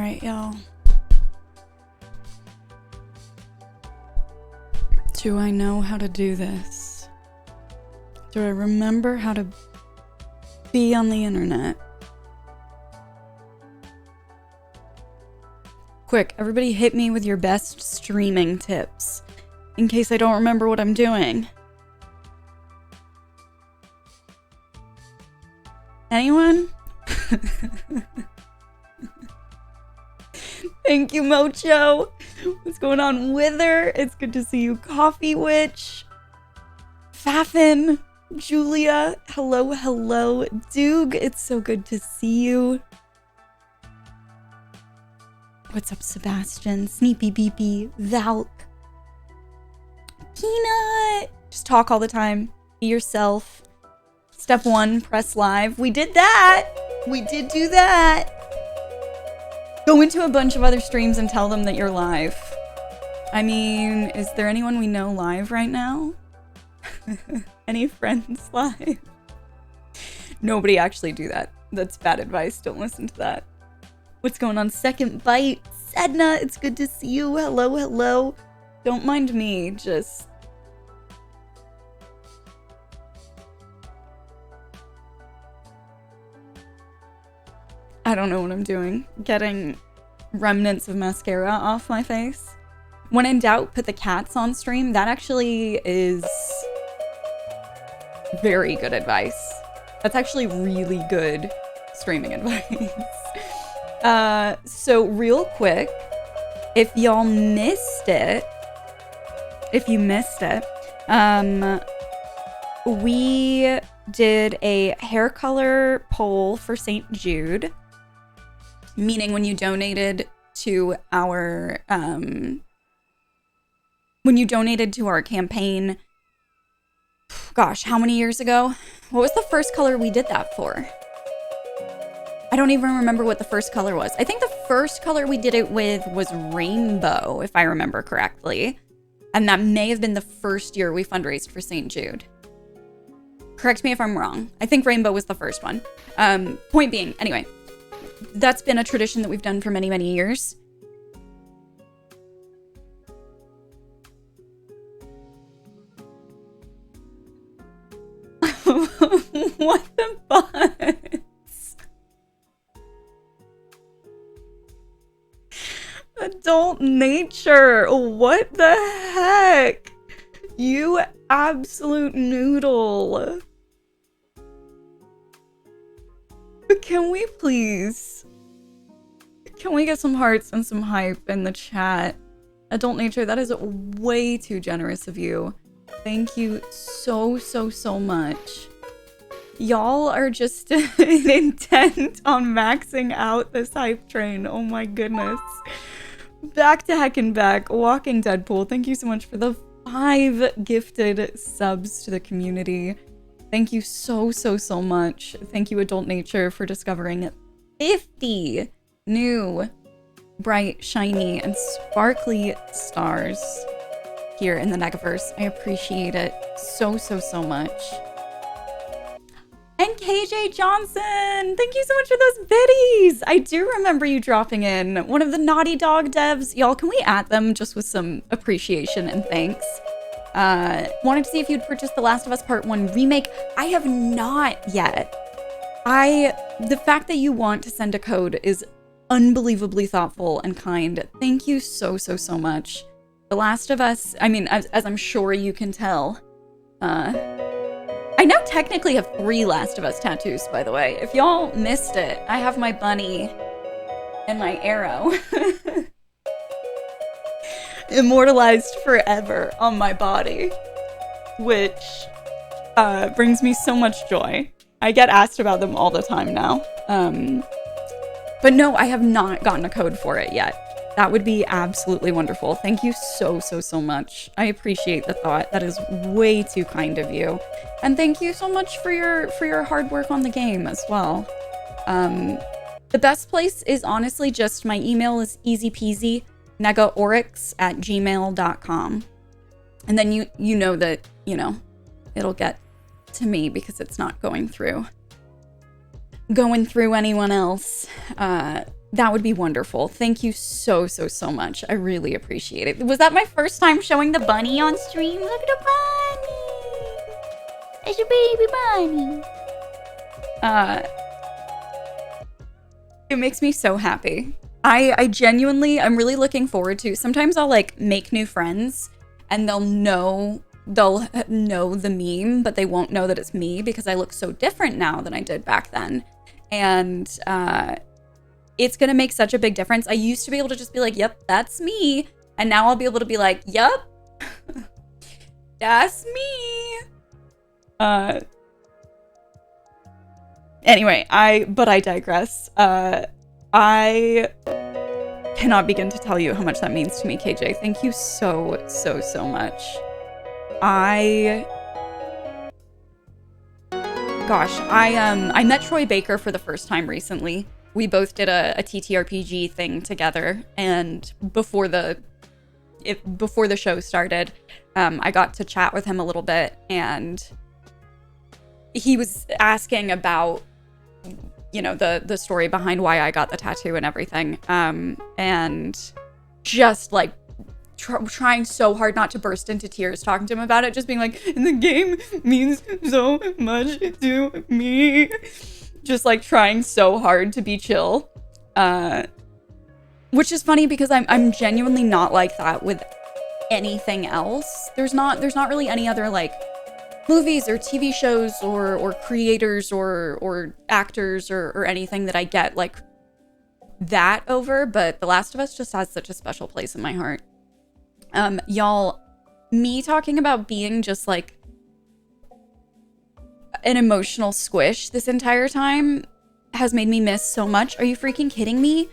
Alright, y'all. Do I know how to do this? Do I remember how to be on the internet? Quick, everybody hit me with your best streaming tips, in case I don't remember what I'm doing. Anyone? Thank you, Mocho. What's going on, Wither? It's good to see you, Coffee Witch. Fafin, Julia, hello, hello. Doog, it's so good to see you. What's up, Sebastian? Sneepy Beepy, Valk. Peanut! Just talk all the time. Be yourself. Step 1, press live. We did that! We did do that! Go into a bunch of other streams and tell them that you're live. I mean, is there anyone we know live right now? Any friends live? Nobody actually do that. That's bad advice. Don't listen to that. What's going on? Second Bite. Sedna, it's good to see you. Hello, hello. Don't mind me, just... I don't know what I'm doing. Getting remnants of mascara off my face. When in doubt, put the cats on stream. That actually is very good advice. That's actually really good streaming advice. So real quick, if y'all missed it, we did a hair color poll for St. Jude. Meaning when you donated to our campaign, gosh, how many years ago? What was the first color we did that for? I don't even remember what the first color was. I think the first color we did it with was rainbow, if I remember correctly. And that may have been the first year we fundraised for St. Jude. Correct me if I'm wrong. I think rainbow was the first one. Point being, anyway. That's been a tradition that we've done for many, many years. What the butts? Adult nature. What the heck? You absolute noodle. Can we please? Can we get some hearts and some hype in the chat? Adult nature, that is way too generous of you. Thank you so, so, so much. Y'all are just intent on maxing out this hype train. Oh my goodness. Back to heck and back. Walking Deadpool, thank you so much for the 5 gifted subs to the community. Thank you so, so, so much. Thank you, Adult Nature, for discovering 50 new bright, shiny, and sparkly stars here in the Negaverse. I appreciate it so, so, so much. And KJ Johnson, thank you so much for those biddies. I do remember you dropping in. One of the Naughty Dog devs. Y'all, can we add them just with some appreciation and thanks? Wanted to see if you'd purchased The Last of Us Part 1 remake. I have not yet. The fact that you want to send a code is unbelievably thoughtful and kind. Thank you so, so, so much. The Last of Us, I mean, as I'm sure you can tell, I now technically have 3 Last of Us tattoos, by the way. If y'all missed it, I have my bunny and my arrow. Immortalized forever on my body, which brings me so much joy. I get asked about them all the time now. But no, I have not gotten a code for it yet. That would be absolutely wonderful. Thank you so, so, so much. I appreciate the thought. That is way too kind of you. And thank you so much for your hard work on the game as well. The best place is honestly just my email is easy peasy. Negaoryx@gmail.com. And then you know that, it'll get to me because it's not going through anyone else. That would be wonderful. Thank you so, so, so much. I really appreciate it. Was that my first time showing the bunny on stream? Look at the bunny! It's a baby bunny. It makes me so happy. I genuinely, I'm really looking forward to, sometimes I'll like make new friends and they'll know the meme, but they won't know that it's me because I look so different now than I did back then. And, it's gonna make such a big difference. I used to be able to just be like, yep, that's me. And now I'll be able to be like, yep, that's me. Anyway, but I digress. I cannot begin to tell you how much that means to me, KJ. Thank you so, so, so much. I met Troy Baker for the first time recently. We both did a TTRPG thing together, and before the show started, I got to chat with him a little bit, and he was asking about, you know, the story behind why I got the tattoo and everything, and just like trying so hard not to burst into tears talking to him about it, just being like, and the game means so much to me. Just like trying so hard to be chill, which is funny because I'm genuinely not like that with anything else. There's not really any other like movies or TV shows or creators or actors or anything that I get like that over, but The Last of Us just has such a special place in my heart. Y'all, me talking about being just like an emotional squish this entire time has made me miss so much. Are you freaking kidding me?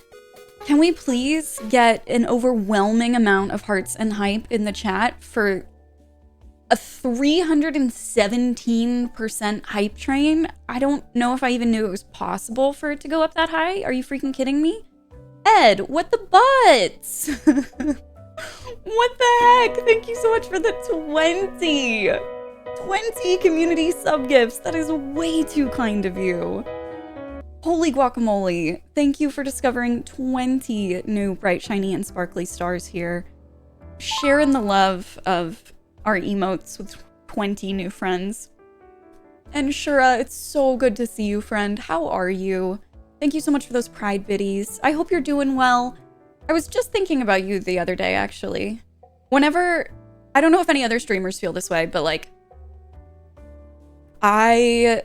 Can we please get an overwhelming amount of hearts and hype in the chat for a 317% hype train? I don't know if I even knew it was possible for it to go up that high. Are you freaking kidding me? Ed, what the butts? What the heck? Thank you so much for the 20 community sub gifts. That is way too kind of you. Holy guacamole. Thank you for discovering 20 new bright, shiny, and sparkly stars here. Sharing the love of our emotes with 20 new friends. And Shura, it's so good to see you, friend. How are you? Thank you so much for those Pride biddies. I hope you're doing well. I was just thinking about you the other day, actually. Whenever, I don't know if any other streamers feel this way, but like, I,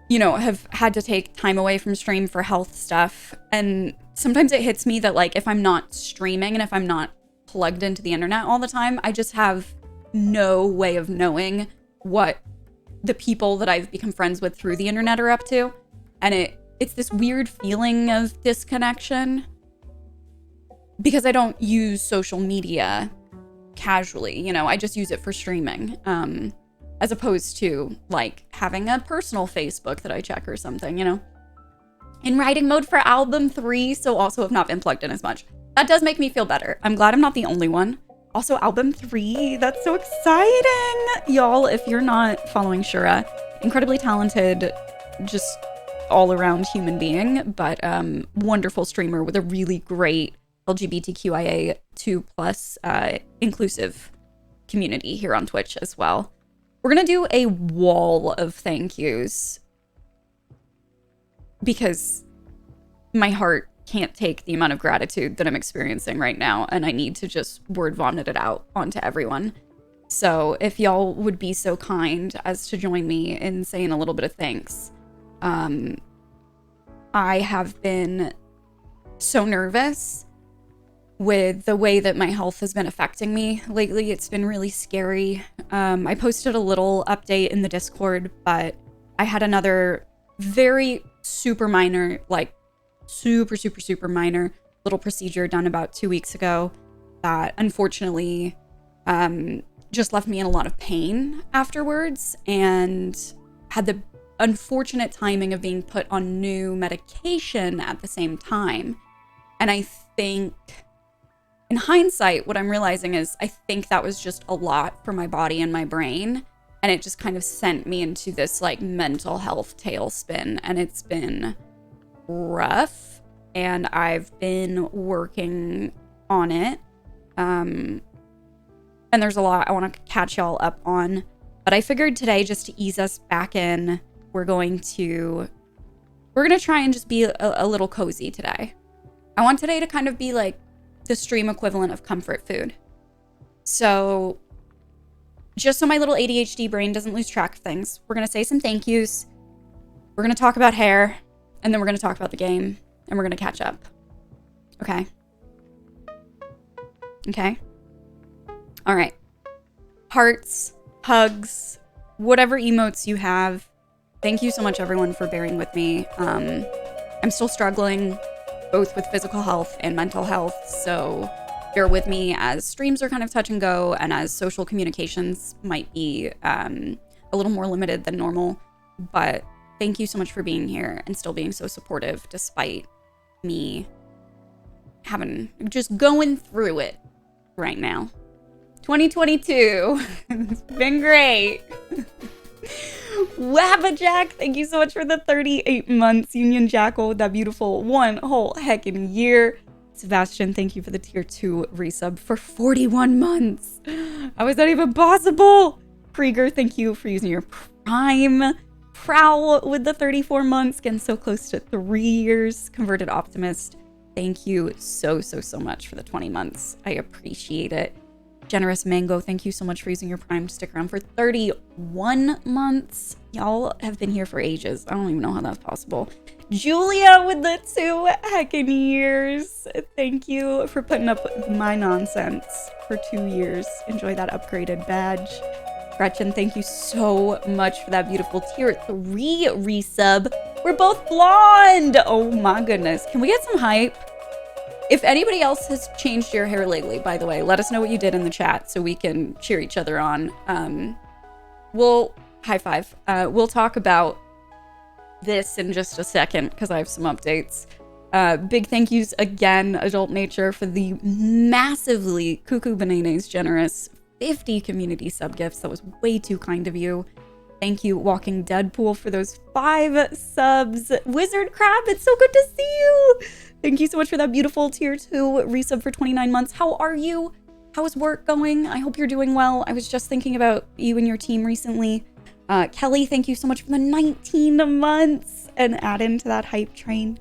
you know, have had to take time away from stream for health stuff. And sometimes it hits me that like, if I'm not streaming and if I'm not plugged into the internet all the time, I just have no way of knowing what the people that I've become friends with through the internet are up to. And it's this weird feeling of disconnection because I don't use social media casually, you know, I just use it for streaming. As opposed to like having a personal Facebook that I check or something, you know. In writing mode for album 3, so also have not been plugged in as much. That does make me feel better. I'm glad I'm not the only one. Also, album 3, that's so exciting. Y'all, if you're not following Shura, incredibly talented, just all around human being, but wonderful streamer with a really great LGBTQIA2+ inclusive community here on Twitch as well. We're going to do a wall of thank yous because my heart can't take the amount of gratitude that I'm experiencing right now, and I need to just word vomit it out onto everyone. So if y'all would be so kind as to join me in saying a little bit of thanks. I have been so nervous with the way that my health has been affecting me lately. It's been really scary. I posted a little update in the Discord, but I had another very super minor, like super minor little procedure done about 2 weeks ago that unfortunately just left me in a lot of pain afterwards, and had the unfortunate timing of being put on new medication at the same time. And I think in hindsight, what I'm realizing is I think that was just a lot for my body and my brain. And it just kind of sent me into this like mental health tailspin. And it's been rough. and I've been working on it. And there's a lot I want to catch y'all up on. But I figured today, just to ease us back in, we're going to try and just be a little cozy today. I want today to kind of be like the stream equivalent of comfort food. So just so my little ADHD brain doesn't lose track of things, we're going to say some thank yous. We're going to talk about hair, and then we're going to talk about the game, and we're going to catch up. Okay? Okay? All right. Hearts, hugs, whatever emotes you have. Thank you so much, everyone, for bearing with me. I'm still struggling both with physical health and mental health, so bear with me as streams are kind of touch and go, and as social communications might be a little more limited than normal. But thank you so much for being here and still being so supportive despite me just going through it right now. 2022. It's been great. Wabbajack, thank you so much for the 38 months. Union Jackal with that beautiful one whole heckin' year. Sebastian, thank you for the tier 2 resub for 41 months. How is that even possible? Krieger, thank you for using your prime. Prowl with the 34 months, getting so close to 3 years. Converted Optimist, thank you so much for the 20 months. I appreciate it. Generous Mango, thank you so much for using your prime to stick around for 31 months. Y'all have been here for ages. I don't even know how that's possible. Julia with the 2 heckin' years. Thank you for putting up with my nonsense for 2 years. Enjoy that upgraded badge. Gretchen, thank you so much for that beautiful tier 3 resub. We're both blonde. Oh my goodness. Can we get some hype? If anybody else has changed your hair lately, by the way, let us know what you did in the chat so we can cheer each other on. We'll high five. We'll talk about this in just a second because I have some updates. Big thank yous again, Adult Nature, for the massively cuckoo bananas generous 50 community sub gifts. That was way too kind of you. Thank you, Walking Deadpool, for those 5 subs. Wizard Crab, it's so good to see you. Thank you so much for that beautiful tier 2 resub for 29 months. How are you? How is work going? I hope you're doing well. I was just thinking about you and your team recently. Kelly, thank you so much for the 19 months and add into that hype train.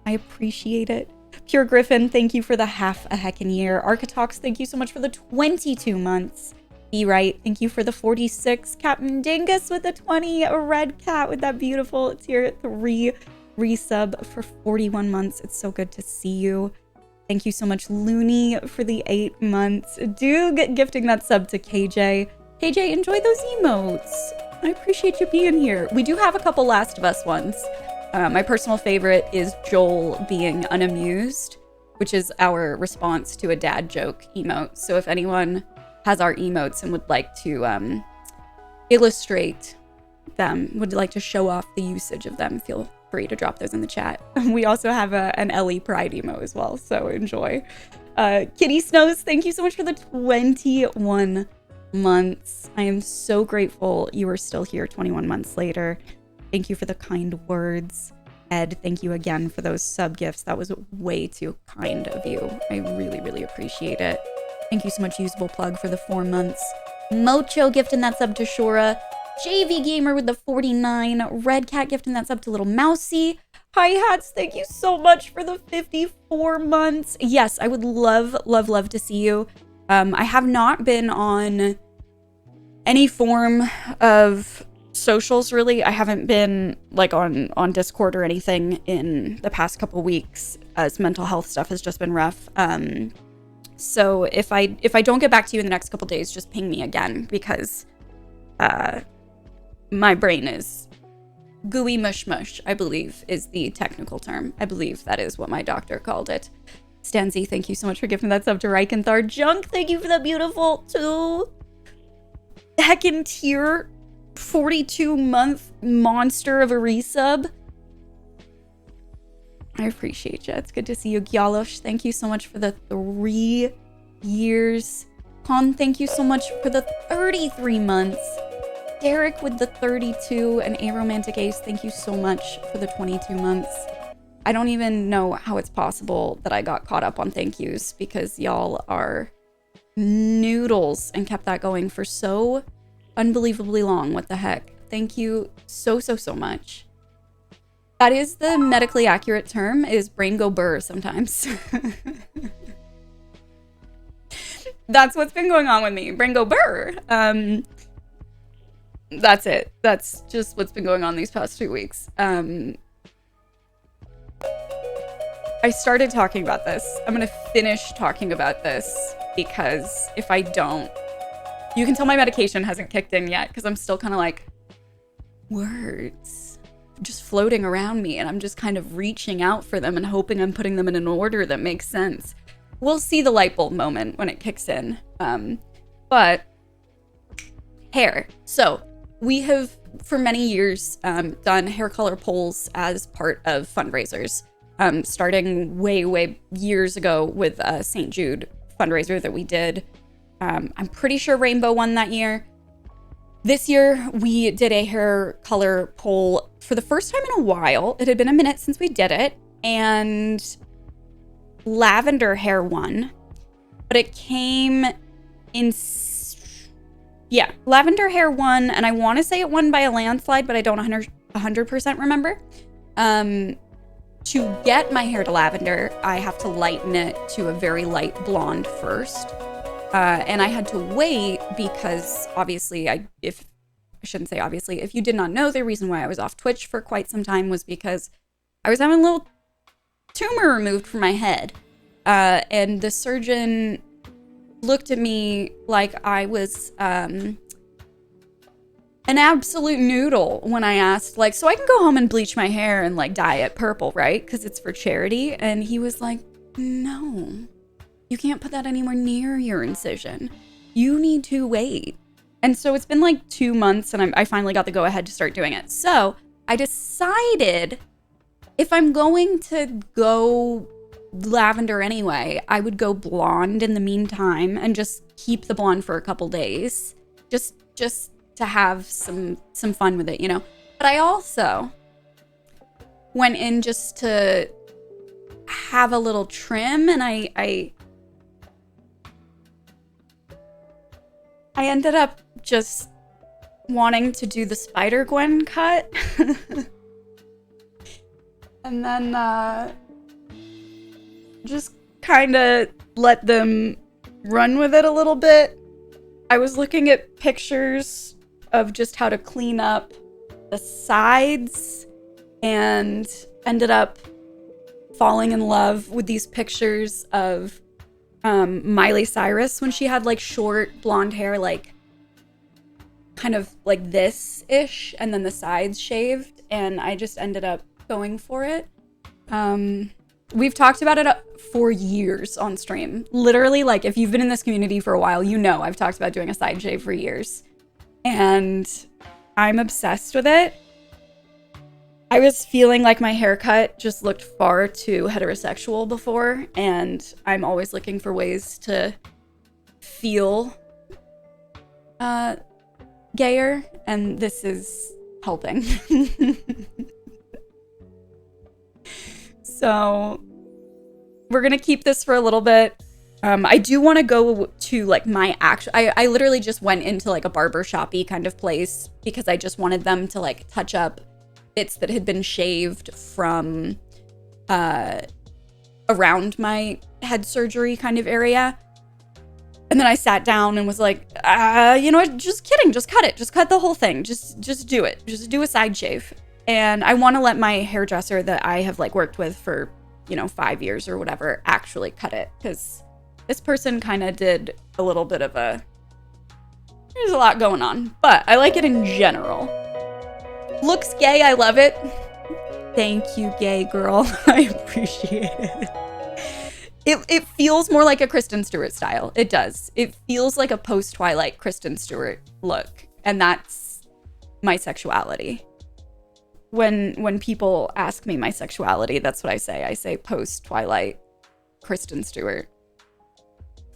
I appreciate it. Pure Griffin, thank you for the half a heckin' year. Architox, thank you so much for the 22 months. Be right, thank you for the 46. Captain Dingus with the 20. A red cat with that beautiful tier 3 resub for 41 months. It's so good to see you. Thank you so much, Looney, for the 8 months. Doog gifting that sub to KJ. KJ, enjoy those emotes. I appreciate you being here. We do have a couple Last of Us ones. My personal favorite is Joel being unamused, which is our response to a dad joke emote. So if anyone has our emotes and would like to illustrate them, would like to show off the usage of them, feel free to drop those in the chat. We also have an Ellie Pride emo as well, so enjoy. Kitty Snows, thank you so much for the 21 months. I am so grateful you are still here 21 months later. Thank you for the kind words. Ed, thank you again for those sub gifts. That was way too kind of you. I really appreciate it. Thank you so much, Usable Plug, for the 4 months. Mocho gifting that sub to Shora. JV Gamer with the 49. Red Cat gifting that sub to Little Mousy. Hi Hats, thank you so much for the 54 months. Yes, I would love to see you. I have not been on any form of socials, really. I haven't been like on Discord or anything in the past couple weeks, as mental health stuff has just been rough. So if I don't get back to you in the next couple days, just ping me again, because my brain is gooey mush, I believe is the technical term. I believe that is what my doctor called it. Stanzi, thank you so much for giving that sub to Reikenthar. Junk, thank you for that beautiful 2 heckin' tier 42 month monster of a resub. I appreciate you. It's good to see you. Gyalosh, thank you so much for the 3 years. Con, thank you so much for the 33 months. Derek with the 32 and Aromantic Ace, thank you so much for the 22 months. I don't even know how it's possible that I got caught up on thank yous, because y'all are noodles and kept that going for so unbelievably long. What the heck? Thank you so much. That is the medically accurate term, is brain go burr sometimes. That's what's been going on with me. Brain go burr. That's it. That's just what's been going on these past 2 weeks. I started talking about this. I'm gonna finish talking about this, because if I don't, you can tell my medication hasn't kicked in yet, because I'm still kind of like, words just floating around me, and I'm just kind of reaching out for them and hoping I'm putting them in an order that makes sense. We'll see the light bulb moment when it kicks in. But hair. So we have for many years done hair color polls as part of fundraisers, starting way years ago with St. Jude fundraiser that we did. I'm pretty sure Rainbow won that year. This year we did a hair color poll for the first time in a while. It had been a minute since we did it, and lavender hair won, but it came in, yeah, lavender hair won, and I want to say it won by a landslide, but I don't 100% remember. To get my hair to lavender, I have to lighten it to a very light blonde first, and I had to wait because obviously, if you did not know, the reason why I was off Twitch for quite some time was because I was having a little tumor removed from my head, and the surgeon looked at me like I was an absolute noodle when I asked, like, so I can go home and bleach my hair and like dye it purple, right? Because it's for charity. And he was like, no, you can't put that anywhere near your incision. You need to wait. And so it's been like 2 months, and I finally got the go ahead to start doing it. So I decided, if I'm going to go lavender anyway, I would go blonde in the meantime and just keep the blonde for a couple days, just to have some fun with it, you know. But I also went in just to have a little trim, and I ended up just wanting to do the Spider-Gwen cut. And then just kind of let them run with it a little bit. I was looking at pictures of just how to clean up the sides, and ended up falling in love with these pictures of Miley Cyrus when she had like short blonde hair, like kind of like this-ish, and then the sides shaved, and I just ended up going for it. We've talked about it for years on stream. Literally, like, if you've been in this community for a while, you know I've talked about doing a side shave for years. And I'm obsessed with it. I was feeling like my haircut just looked far too heterosexual before, and I'm always looking for ways to feel gayer, and this is helping. So we're gonna keep this for a little bit. I do want to go to like my actual, I literally just went into like a barber shop-y kind of place because I just wanted them to like touch up bits that had been shaved from around my head surgery kind of area. And then I sat down and was like, you know what, just kidding, just cut it. Just cut the whole thing. Just do it. Just do a side shave. And I want to let my hairdresser that I have like worked with for, you know, 5 years or whatever actually cut it, because this person kind of did a little bit of there's a lot going on, but I like it in general. Looks gay, I love it. Thank you, gay girl. I appreciate it. It feels more like a Kristen Stewart style. It does. It feels like a post-Twilight Kristen Stewart look, and that's my sexuality. When people ask me my sexuality, that's what I say. I say post-Twilight Kristen Stewart.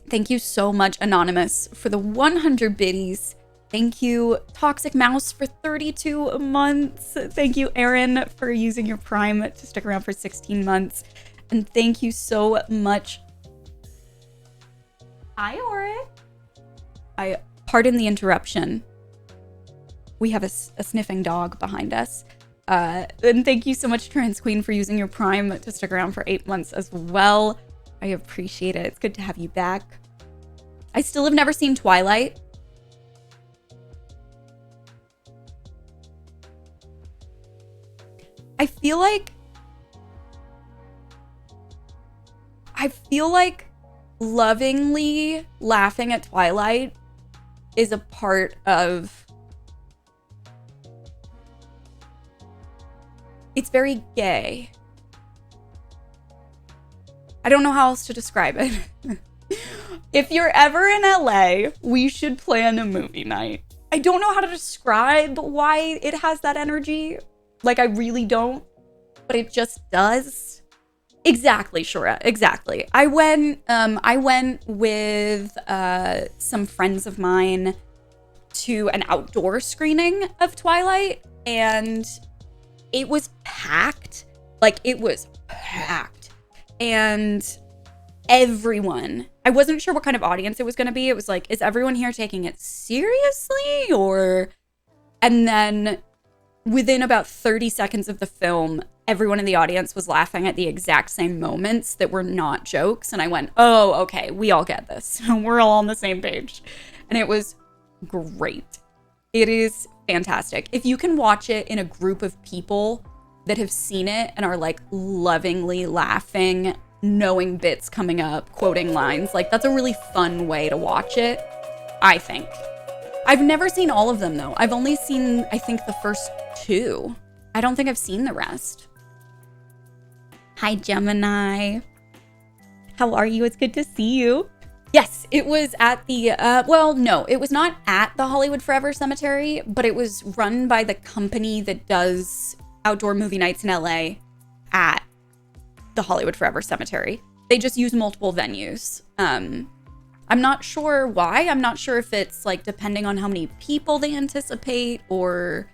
Thank you so much, Anonymous, for the 100 biddies. Thank you, Toxic Mouse, for 32 months. Thank you, Aaron, for using your Prime to stick around for 16 months. And thank you so much. Hi, Ori. Pardon the interruption. We have a sniffing dog behind us. And thank you so much, Trans Queen, for using your Prime to stick around for 8 months as well. I appreciate it. It's good to have you back. I still have never seen Twilight. I feel like lovingly laughing at Twilight is a part of... It's very gay. I don't know how else to describe it. If you're ever in LA, we should plan a movie night. I don't know how to describe why it has that energy. Like, I really don't, but it just does. Exactly, Shura, exactly. I went with some friends of mine to an outdoor screening of Twilight, and it was packed. Like, it was packed. And everyone, I wasn't sure what kind of audience it was going to be. It was like, is everyone here taking it seriously? Or, and then within about 30 seconds of the film, everyone in the audience was laughing at the exact same moments that were not jokes. And I went, oh, okay, we all get this. We're all on the same page. And it was great. It is fantastic. If you can watch it in a group of people that have seen it and are like lovingly laughing, knowing bits coming up, quoting lines, like that's a really fun way to watch it, I think. I've never seen all of them though. I've only seen, I think, the first 2. I don't think I've seen the rest. Hi, Gemini. How are you? It's good to see you. Yes, it was at the, well, no, it was not at the Hollywood Forever Cemetery, but it was run by the company that does outdoor movie nights in LA at the Hollywood Forever Cemetery. They just use multiple venues. I'm not sure why. I'm not sure if it's like depending on how many people they anticipate or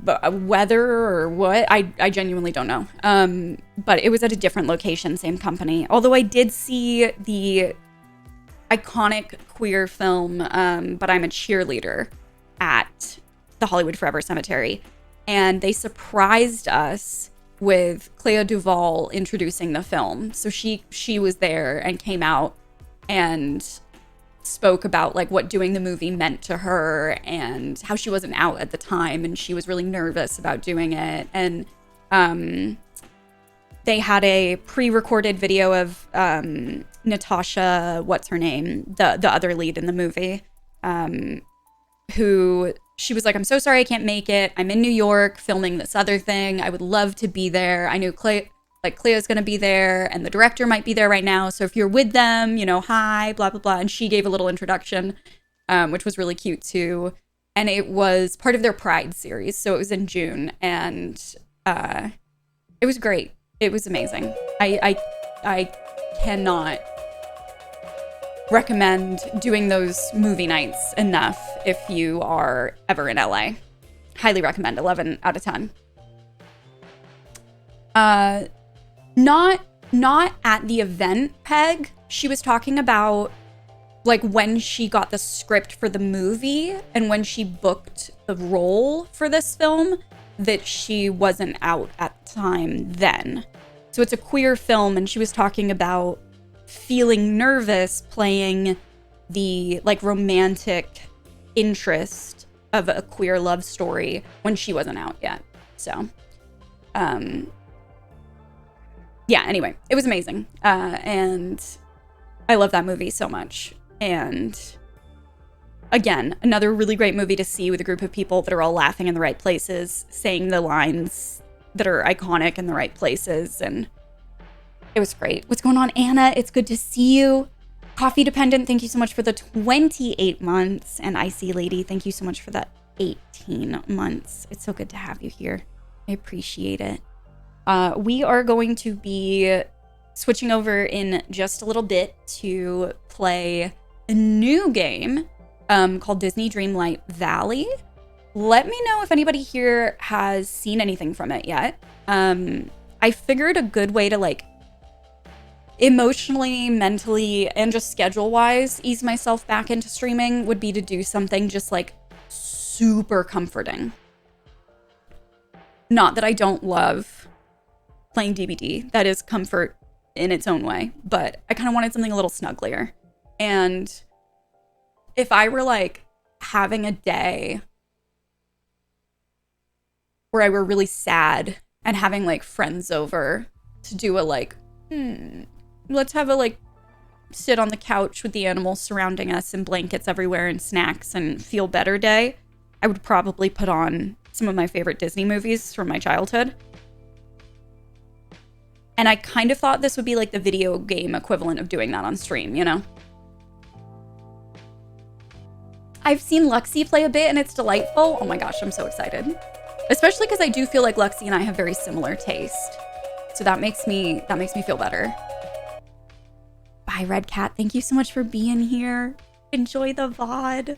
weather or what. I genuinely don't know. But it was at a different location, same company. Although I did see the iconic queer film, But I'm a Cheerleader, at the Hollywood Forever Cemetery. And they surprised us with Clea Duvall introducing the film. So she was there and came out and spoke about like what doing the movie meant to her and how she wasn't out at the time and she was really nervous about doing it. And they had a pre-recorded video of Natasha, what's her name, the other lead in the movie, who she was like, I'm so sorry I can't make it. I'm in New York filming this other thing. I would love to be there. I knew Clea's gonna be there and the director might be there right now. So if you're with them, you know, hi, blah, blah, blah. And she gave a little introduction, which was really cute too. And it was part of their Pride series. So it was in June and it was great. It was amazing. I cannot recommend doing those movie nights enough if you are ever in LA. Highly recommend. 11 out of 10. Not at the event, Peg. She was talking about like when she got the script for the movie and when she booked the role for this film, that she wasn't out at the time then. So it's a queer film and she was talking about feeling nervous playing the like romantic interest of a queer love story when she wasn't out yet. So, yeah, anyway, it was amazing. And I love that movie so much. And again, another really great movie to see with a group of people that are all laughing in the right places, saying the lines that are iconic in the right places. And it was great. What's going on, Anna? It's good to see you. Coffee Dependent, thank you so much for the 28 months. And Icy Lady, thank you so much for that 18 months. It's so good to have you here. I appreciate it. We are going to be switching over in just a little bit to play a new game called Disney Dreamlight Valley. Let me know if anybody here has seen anything from it yet. I figured a good way to like emotionally, mentally, and just schedule-wise ease myself back into streaming would be to do something just like super comforting. Not that I don't love playing DBD. That is comfort in its own way, but I kind of wanted something a little snugglier. And if I were like having a day where I were really sad and having like friends over to do a like, let's have a like sit on the couch with the animals surrounding us and blankets everywhere and snacks and feel better day, I would probably put on some of my favorite Disney movies from my childhood. And I kind of thought this would be like the video game equivalent of doing that on stream, you know? I've seen Luxie play a bit and it's delightful. Oh my gosh, I'm so excited. Especially because I do feel like Luxie and I have very similar taste. So that makes me feel better. Bye, Red Cat. Thank you so much for being here. Enjoy the VOD.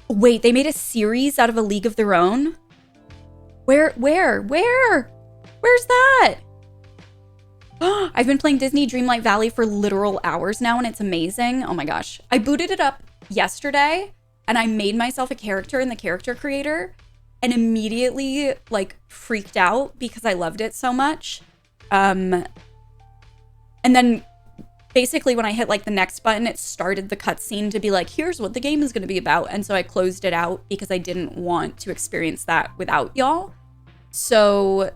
Wait, they made a series out of A League of Their Own? Where's that? I've been playing Disney Dreamlight Valley for literal hours now, and it's amazing. Oh my gosh. I booted it up yesterday, and I made myself a character in the character creator, and immediately, like, freaked out because I loved it so much. And then, basically, when I hit, like, the next button, it started the cutscene to be like, here's what the game is going to be about. And so I closed it out because I didn't want to experience that without y'all. So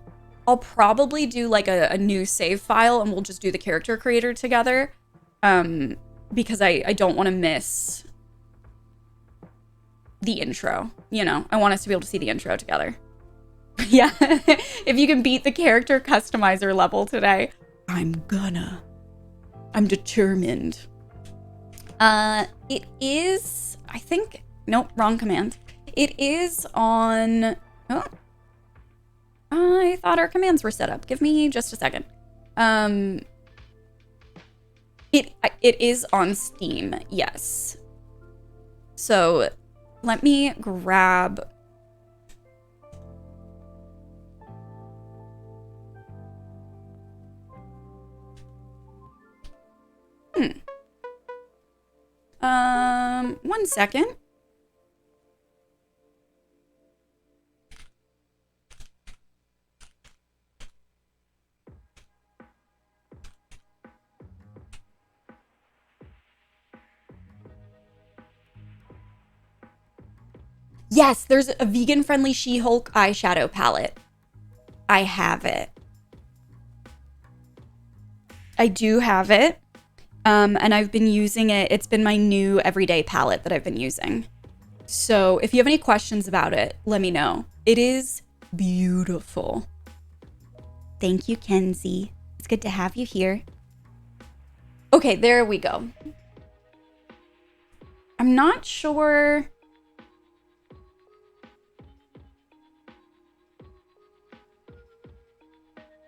I'll probably do like a new save file and we'll just do the character creator together. Because I don't want to miss the intro, you know? I want us to be able to see the intro together. Yeah, if you can beat the character customizer level today, I'm determined. It is, I think, nope, wrong command. It is on, oh, I thought our commands were set up. Give me just a second. It is on Steam, yes. So let me grab. One second. Yes, there's a vegan-friendly She-Hulk eyeshadow palette. I have it. I do have it. And I've been using it. It's been my new everyday palette that I've been using. So if you have any questions about it, let me know. It is beautiful. Thank you, Kenzie. It's good to have you here. Okay, there we go. I'm not sure.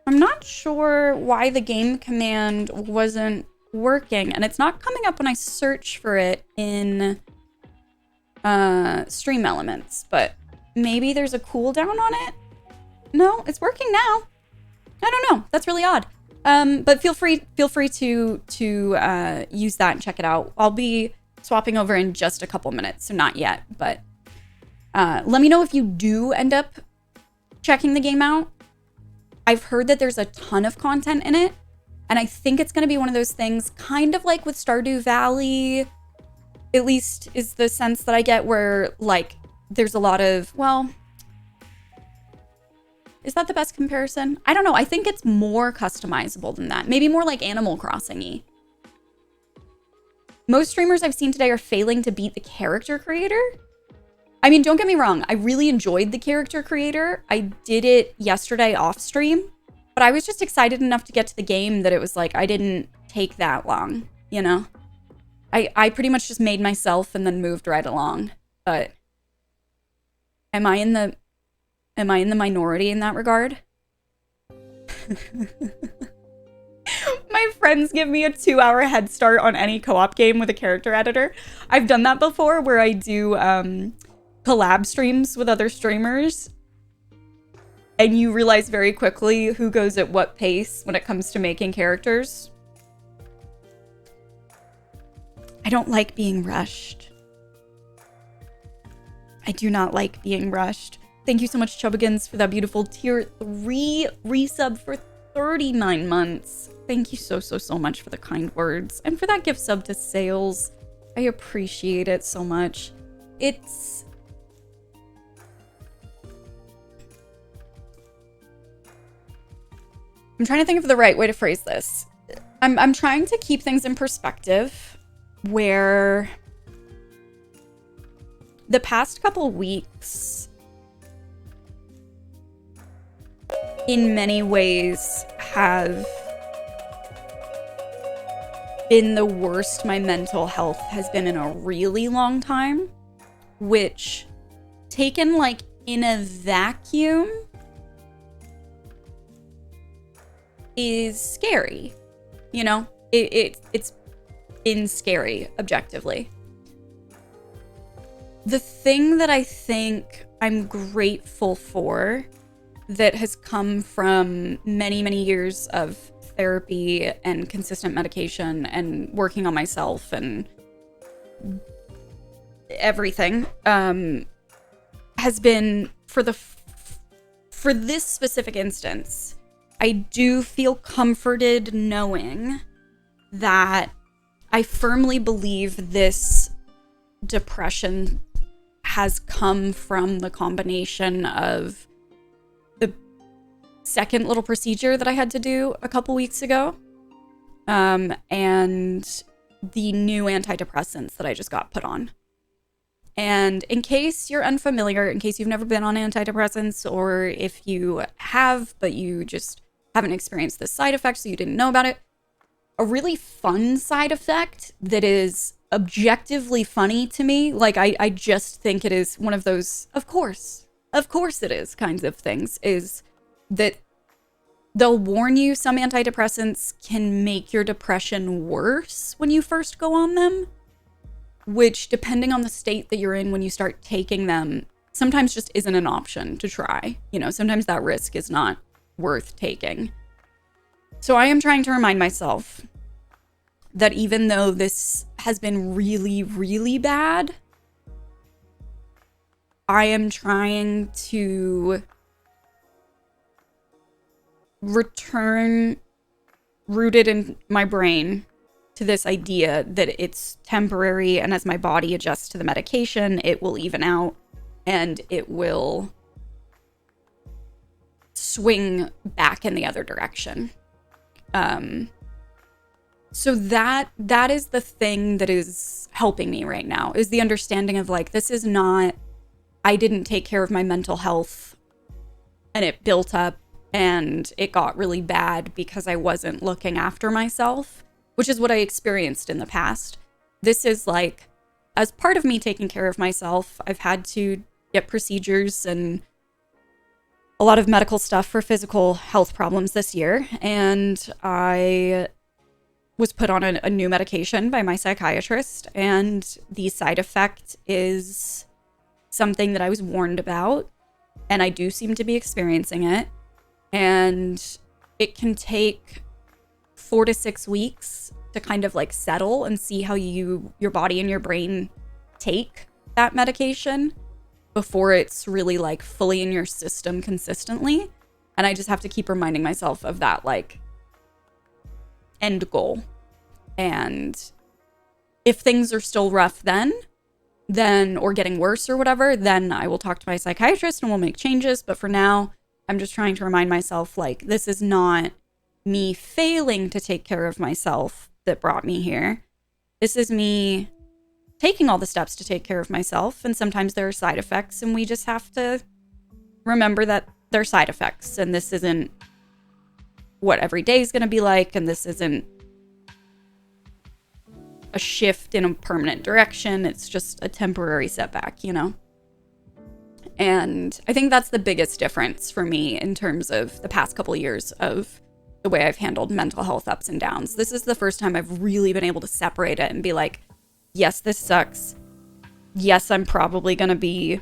I'm not sure why the game command wasn't working, and it's not coming up when I search for it in Stream Elements, but maybe there's a cooldown on it? No, it's working now. I don't know. That's really odd. But feel free to use that and check it out. I'll be swapping over in just a couple minutes, so not yet, but let me know if you do end up checking the game out. I've heard that there's a ton of content in it, and I think it's going to be one of those things, kind of like with Stardew Valley, at least is the sense that I get, where, like, there's a lot of, well, is that the best comparison? I don't know. I think it's more customizable than that. Maybe more like Animal Crossing-y. Most streamers I've seen today are failing to beat the character creator. I mean, don't get me wrong. I really enjoyed the character creator. I did it yesterday off stream, but I was just excited enough to get to the game that it was like, I didn't take that long, you know? I pretty much just made myself and then moved right along. But am I in the minority in that regard? My friends give me a 2-hour head start on any co-op game with a character editor. I've done that before where I do collab streams with other streamers. And you realize very quickly who goes at what pace when it comes to making characters. I don't like being rushed. I do not like being rushed. Thank you so much, Chubbigans, for that beautiful tier 3 resub for 39 months. Thank you so much for the kind words. And for that gift sub to Sales. I appreciate it so much. I'm trying to think of the right way to phrase this. I'm trying to keep things in perspective where the past couple weeks in many ways have been the worst my mental health has been in a really long time, which taken like in a vacuum is scary. You know, it's been scary objectively. The thing that I think I'm grateful for that has come from many years of therapy and consistent medication and working on myself and everything has been for this specific instance. I do feel comforted knowing that I firmly believe this depression has come from the combination of the second little procedure that I had to do a couple weeks ago, and the new antidepressants that I just got put on. And in case you're unfamiliar, in case you've never been on antidepressants, or if you have, but you just haven't experienced this side effect, so you didn't know about it, a really fun side effect that is objectively funny to me, like I just think it is one of those, of course it is kinds of things, is that they'll warn you some antidepressants can make your depression worse when you first go on them, which, depending on the state that you're in when you start taking them, sometimes just isn't an option to try. You know, sometimes that risk is not worth taking. So I am trying to remind myself that even though this has been really bad, I am trying to return, rooted in my brain, to this idea that it's temporary, and as my body adjusts to the medication, it will even out and it will swing back in the other direction. So that is the thing that is helping me right now, is the understanding of like, this is not, I didn't take care of my mental health and it built up and it got really bad because I wasn't looking after myself, which is what I experienced in the past. This is like, as part of me taking care of myself, I've had to get procedures and a lot of medical stuff for physical health problems this year. And I was put on a new medication by my psychiatrist, and the side effect is something that I was warned about, and I do seem to be experiencing it. And it can take 4 to 6 weeks to kind of like settle and see how your body and your brain take that medication before it's really like fully in your system consistently. And I just have to keep reminding myself of that like end goal. And if things are still rough then or getting worse or whatever, then I will talk to my psychiatrist and we'll make changes. But for now, I'm just trying to remind myself, like, this is not me failing to take care of myself that brought me here. This is me taking all the steps to take care of myself. And sometimes there are side effects, and we just have to remember that they're side effects. And this isn't what every day is going to be like. And this isn't a shift in a permanent direction. It's just a temporary setback, you know? And I think that's the biggest difference for me in terms of the past couple of years of the way I've handled mental health ups and downs. This is the first time I've really been able to separate it and be like, yes, this sucks. Yes, I'm probably going to be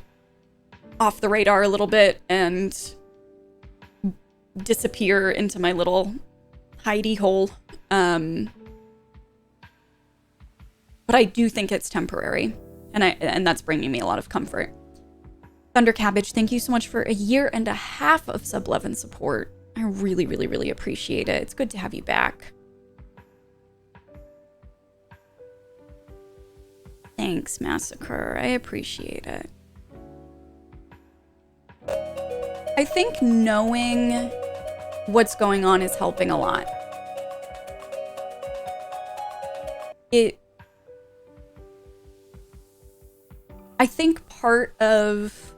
off the radar a little bit and disappear into my little hidey hole. But I do think it's temporary, and that's bringing me a lot of comfort. Thunder Cabbage, thank you so much for 1.5 years of sub-love and support. I really, really, really appreciate it. It's good to have you back. Thanks, Massacre. I appreciate it. I think knowing what's going on is helping a lot. I think part of,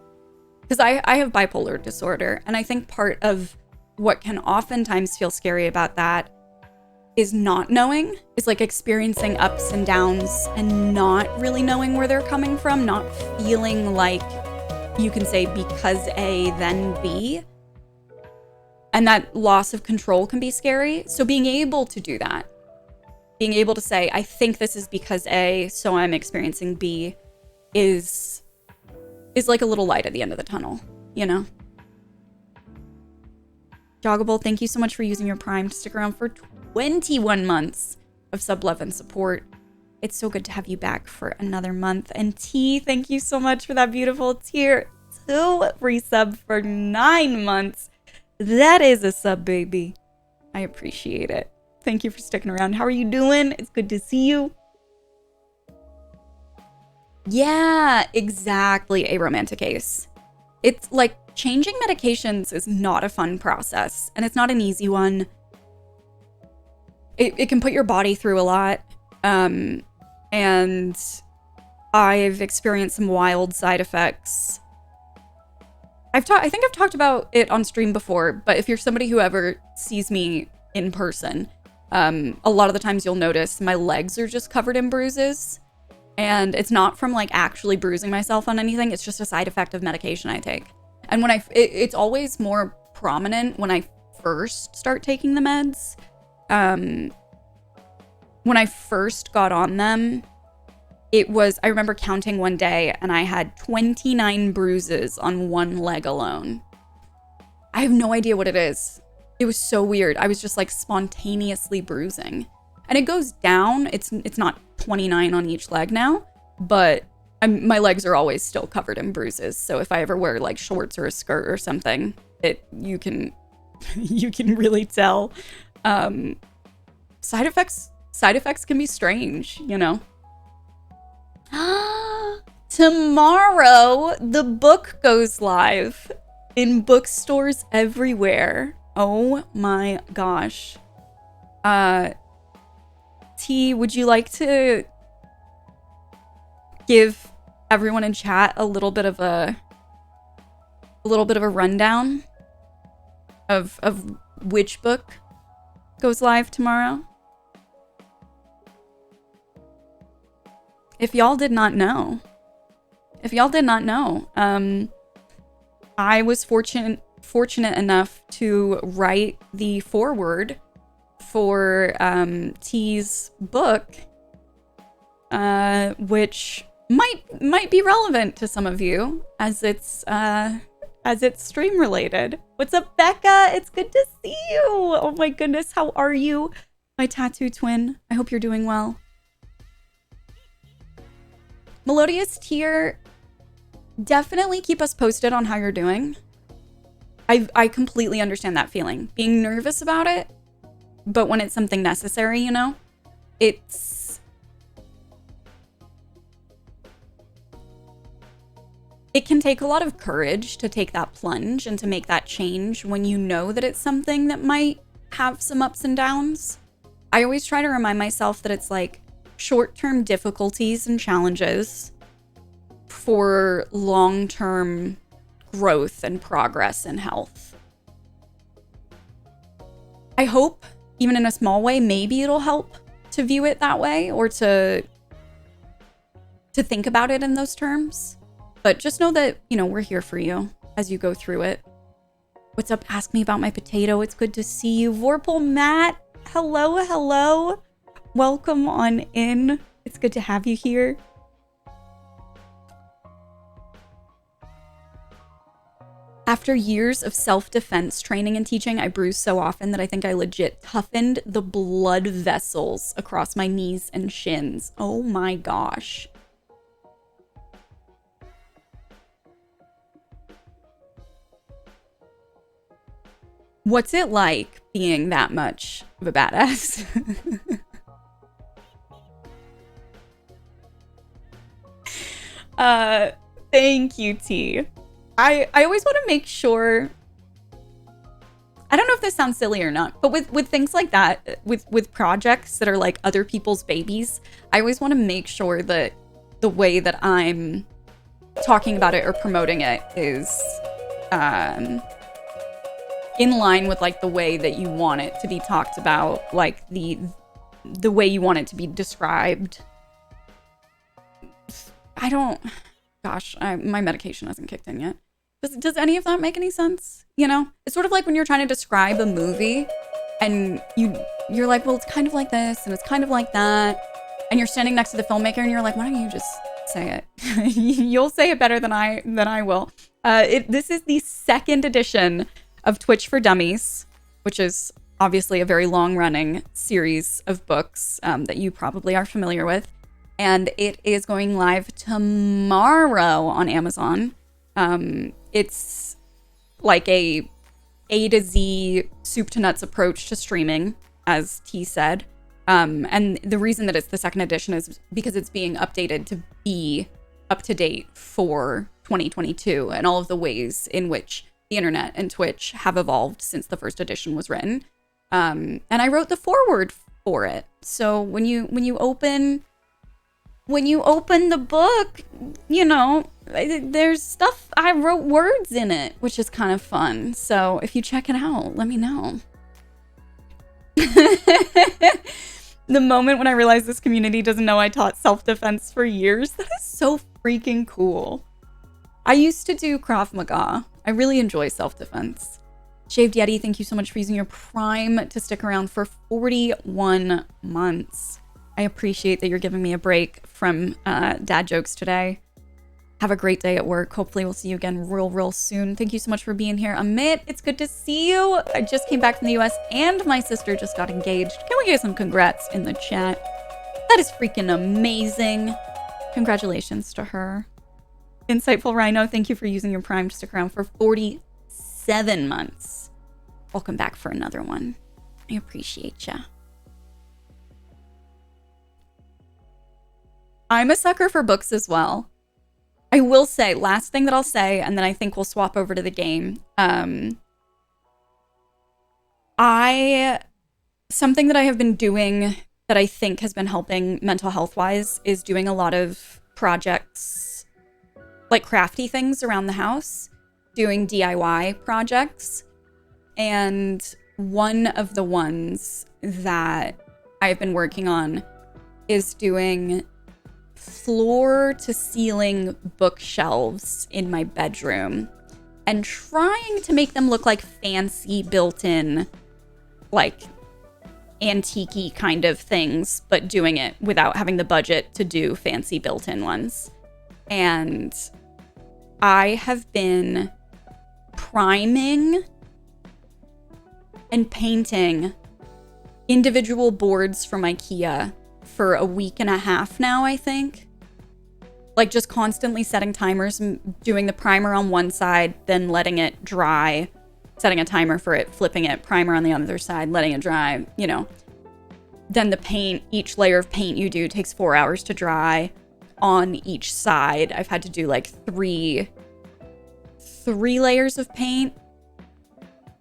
because I have bipolar disorder, and I think part of what can oftentimes feel scary about that is not knowing, is like experiencing ups and downs and not really knowing where they're coming from, not feeling like you can say because A, then B. And that loss of control can be scary. So being able to do that, being able to say, I think this is because A, so I'm experiencing B, is like a little light at the end of the tunnel, you know? Joggable, thank you so much for using your Prime to stick around for 21 months of sub-love and support. It's so good to have you back for another month. And T, thank you so much for that beautiful tier 2 free sub for 9 months. That is a sub, baby. I appreciate it. Thank you for sticking around. How are you doing? It's good to see you. Yeah, exactly. A romantic ace. It's like changing medications is not a fun process, and it's not an easy one. It can put your body through a lot. And I've experienced some wild side effects. I think I've talked about it on stream before, but if you're somebody who ever sees me in person, a lot of the times you'll notice my legs are just covered in bruises. And it's not from like actually bruising myself on anything. It's just a side effect of medication I take. And when it's always more prominent when I first start taking the meds. When I first got on them, I remember counting one day and I had 29 bruises on one leg alone. I have no idea what it is. It was so weird. I was just like spontaneously bruising. And it goes down. It's not 29 on each leg now, but my legs are always still covered in bruises. So if I ever wear like shorts or a skirt or something, you can really tell. Side effects can be strange, you know. Tomorrow, the book goes live in bookstores everywhere. Oh my gosh. T, would you like to give everyone in chat a little bit of a rundown of which book goes live tomorrow? If y'all did not know, I was fortunate enough to write the foreword for T's book, which might be relevant to some of you as it's stream related. What's up, Becca? It's good to see you. Oh my goodness, how are you, my tattoo twin? I hope you're doing well. Melodious Tier, definitely keep us posted on how you're doing. I completely understand that feeling, being nervous about it. But when it's something necessary, you know, it can take a lot of courage to take that plunge and to make that change when you know that it's something that might have some ups and downs. I always try to remind myself that it's like short-term difficulties and challenges for long-term growth and progress and health. I hope, even in a small way, maybe it'll help to view it that way or to think about it in those terms. But just know that, you know, we're here for you as you go through it. What's up? Ask me about my potato. It's good to see you. Vorpal Matt. Hello, hello. Welcome on in. It's good to have you here. After years of self-defense training and teaching, I bruise so often that I think I legit toughened the blood vessels across my knees and shins. Oh my gosh. What's it like being that much of a badass? Thank you, T. I always want to make sure, I don't know if this sounds silly or not, but with things like that, with projects that are like other people's babies, I always want to make sure that the way that I'm talking about it or promoting it is in line with like the way that you want it to be talked about, like the way you want it to be described. My medication hasn't kicked in yet. Does any of that make any sense? You know, it's sort of like when you're trying to describe a movie and you're like, well, it's kind of like this and it's kind of like that. And you're standing next to the filmmaker and you're like, why don't you just say it? You'll say it better than I will. This is the second edition of Twitch for Dummies, which is obviously a very long running series of books that you probably are familiar with. And it is going live tomorrow on Amazon. It's like a to Z soup to nuts approach to streaming, as T said. And the reason that it's the second edition is because it's being updated to be up to date for 2022 and all of the ways in which the internet and Twitch have evolved since the first edition was written. And I wrote the foreword for it. So when you open the book, you know, there's stuff, I wrote words in it, which is kind of fun. So if you check it out, let me know. The moment when I realized this community doesn't know I taught self-defense for years, that is so freaking cool. I used to do Krav Maga. I really enjoy self-defense. Shaved Yeti, thank you so much for using your Prime to stick around for 41 months. I appreciate that you're giving me a break from dad jokes today. Have a great day at work. Hopefully we'll see you again real soon. Thank you so much for being here. Amit, it's good to see you. I just came back from the US and my sister just got engaged. Can we get some congrats in the chat? That is freaking amazing. Congratulations to her. Insightful Rhino, thank you for using your Prime to stick around for 47 months. Welcome back for another one. I appreciate ya. I'm a sucker for books as well. I will say, last thing that I'll say, and then I think we'll swap over to the game. Something that I have been doing that I think has been helping mental health-wise is doing a lot of projects, like crafty things around the house, doing DIY projects. And one of the ones that I've been working on is doing floor to ceiling bookshelves in my bedroom and trying to make them look like fancy built-in, like antique-y kind of things, but doing it without having the budget to do fancy built-in ones. And I have been priming and painting individual boards from IKEA for a week and a half now, I think. Like just constantly setting timers, doing the primer on one side, then letting it dry, setting a timer for it, flipping it, primer on the other side, letting it dry, you know. Then the paint, each layer of paint you do takes 4 hours to dry on each side. I've had to do like three layers of paint,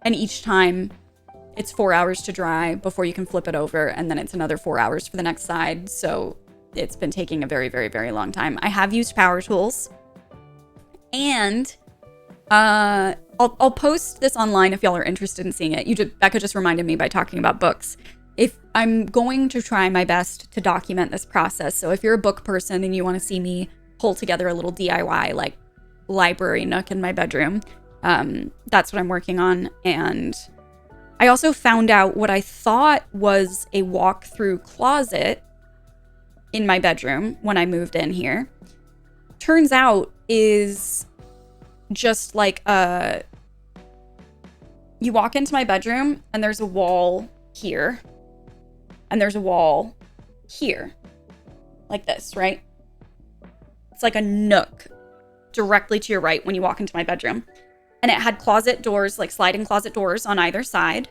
and each time it's 4 hours to dry before you can flip it over, and then it's another 4 hours for the next side. So it's been taking a very long time. I have used power tools, and I'll post this online if y'all are interested in seeing it. Becca just reminded me by talking about books. If I'm going to try my best to document this process, so if you're a book person and you want to see me pull together a little DIY like library nook in my bedroom, That's what I'm working on. And I also found out what I thought was a walk-through closet in my bedroom when I moved in here. Turns out is just like you walk into my bedroom and there's a wall here and there's a wall here, like this, right? It's like a nook directly to your right when you walk into my bedroom. And it had closet doors, like sliding closet doors on either side,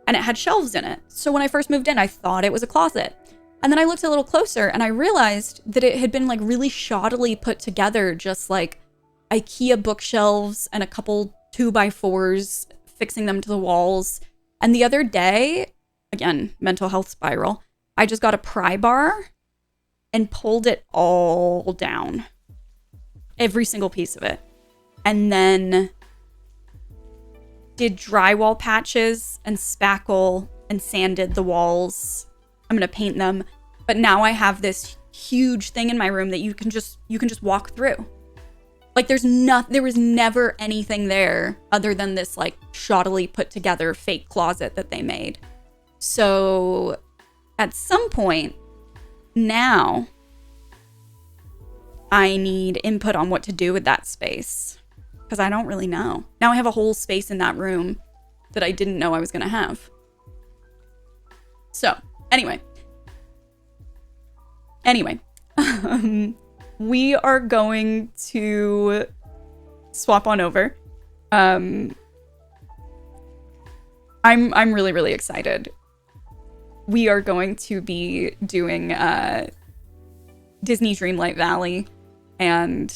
and it had shelves in it. So when I first moved in, I thought it was a closet. And then I looked a little closer and I realized that it had been like really shoddily put together, just like IKEA bookshelves and a couple 2x4s, fixing them to the walls. And the other day, again, mental health spiral, I just got a pry bar and pulled it all down. Every single piece of it. And then did drywall patches and spackle and sanded the walls. I'm going to paint them. But now I have this huge thing in my room that you can just walk through. Like there was never anything there other than this like shoddily put together fake closet that they made. So at some point now I need input on what to do with that space because I don't really know. Now I have a whole space in that room that I didn't know I was going to have. So anyway, we are going to swap on over. I'm really, really excited. We are going to be doing Disney Dreamlight Valley, and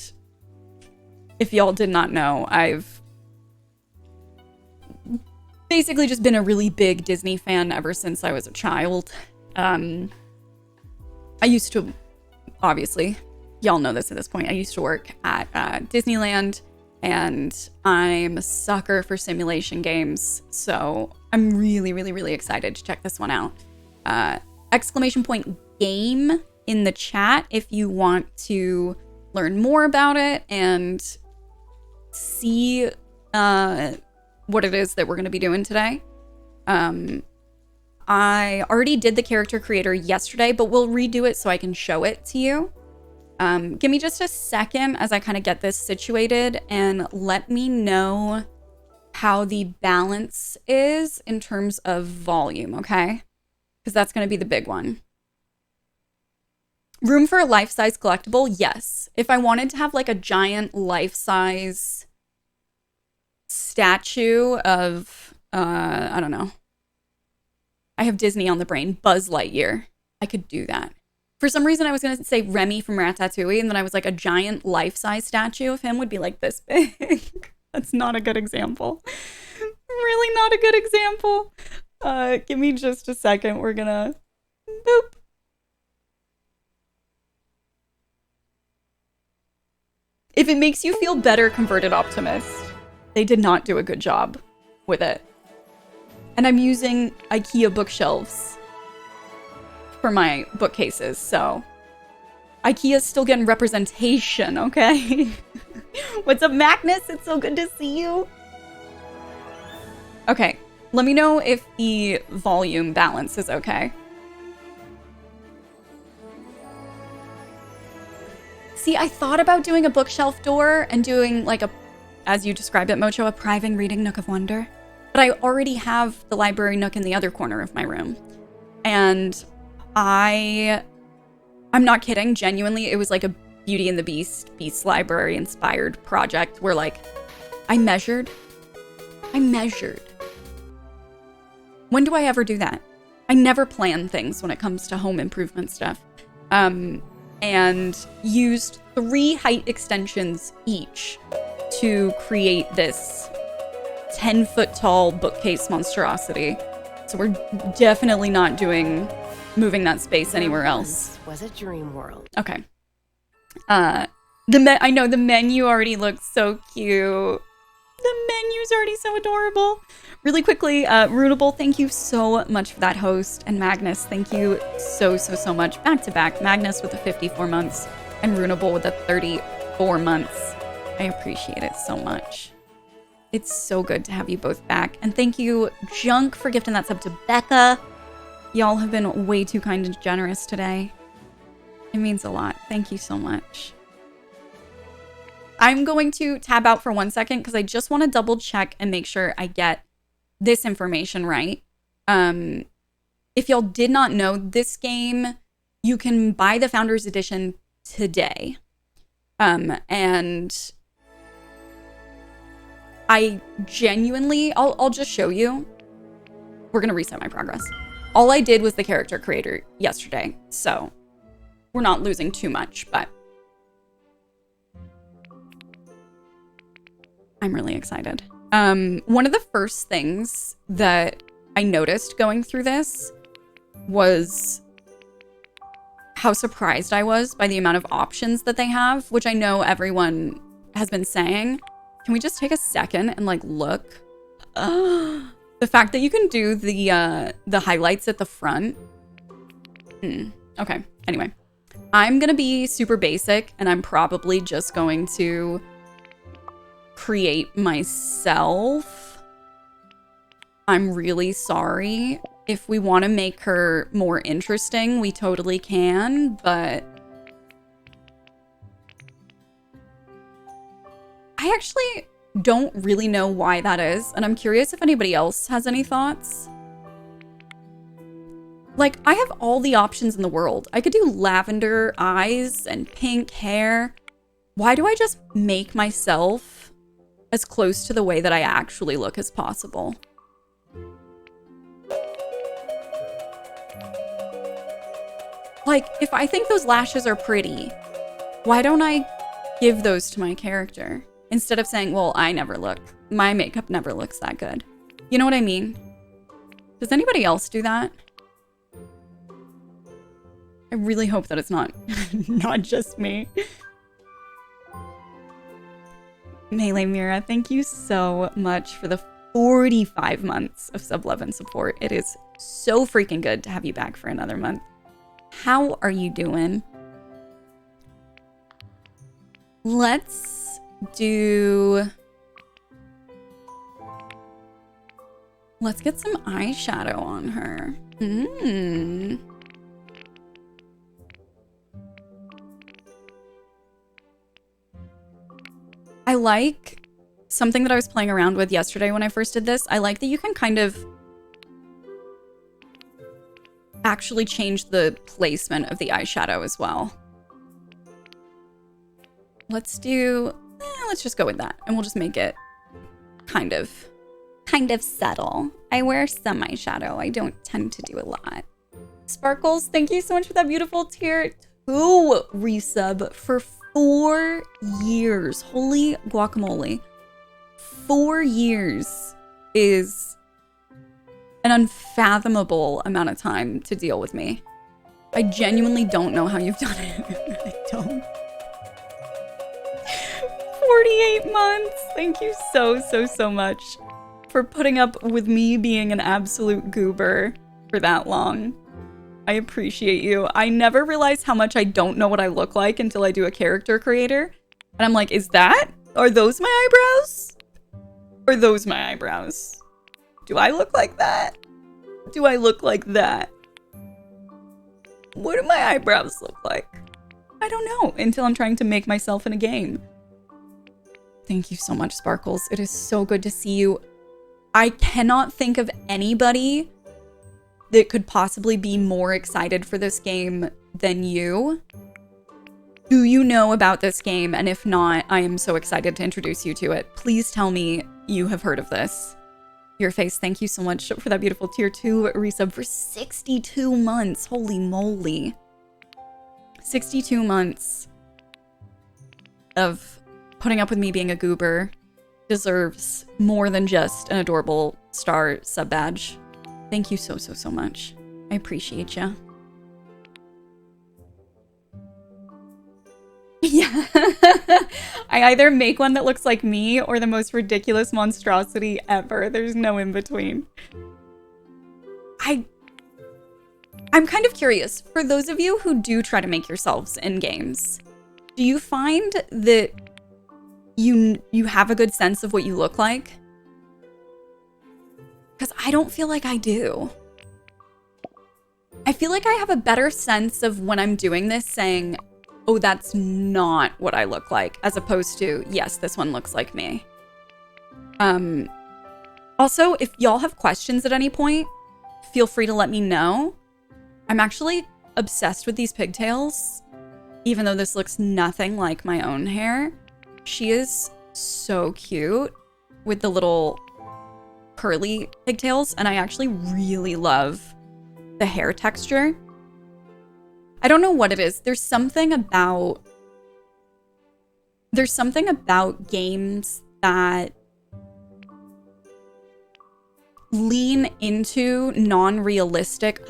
if y'all did not know, I've basically just been a really big Disney fan ever since I was a child. I used to, obviously, y'all know this at this point, I used to work at Disneyland, and I'm a sucker for simulation games, so I'm really, really, really excited to check this one out. !game in the chat if you want to learn more about it and see what it is that we're going to be doing today. I already did the character creator yesterday, but we'll redo it so I can show it to you. Give me just a second as I kind of get this situated and let me know how the balance is in terms of volume, okay? Because that's going to be the big one. Room for a life-size collectible? Yes. If I wanted to have like a giant life-size statue of, I don't know. I have Disney on the brain. Buzz Lightyear. I could do that. For some reason, I was going to say Remy from Ratatouille, and then I was like, a giant life-size statue of him would be like this big. That's not a good example. Really not a good example. Give me just a second. We're gonna... Boop. If it makes you feel better, Converted Optimist, they did not do a good job with it. And I'm using IKEA bookshelves for my bookcases, so IKEA's still getting representation, okay? What's up, Magnus? It's so good to see you. Okay, let me know if the volume balance is okay. See, I thought about doing a bookshelf door and doing like a, as you described it, Mocho, a private reading nook of wonder. But I already have the library nook in the other corner of my room. And I'm not kidding, genuinely, it was like a Beauty and the Beast Library inspired project where like, I measured. When do I ever do that? I never plan things when it comes to home improvement stuff. And used 3 height extensions each to create this 10-foot tall bookcase monstrosity. So we're definitely not moving that space anywhere else. Was a dream world. Okay. I know the menu already looks so cute. The menu's already so adorable. Really quickly, Runable, thank you so much for that host. And Magnus, thank you so much. Back to back. Magnus with the 54 months and Runable with the 34 months. I appreciate it so much. It's so good to have you both back. And thank you, Junk, for gifting that sub to Becca. Y'all have been way too kind and generous today. It means a lot. Thank you so much. I'm going to tab out for 1 second because I just want to double check and make sure I get this information right. If y'all did not know, this game, you can buy the Founders Edition today. And I genuinely, I'll just show you. We're going to reset my progress. All I did was the character creator yesterday, so we're not losing too much, but I'm really excited. One of the first things that I noticed going through this was how surprised I was by the amount of options that they have, which I know everyone has been saying. Can we just take a second and like look? The fact that you can do the highlights at the front. Okay, anyway. I'm gonna be super basic and I'm probably just going to create myself. I'm really sorry. If we want to make her more interesting, we totally can, but I actually don't really know why that is, and I'm curious if anybody else has any thoughts. Like, I have all the options in the world. I could do lavender eyes and pink hair. Why do I just make myself as close to the way that I actually look as possible? Like, if I think those lashes are pretty, why don't I give those to my character? Instead of saying, well, my makeup never looks that good. You know what I mean? Does anybody else do that? I really hope that it's not, not just me. Melee Mira, thank you so much for the 45 months of sub love and support. It is so freaking good to have you back for another month. How are you doing? Let's get some eyeshadow on her. I like something that I was playing around with yesterday when I first did this. I like that you can kind of actually change the placement of the eyeshadow as well. Let's just go with that, and we'll just make it kind of subtle. I wear some eyeshadow. I don't tend to do a lot. Sparkles, thank you so much for that beautiful tier 2 resub for 4 years. Holy guacamole. 4 years is an unfathomable amount of time to deal with me. I genuinely don't know how you've done it. I don't. 48 months. Thank you so much for putting up with me being an absolute goober for that long. I appreciate you. I never realized how much I don't know what I look like until I do a character creator. And I'm like, are those my eyebrows? Are those my eyebrows? Do I look like that? Do I look like that? What do my eyebrows look like? I don't know until I'm trying to make myself in a game. Thank you so much, Sparkles. It is so good to see you. I cannot think of anybody that could possibly be more excited for this game than you. Do you know about this game? And if not, I am so excited to introduce you to it. Please tell me you have heard of this. Your Face, thank you so much for that beautiful tier 2 resub for 62 months. Holy moly. 62 months of putting up with me being a goober deserves more than just an adorable star sub badge. Thank you so much. I appreciate you. Yeah. I either make one that looks like me or the most ridiculous monstrosity ever. There's no in between. I'm kind of curious. For those of you who do try to make yourselves in games, do you find that you have a good sense of what you look like? I don't feel like I do. I feel like I have a better sense of when I'm doing this saying, oh, that's not what I look like, as opposed to, yes, this one looks like me. Also, if y'all have questions at any point, feel free to let me know. I'm actually obsessed with these pigtails, even though this looks nothing like my own hair. She is so cute with the little curly pigtails, and I actually really love the hair texture. I don't know what it is. There's something about games that lean into non-realistic.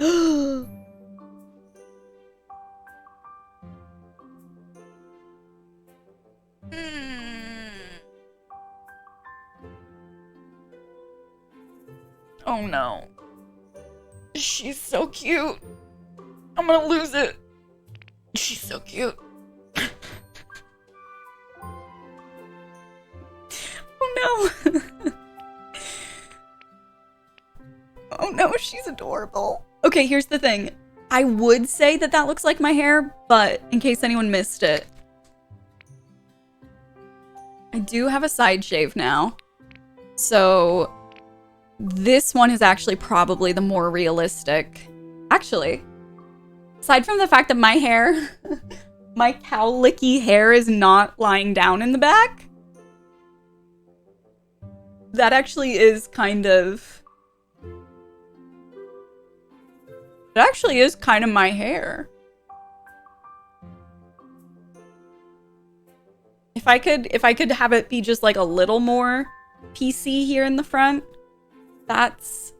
Oh no. She's so cute. I'm gonna lose it. She's so cute. Oh no. Oh no, she's adorable. Okay, here's the thing. I would say that that looks like my hair, but in case anyone missed it, I do have a side shave now. So this one is actually probably the more realistic. Actually, aside from the fact that my hair, my cowlicky hair is not lying down in the back, that actually is kind of... It actually is kind of my hair. If I could have it be just like a little more PC here in the front, that's...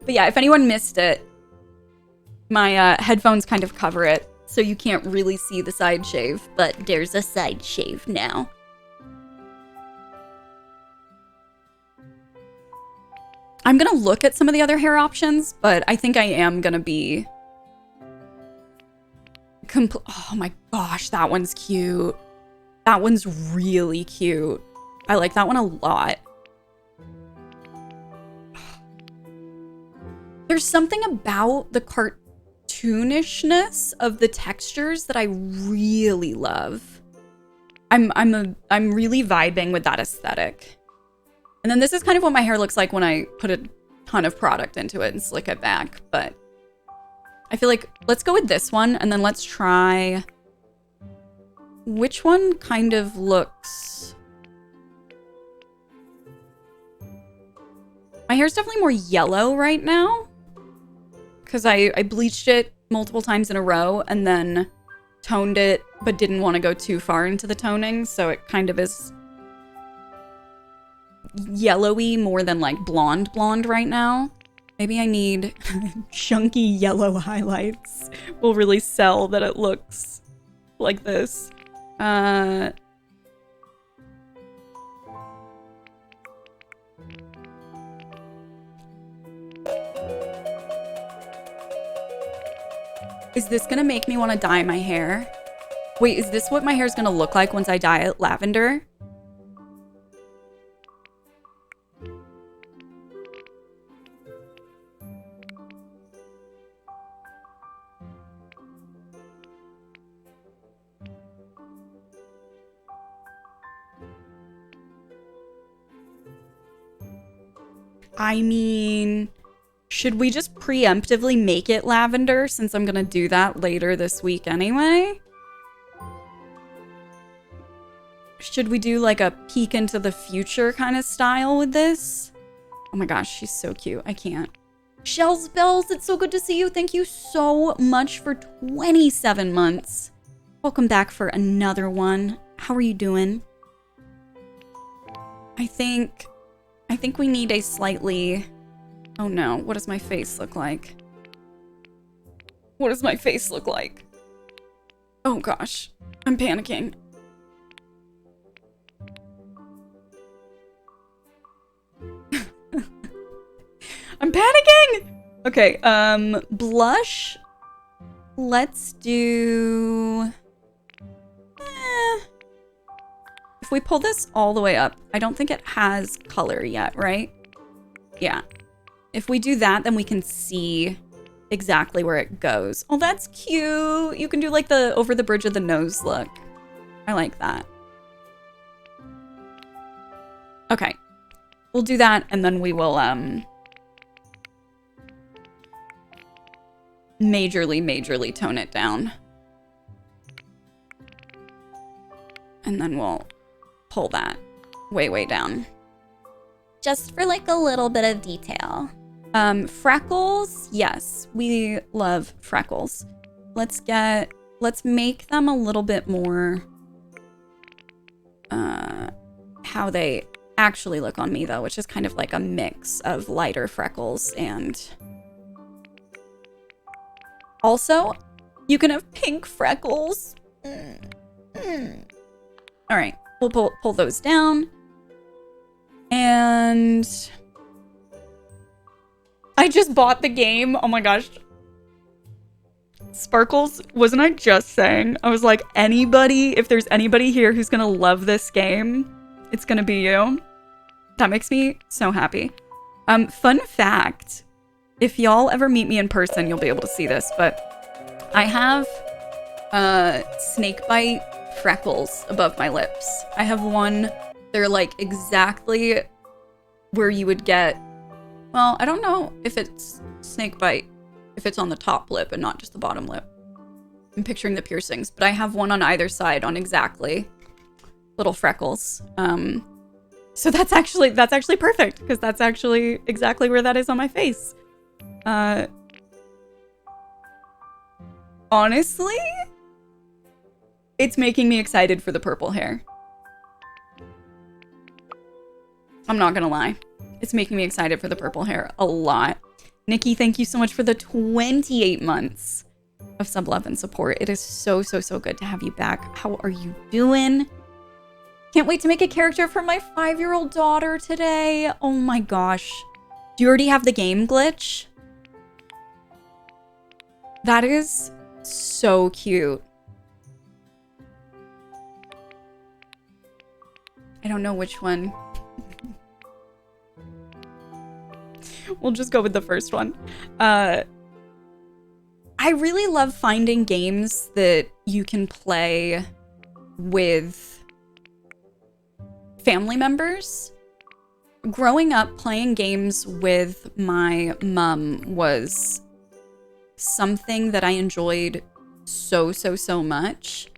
But yeah, if anyone missed it, my headphones kind of cover it, so you can't really see the side shave, but there's a side shave now. I'm gonna look at some of the other hair options, but I think I am gonna be... Oh my gosh, that one's cute. That one's really cute. I like that one a lot. There's something about the cartoonishness of the textures that I really love. I'm really vibing with that aesthetic. And then this is kind of what my hair looks like when I put a ton of product into it and slick it back. But I feel like let's go with this one and then let's try... Which one kind of looks... My hair's definitely more yellow right now. Because I bleached it multiple times in a row and then toned it, but didn't want to go too far into the toning. So it kind of is... yellowy more than like blonde right now. Maybe I need chunky yellow highlights. Will really sell that it looks like this. Is this gonna make me want to dye my hair? Wait, is this what my hair's gonna look like once I dye it lavender? I mean, should we just preemptively make it lavender since I'm gonna do that later this week anyway? Should we do like a peek into the future kind of style with this? Oh my gosh, she's so cute. I can't. Shells Bells, it's so good to see you. Thank you so much for 27 months. Welcome back for another one. How are you doing? I think we need a slightly... Oh no, what does my face look like? What does my face look like? Oh gosh, I'm panicking. I'm panicking! Okay, blush. Let's do... If we pull this all the way up, I don't think it has color yet, right? Yeah. If we do that, then we can see exactly where it goes. Oh, that's cute. You can do like the over the bridge of the nose look. I like that. Okay. We'll do that, and then we will majorly tone it down. And then we'll pull that way down. Just for like a little bit of detail. Freckles, yes, we love freckles. Let's make them a little bit more how they actually look on me though, which is kind of like a mix of lighter freckles and also you can have pink freckles. All right, we'll pull those down. And I just bought the game. Oh my gosh. Sparkles, wasn't I just saying? I was like, if there's anybody here who's gonna love this game, it's gonna be you. That makes me so happy. Fun fact, if y'all ever meet me in person, you'll be able to see this, but I have snakebite freckles above my lips. I have one, they're like exactly where you would get, well, I don't know if it's snakebite, if it's on the top lip and not just the bottom lip. I'm picturing the piercings, but I have one on either side on exactly little freckles. So that's actually perfect because that's actually exactly where that is on my face. Honestly, it's making me excited for the purple hair. I'm not gonna lie. It's making me excited for the purple hair a lot. Nikki, thank you so much for the 28 months of sub love and support. It is so good to have you back. How are you doing? Can't wait to make a character for my 5-year-old daughter today. Oh my gosh. Do you already have the game glitch? That is so cute. I don't know which one. We'll just go with the first one. I really love finding games that you can play with family members. Growing up, playing games with my mom was something that I enjoyed so much.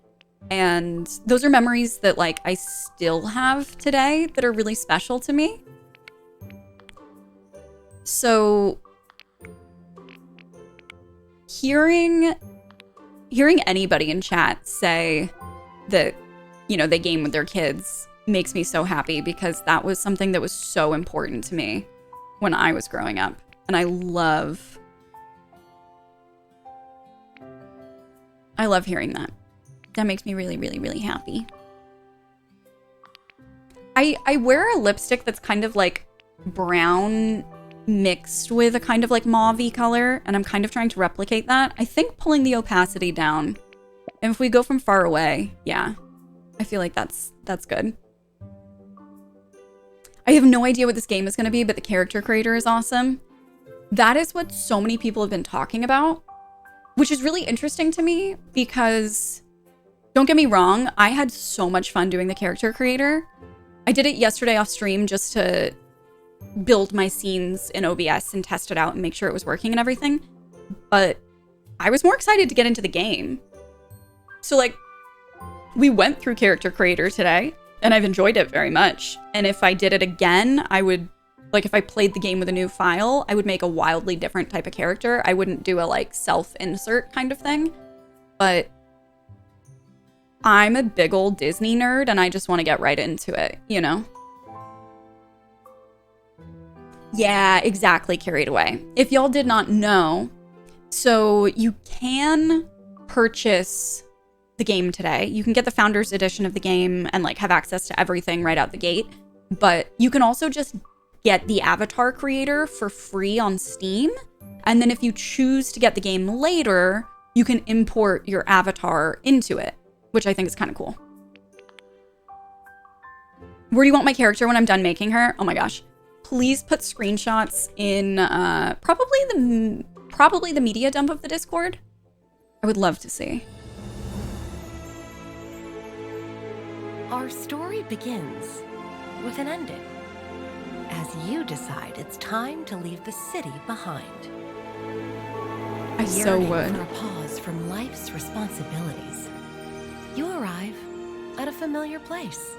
And those are memories that like I still have today that are really special to me. So hearing anybody in chat say that, you know, they game with their kids makes me so happy because that was something that was so important to me when I was growing up. And I love hearing that. That makes me really happy. I wear a lipstick that's kind of like brown mixed with a kind of like mauve-y color, and I'm kind of trying to replicate that. I think pulling the opacity down, and if we go from far away, yeah, I feel like that's good. I have no idea what this game is going to be, but the character creator is awesome. That is what so many people have been talking about, which is really interesting to me because, don't get me wrong, I had so much fun doing the character creator. I did it yesterday off stream just to build my scenes in OBS and test it out and make sure it was working and everything. But I was more excited to get into the game. So like, we went through character creator today and I've enjoyed it very much. And if I did it again, I would, like if I played the game with a new file, I would make a wildly different type of character. I wouldn't do a like self-insert kind of thing. But I'm a big old Disney nerd and I just want to get right into it, you know? Yeah, exactly, carried away. If y'all did not know, so you can purchase the game today. You can get the Founders Edition of the game and like have access to everything right out the gate. But you can also just get the avatar creator for free on Steam. And then if you choose to get the game later, you can import your avatar into it, which I think is kind of cool. Where do you want my character when I'm done making her? Oh my gosh. Please put screenshots in probably the media dump of the Discord. I would love to see. Our story begins with an ending, as you decide it's time to leave the city behind. I so would. For a pause from life's responsibilities, you arrive at a familiar place.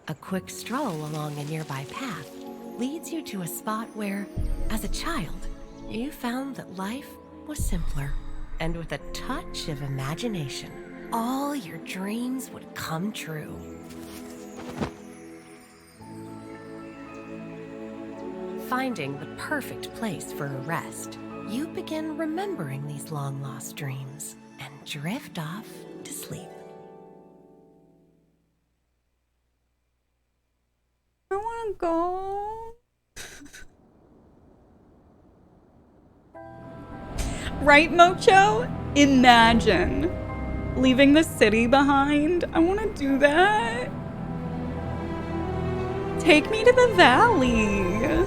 A quick stroll along a nearby path leads you to a spot where, as a child, you found that life was simpler, and with a touch of imagination, all your dreams would come true. Finding the perfect place for a rest, you begin remembering these long-lost dreams and drift off to sleep. I want to go. Right, Mocho? Imagine leaving the city behind. I want to do that. Take me to the valley.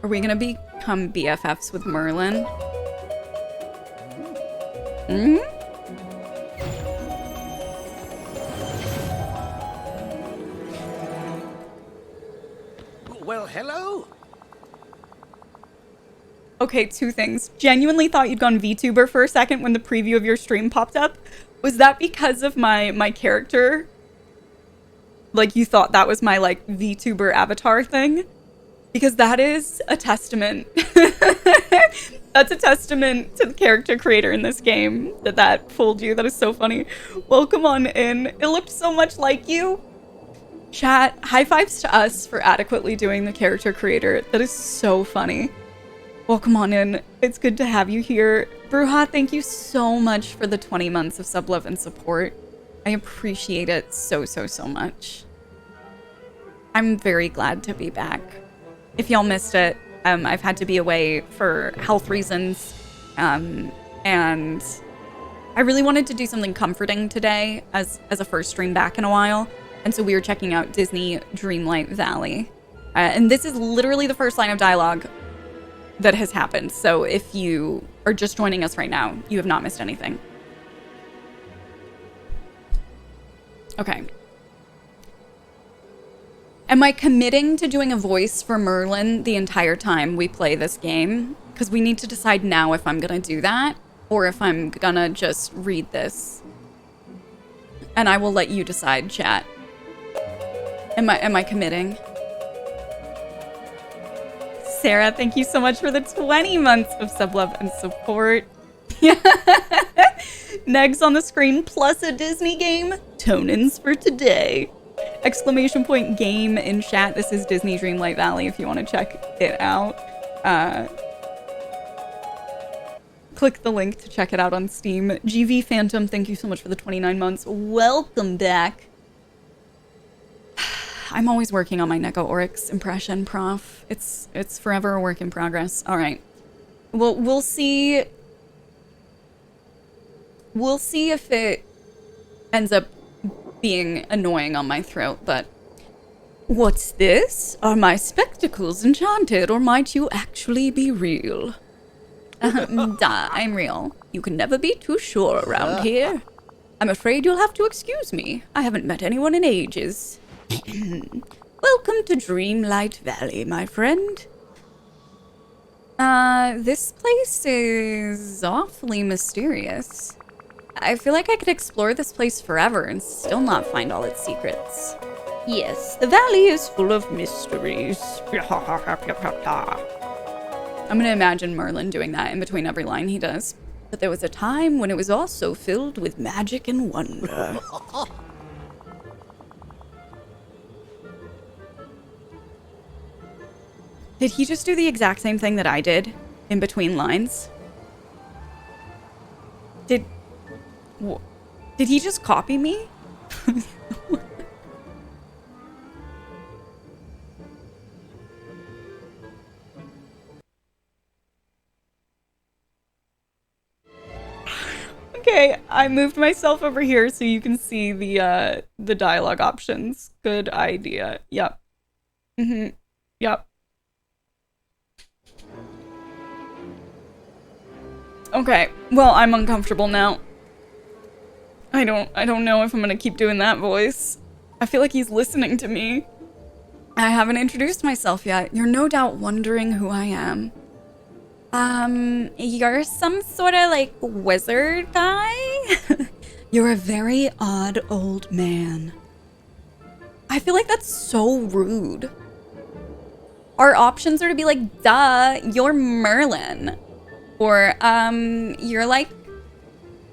Are we gonna become BFFs with Merlin? Mm-hmm. Well, hello? Okay, two things. Genuinely thought you'd gone VTuber for a second when the preview of your stream popped up. Was that because of my character? Like, you thought that was my, like, VTuber avatar thing? Because that is a testament. That's a testament to the character creator in this game that fooled you. That is so funny. Welcome on in. It looked so much like you. Chat, high fives to us for adequately doing the character creator. That is so funny. Welcome on in. It's good to have you here. Bruja, thank you so much for the 20 months of sub love and support. I appreciate it so, so, so much. I'm very glad to be back. If y'all missed it, I've had to be away for health reasons, and I really wanted to do something comforting today as a first stream back in a while, and so we were checking out Disney Dreamlight Valley, and this is literally the first line of dialogue that has happened, so if you are just joining us right now, you have not missed anything. Okay. Am I committing to doing a voice for Merlin the entire time we play this game? Because we need to decide now if I'm going to do that or if I'm going to just read this. And I will let you decide, chat. Am I committing? Sarah, thank you so much for the 20 months of sub love and support. Negs on the screen plus a Disney game. Tonins for today. Exclamation point game in chat. This is Disney Dreamlight Valley if you want to check it out. Click the link to check it out on Steam. GV Phantom, thank you so much for the 29 months. Welcome back. I'm always working on my Negaoryx impression, prof. It's forever a work in progress. All right. Well, we'll see. We'll see if it ends up being annoying on my throat, but... What's this? Are my spectacles enchanted, or might you actually be real? I'm real. You can never be too sure around here. I'm afraid you'll have to excuse me. I haven't met anyone in ages. Welcome to Dreamlight Valley, my friend. This place is awfully mysterious. I feel like I could explore this place forever and still not find all its secrets. Yes, the valley is full of mysteries. I'm gonna imagine Merlin doing that in between every line he does. But there was a time when it was also filled with magic and wonder. Did he just do the exact same thing that I did in between lines? Did he just copy me? Okay, I moved myself over here so you can see the dialogue options. Good idea. Yep. Yep. Okay, well, I'm uncomfortable now. I don't know if I'm gonna keep doing that voice. I feel like he's listening to me. I haven't introduced myself yet. You're no doubt wondering who I am. You're some sort of, like, wizard guy? You're a very odd old man. I feel like that's so rude. Our options are to be like, duh, you're Merlin. Or, you're like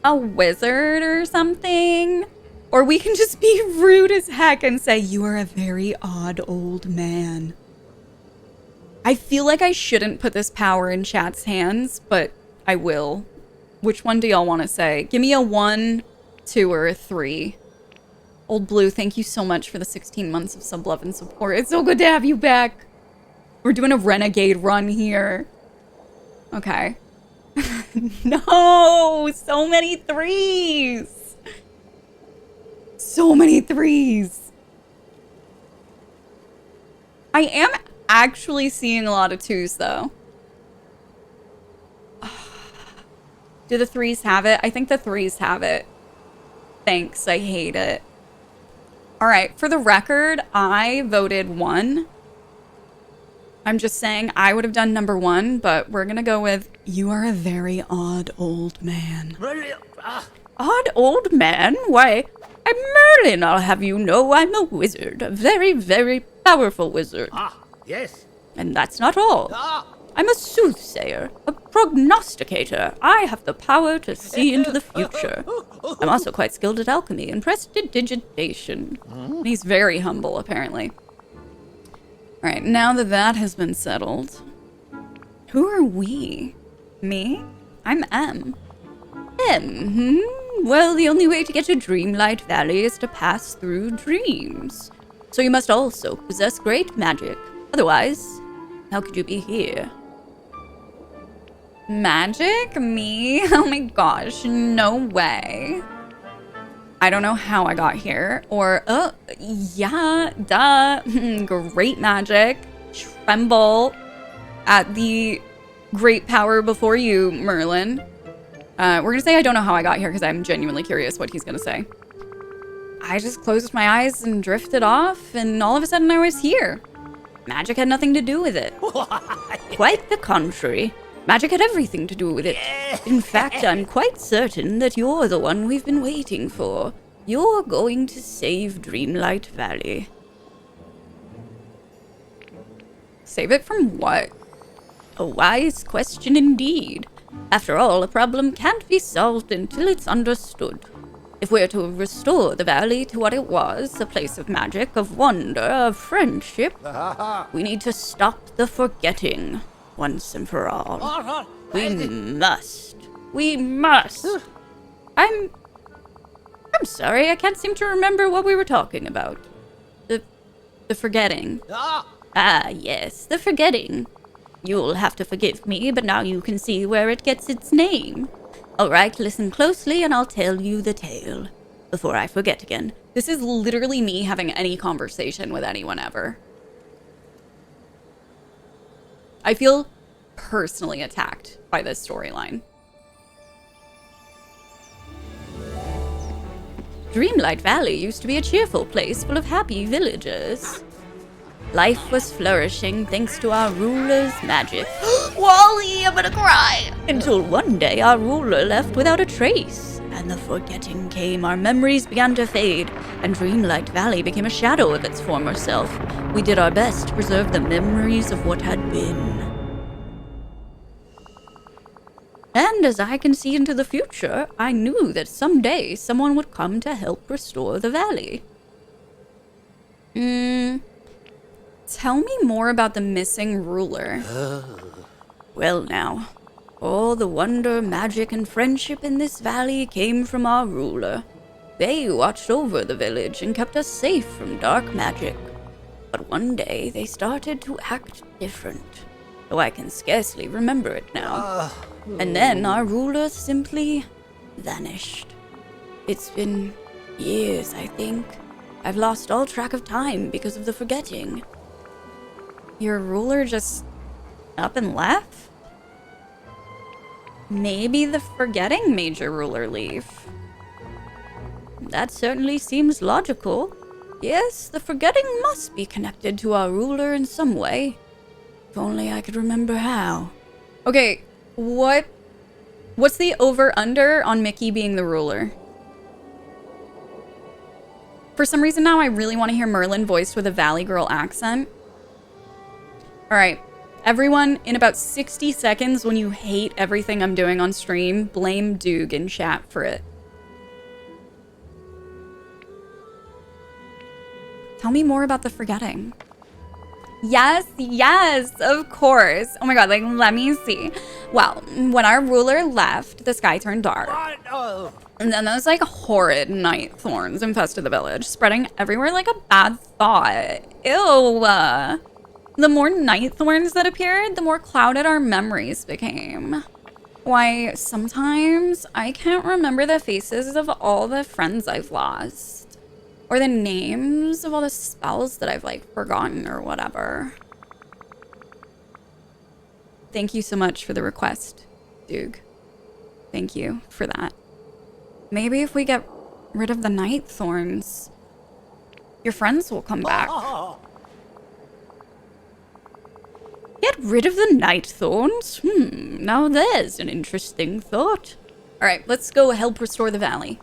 a wizard or something. Or we can just be rude as heck and say, you are a very odd old man. I feel like I shouldn't put this power in chat's hands, but I will. Which one do y'all want to say? Give me a 1, 2, or a 3. Old Blue, thank you so much for the 16 months of sub love and support. It's so good to have you back. We're doing a renegade run here. Okay. No, so many 3s. So many 3s. I am actually seeing a lot of 2s though. Do the 3s have it? I think the 3s have it. Thanks, I hate it. All right, for the record, I voted 1. I'm just saying I would have done number 1, but we're gonna go with, you are a very odd old man. Odd old man? Why, I'm Merlin, I'll have you know. I'm a wizard, a very, very powerful wizard. Ah, yes. And that's not all. I'm a soothsayer, a prognosticator. I have the power to see into the future. I'm also quite skilled at alchemy and prestidigitation. He's very humble, apparently. All right, now that that has been settled, who are we? Me? I'm Em. Em, Well, the only way to get to Dreamlight Valley is to pass through dreams. So you must also possess great magic. Otherwise, how could you be here? Magic? Me? Oh my gosh, no way. I don't know how I got here. Or, yeah, duh. Great magic. Tremble at the great power before you, Merlin. We're gonna say I don't know how I got here because I'm genuinely curious what he's gonna say. I just closed my eyes and drifted off, and all of a sudden I was here. Magic had nothing to do with it. Quite the contrary. Magic had everything to do with it. In fact, I'm quite certain that you're the one we've been waiting for. You're going to save Dreamlight Valley. Save it from what? A wise question indeed. After all, a problem can't be solved until it's understood. If we're to restore the valley to what it was, a place of magic, of wonder, of friendship, we need to stop the forgetting once and for all. We must. We must. I'm sorry, I can't seem to remember what we were talking about. The forgetting. Ah, yes, the forgetting. You'll have to forgive me, but now you can see where it gets its name. All right, listen closely and I'll tell you the tale before I forget again. This is literally me having any conversation with anyone ever. I feel personally attacked by this storyline. Dreamlight Valley used to be a cheerful place full of happy villagers. Life was flourishing thanks to our ruler's magic. Wally, I'm gonna cry! Until one day our ruler left without a trace, and the forgetting came. Our memories began to fade, and Dreamlight Valley became a shadow of its former self. We did our best to preserve the memories of what had been. And as I can see into the future, I knew that someday someone would come to help restore the valley. Tell me more about the missing ruler. Well now, All the wonder, magic, and friendship in this valley came from our ruler. They watched over the village and kept us safe from dark magic. But one day they started to act different, though I can scarcely remember it now. And then our ruler simply vanished. It's been years, I think. I've lost all track of time because of the forgetting. Your ruler just up and left? Maybe the forgetting made your ruler leave. That certainly seems logical. Yes, the forgetting must be connected to our ruler in some way. If only I could remember how. Okay, what's the over-under on Mickey being the ruler? For some reason now, I really want to hear Merlin voiced with a Valley Girl accent. All right, everyone, in about 60 seconds, when you hate everything I'm doing on stream, blame Doog in chat for it. Tell me more about the forgetting. Yes, of course. Oh my god, like, let me see. Well, when our ruler left, the sky turned dark. And then those, like, horrid night thorns infested the village, spreading everywhere like a bad thought. Ew. The more night thorns that appeared, the more clouded our memories became. Why, sometimes I can't remember the faces of all the friends I've lost. Or the names of all the spells that I've, like, forgotten or whatever. Thank you so much for the request, Doog. Thank you for that. Maybe if we get rid of the night thorns, your friends will come back. Get rid of the night thorns? Now there's an interesting thought. All right, let's go help restore the valley.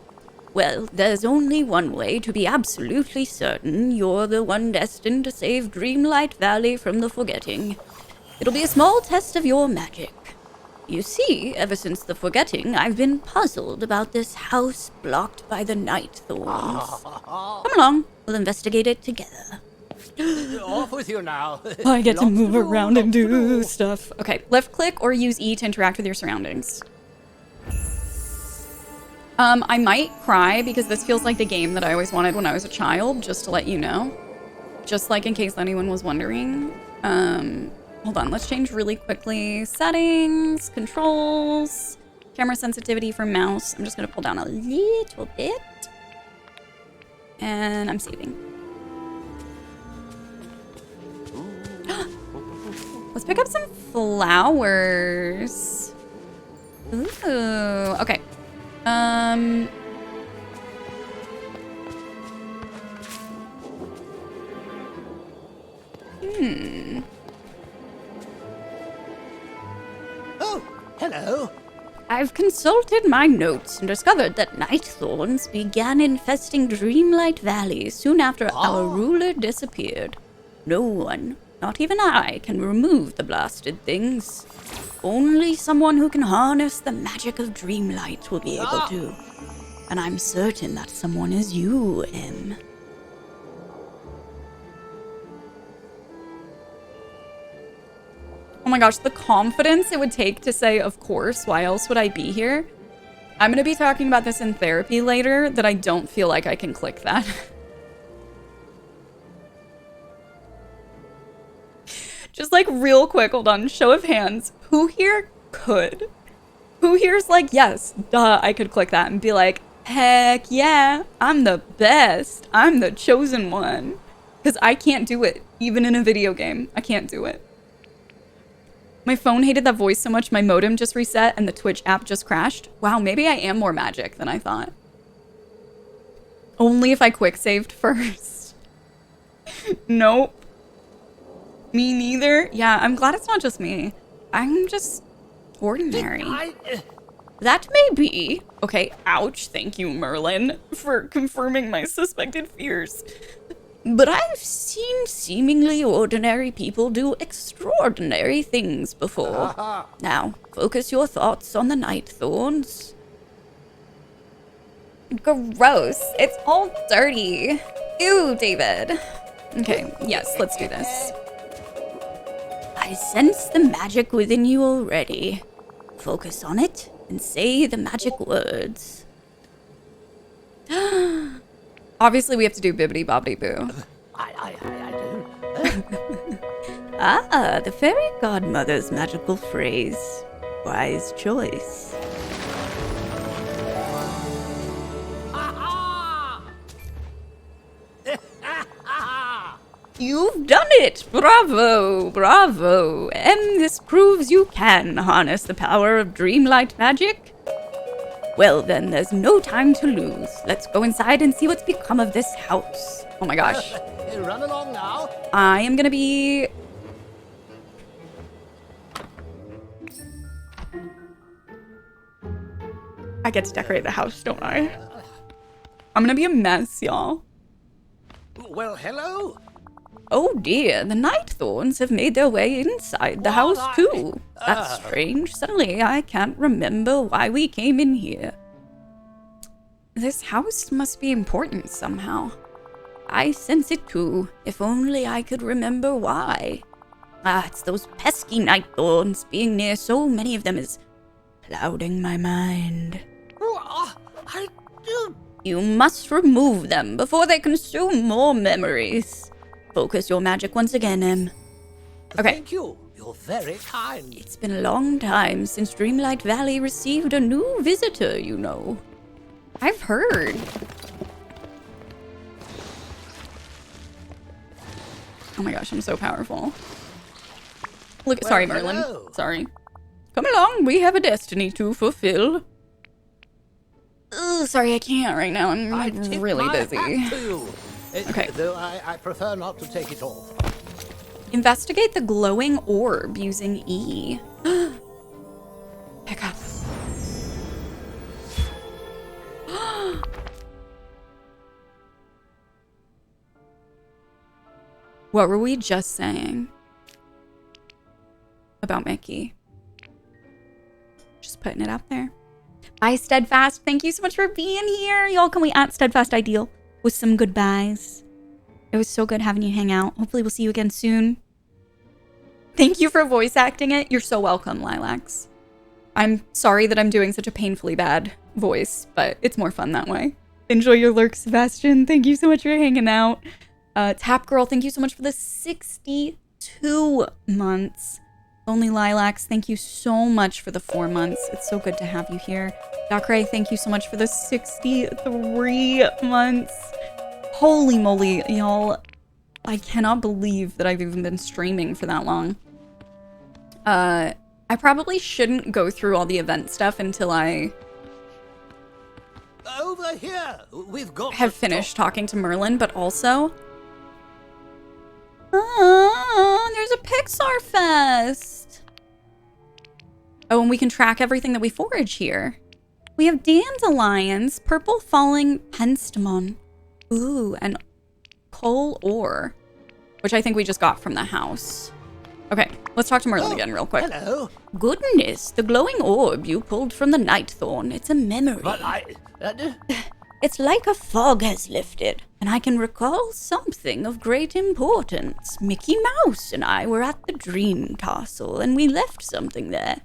Well, there's only one way to be absolutely certain you're the one destined to save Dreamlight Valley from the forgetting. It'll be a small test of your magic. You see, ever since the forgetting, I've been puzzled about this house blocked by the night thorns. Come along, we'll investigate it together. Off with you now. I get to move around and do stuff. Okay, left click or use E to interact with your surroundings. I might cry because this feels like the game that I always wanted when I was a child, just to let you know. Just like in case anyone was wondering. Hold on, let's change really quickly. Settings, controls, camera sensitivity for mouse. I'm just gonna pull down a little bit. And I'm saving. Let's pick up some flowers. Ooh, okay. Oh, hello. I've consulted my notes and discovered that night thorns began infesting Dreamlight Valley soon after our ruler disappeared. No one, not even I, can remove the blasted things. Only someone who can harness the magic of Dreamlight will be able to. And I'm certain that someone is you, Em. Oh my gosh, the confidence it would take to say, of course, why else would I be here? I'm gonna be talking about this in therapy later, that I don't feel like I can click that. Just like real quick, hold on, show of hands. Who here could? Who here's like, yes, duh, I could click that and be like, heck yeah, I'm the best. I'm the chosen one. Because I can't do it, even in a video game. I can't do it. My phone hated that voice so much my modem just reset and the Twitch app just crashed. Wow, maybe I am more magic than I thought. Only if I quick saved first. Nope. Me neither. Yeah, I'm glad it's not just me. I'm just ordinary. That may be. Okay, ouch. Thank you, Merlin, for confirming my suspected fears. But I've seen seemingly ordinary people do extraordinary things before. Now, focus your thoughts on the night thorns. Gross. It's all dirty. Ew, David. Okay, yes, let's do this. I sense the magic within you already. focus on it and say the magic words. Obviously, we have to do bibbidi bobbidi boo. I do. Ah, the fairy godmother's magical phrase. Wise choice. You've done it! Bravo! Bravo! This proves you can harness the power of dreamlight magic. Well then, there's no time to lose. Let's go inside and see what's become of this house. Oh my gosh. Run along now. I am gonna be... I get to decorate the house, don't I? I'm gonna be a mess, y'all. Well, hello. Oh dear, the night thorns have made their way inside the house too. That's strange. Suddenly I can't remember why we came in here. This house must be important somehow. I sense it too. If only I could remember why. Ah, it's those pesky night thorns. Being near so many of them is clouding my mind. I do. You must remove them before they consume more memories. Focus your magic once again, Em. Okay. Thank you. You're very kind. It's been a long time since Dreamlight Valley received a new visitor, you know. I've heard. Oh my gosh, I'm so powerful. Look, Well, sorry, Merlin. hello. Sorry. Come along, we have a destiny to fulfill. Ugh, sorry, I can't right now. I'm I like, tip really my busy. hat to you. Okay. Though I prefer not to take it off. Investigate the glowing orb using E. Pick up. What were we just saying about Mickey? Just putting it out there. Bye, Steadfast. Thank you so much for being here. Y'all, can we at Steadfast Ideal with some goodbyes? It was so good having you hang out. Hopefully we'll see you again soon. Thank you for voice acting it. You're so welcome, Lilacs. I'm sorry that I'm doing such a painfully bad voice, but it's more fun that way. Enjoy your lurk, Sebastian. Thank you so much for hanging out. Tap Girl, thank you so much for the 62 months. Lonely Lilacs, thank you so much for the 4 months. It's so good to have you here. Dakray, thank you so much for the 63 months. Holy moly, y'all. I cannot believe that I've even been streaming for that long. I probably shouldn't go through all the event stuff until I Over here. We've got have to finished talk. talking to Merlin, but also... there's a Pixar Fest! Oh, and we can track everything that we forage here. We have Dandelions, Purple Falling Penstemon. Ooh, and Coal Ore, which I think we just got from the house. Okay, let's talk to Merlin again real quick. Hello. Goodness, the glowing orb you pulled from the Night Thorn. It's a memory. But It's like a fog has lifted, and I can recall something of great importance. Mickey Mouse and I were at the Dream Castle, and we left something there.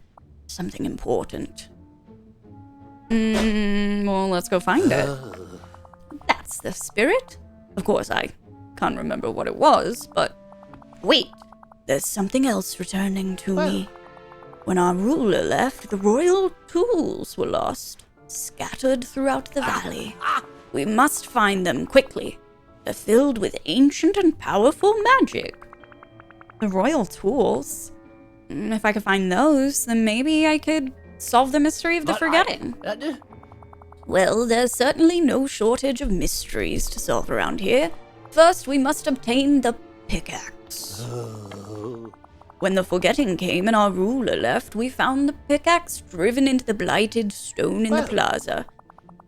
Something important. Well, let's go find it. That's the spirit. Of course, I can't remember what it was, but... Wait, there's something else returning to me. When our ruler left, the royal tools were lost, scattered throughout the valley. We must find them quickly. They're filled with ancient and powerful magic. The royal tools? If I could find those, then maybe I could solve the mystery of the forgetting. Well, there's certainly no shortage of mysteries to solve around here. First, we must obtain the pickaxe. When the forgetting came and our ruler left, we found the pickaxe driven into the blighted stone in the plaza.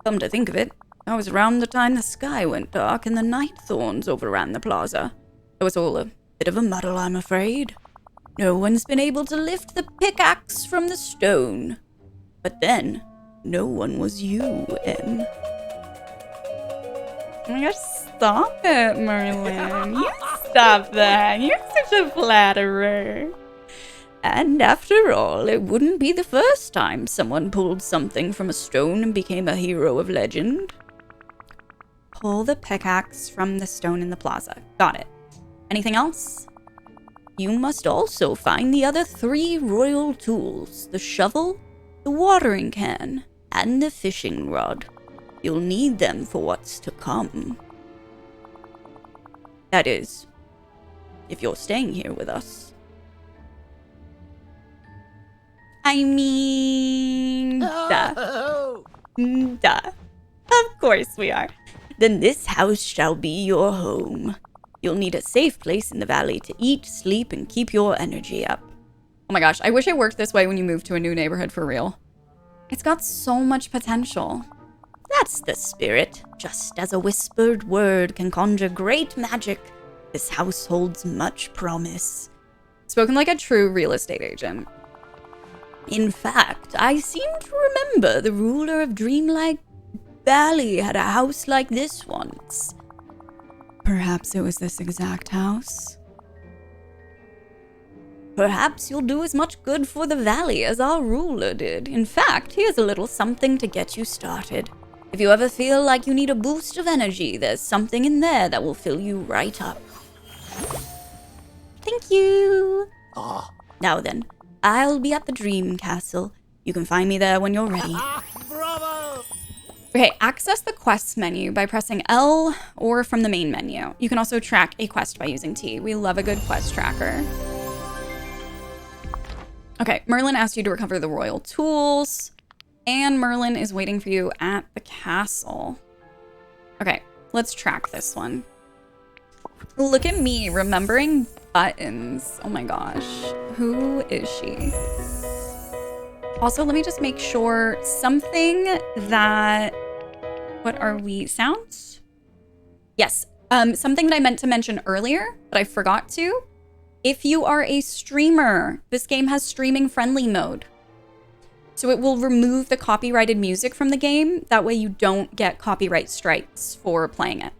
Come to think of it, that was around the time the sky went dark and the night thorns overran the plaza. It was all a bit of a muddle, I'm afraid. No one's been able to lift the pickaxe from the stone. But then, no one was you, Em. Oh my gosh, stop it, Merlin. You stop that. You're such a flatterer. And after all, it wouldn't be the first time someone pulled something from a stone and became a hero of legend. Pull the pickaxe from the stone in the plaza. Got it. Anything else? You must also find the other 3 royal tools. The shovel, the watering can, and the fishing rod. You'll need them for what's to come. That is, if you're staying here with us. I mean, duh. Oh, Duh. Of course we are. Then this house shall be your home. You'll need a safe place in the valley to eat, sleep, and keep your energy up. Oh my gosh, I wish it worked this way when you move to a new neighborhood for real. It's got so much potential. That's the spirit. Just as a whispered word can conjure great magic, this house holds much promise. Spoken like a true real estate agent. In fact, I seem to remember the ruler of Dreamlight Valley had a house like this once. Perhaps it was this exact house? Perhaps you'll do as much good for the valley as our ruler did. In fact, here's a little something to get you started. If you ever feel like you need a boost of energy, there's something in there that will fill you right up. Thank you! Now then, I'll be at the Dream Castle. You can find me there when you're ready. bravo! Okay, access the quests menu by pressing L or from the main menu. You can also track a quest by using T. We love a good quest tracker. Okay, Merlin asked you to recover the royal tools, and Merlin is waiting for you at the castle. Okay, let's track this one. Look at me remembering buttons. Oh my gosh, who is she? Also, let me just make sure something that, what are we, sounds? Yes, something that I meant to mention earlier, but I forgot to. If you are a streamer, this game has streaming friendly mode. So it will remove the copyrighted music from the game. That way you don't get copyright strikes for playing it.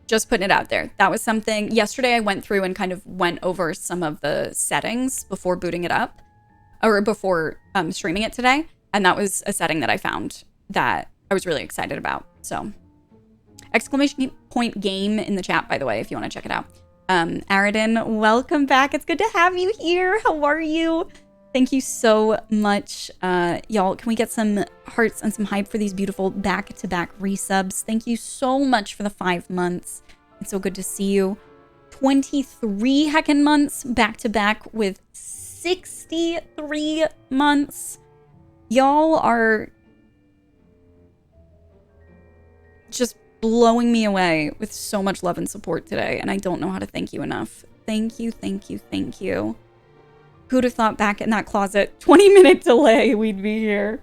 Just putting it out there. That was something, yesterday I went through and kind of went over some of the settings before booting it up. Or before streaming it today. And that was a setting that I found that I was really excited about. So, exclamation point game in the chat, by the way, if you want to check it out. Aridin, welcome back. It's good to have you here. How are you? Thank you so much. Y'all, can we get some hearts and some hype for these beautiful back-to-back resubs? Thank you so much for the 5 months. It's so good to see you. 23 heckin' months back-to-back with 63 months. Y'all are just blowing me away with so much love and support today, and I don't know how to thank you enough. Thank you, thank you, thank you. Who'd have thought back in that closet, 20-minute delay, we'd be here.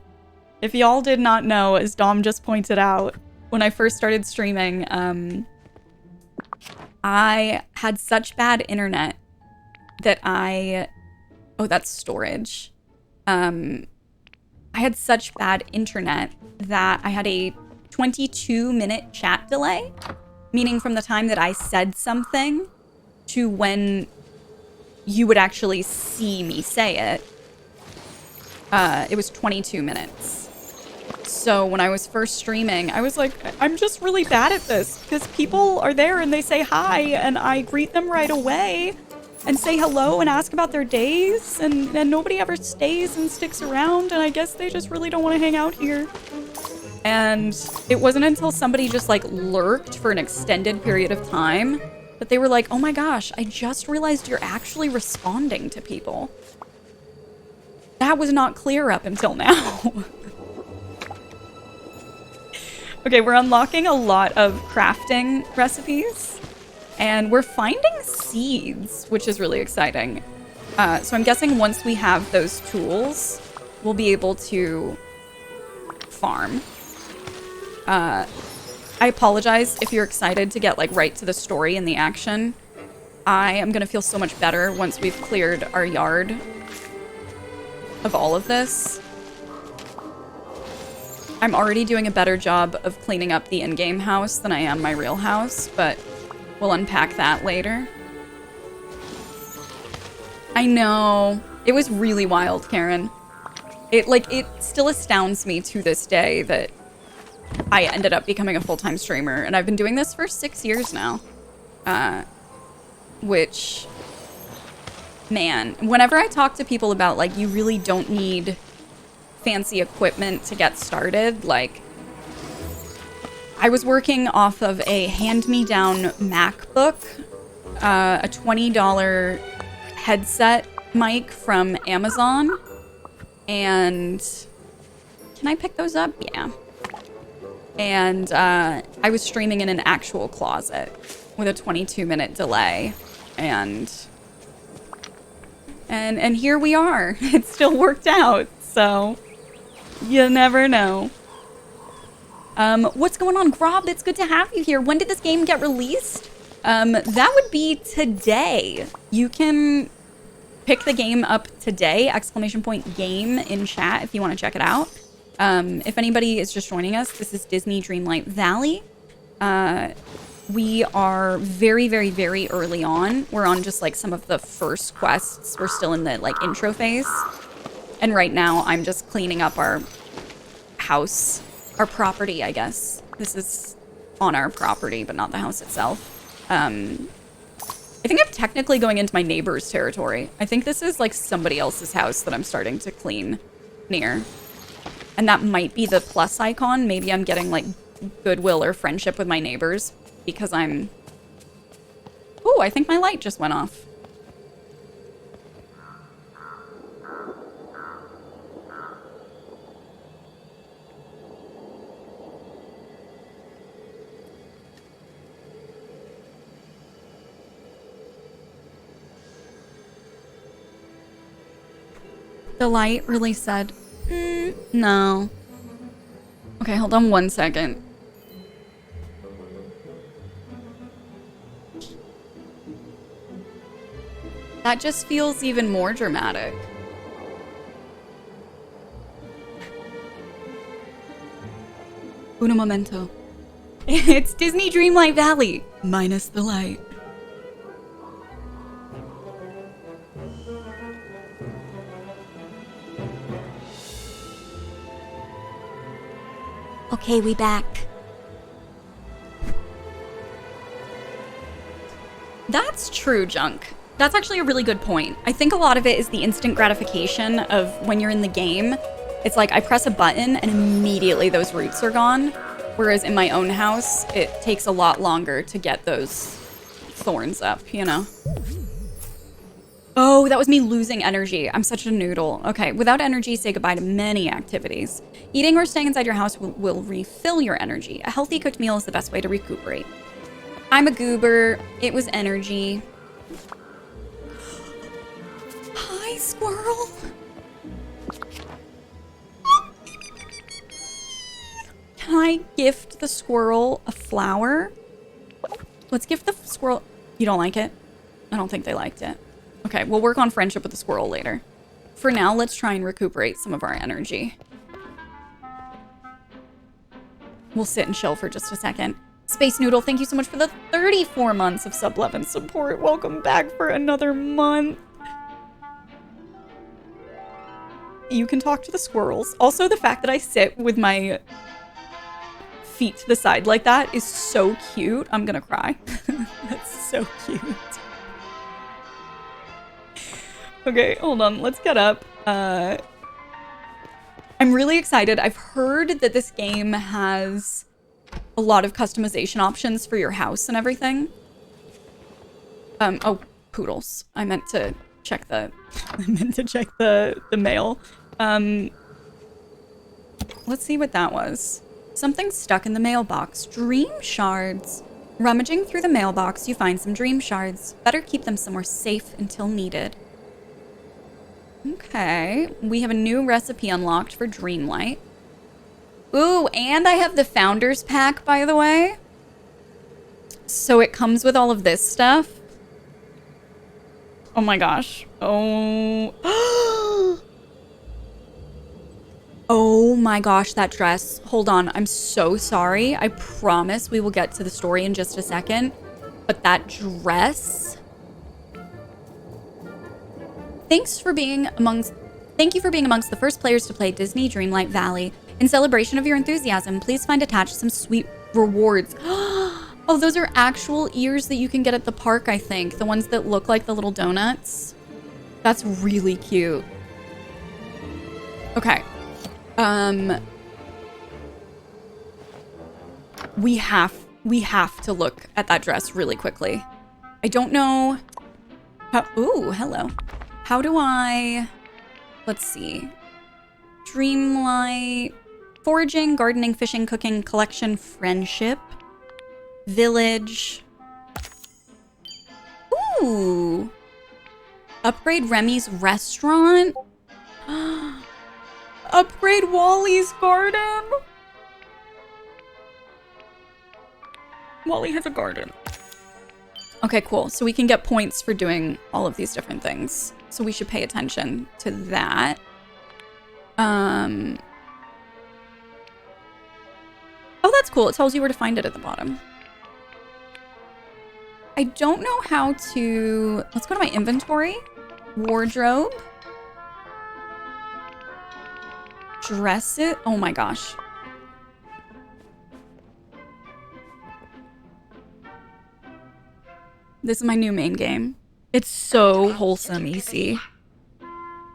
If y'all did not know, as Dom just pointed out, when I first started streaming, I had such bad internet that oh, that's storage. I had such bad internet that I had a 22-minute chat delay, meaning from the time that I said something to when you would actually see me say it. It was 22 minutes. So when I was first streaming, I was like, I'm just really bad at this because people are there and they say hi and I greet them right away and say hello and ask about their days, and nobody ever stays and sticks around, and I guess they just really don't want to hang out here. And it wasn't until somebody just like lurked for an extended period of time that they were like, oh my gosh, I just realized you're actually responding to people. That was not clear up until now. Okay, we're unlocking a lot of crafting recipes. And we're finding seeds, which is really exciting. So I'm guessing once we have those tools, we'll be able to farm. I apologize if you're excited to get like right to the story and the action. I am gonna feel so much better once we've cleared our yard of all of this. I'm already doing a better job of cleaning up the in-game house than I am my real house, but we'll unpack that later. I know. It was really wild, Karen. It still astounds me to this day that I ended up becoming a full-time streamer, and I've been doing this for 6 years now. Which, man, whenever I talk to people about, like, you really don't need fancy equipment to get started, like, I was working off of a hand-me-down MacBook, a $20 headset mic from Amazon, and can I pick those up? Yeah. And I was streaming in an actual closet with a 22-minute delay, and here we are. It still worked out, so you never know. What's going on, Grob? It's good to have you here. When did this game get released? That would be today. You can pick the game up today, ! Game in chat if you want to check it out. If anybody is just joining us, this is Disney Dreamlight Valley. We are very, very, very early on. We're on just like some of the first quests. We're still in the like intro phase. And right now I'm just cleaning up our house, our property, I guess. This is on our property, but not the house itself. I think I'm technically going into my neighbor's territory. I think this is like somebody else's house that I'm starting to clean near. And that might be the plus icon. Maybe I'm getting like goodwill or friendship with my neighbors because I'm... Ooh, I think my light just went off. The light really said, no. Okay, hold on 1 second. That just feels even more dramatic. Uno momento. It's Disney Dreamlight Valley, minus the light. Okay, we back. That's true, Junk. That's actually a really good point. I think a lot of it is the instant gratification of when you're in the game. It's like I press a button and immediately those roots are gone. Whereas in my own house, it takes a lot longer to get those thorns up, you know? Oh, that was me losing energy. I'm such a noodle. Okay, without energy, say goodbye to many activities. Eating or staying inside your house will refill your energy. A healthy cooked meal is the best way to recuperate. I'm a goober. It was energy. Hi, squirrel. Can I gift the squirrel a flower? Let's gift the squirrel... You don't like it? I don't think they liked it. Okay, we'll work on friendship with the squirrel later. For now, let's try and recuperate some of our energy. We'll sit and chill for just a second. Space Noodle, thank you so much for the 34 months of sub-11 support. Welcome back for another month. You can talk to the squirrels. Also, the fact that I sit with my feet to the side like that is so cute. I'm gonna cry. That's so cute. Okay, hold on. Let's get up. I'm really excited. I've heard that this game has a lot of customization options for your house and everything. Oh, poodles. I meant to check the mail. Let's see what that was. Something stuck in the mailbox. Dream shards. Rummaging through the mailbox, you find some dream shards. Better keep them somewhere safe until needed. Okay, we have a new recipe unlocked for Dreamlight. Ooh, and I have the Founders Pack, by the way. So it comes with all of this stuff. Oh my gosh. Oh. Oh my gosh, that dress. Hold on, I'm so sorry. I promise we will get to the story in just a second. But that dress... Thank you for being amongst the first players to play Disney Dreamlight Valley. In celebration of your enthusiasm, please find attached some sweet rewards. Oh, those are actual ears that you can get at the park, I think. The ones that look like the little donuts. That's really cute. Okay. We have to look at that dress really quickly. I don't know how, ooh, hello. How do I, let's see. Dreamlight, foraging, gardening, fishing, cooking, collection, friendship, village. Ooh. Upgrade Remy's restaurant. Upgrade Wally's garden. Wally has a garden. Okay, cool. So we can get points for doing all of these different things. So we should pay attention to that. Oh, that's cool. It tells you where to find it at the bottom. I don't know how to... Let's go to my inventory. Wardrobe. Dress it. Oh my gosh. This is my new main game. It's so wholesome, EC.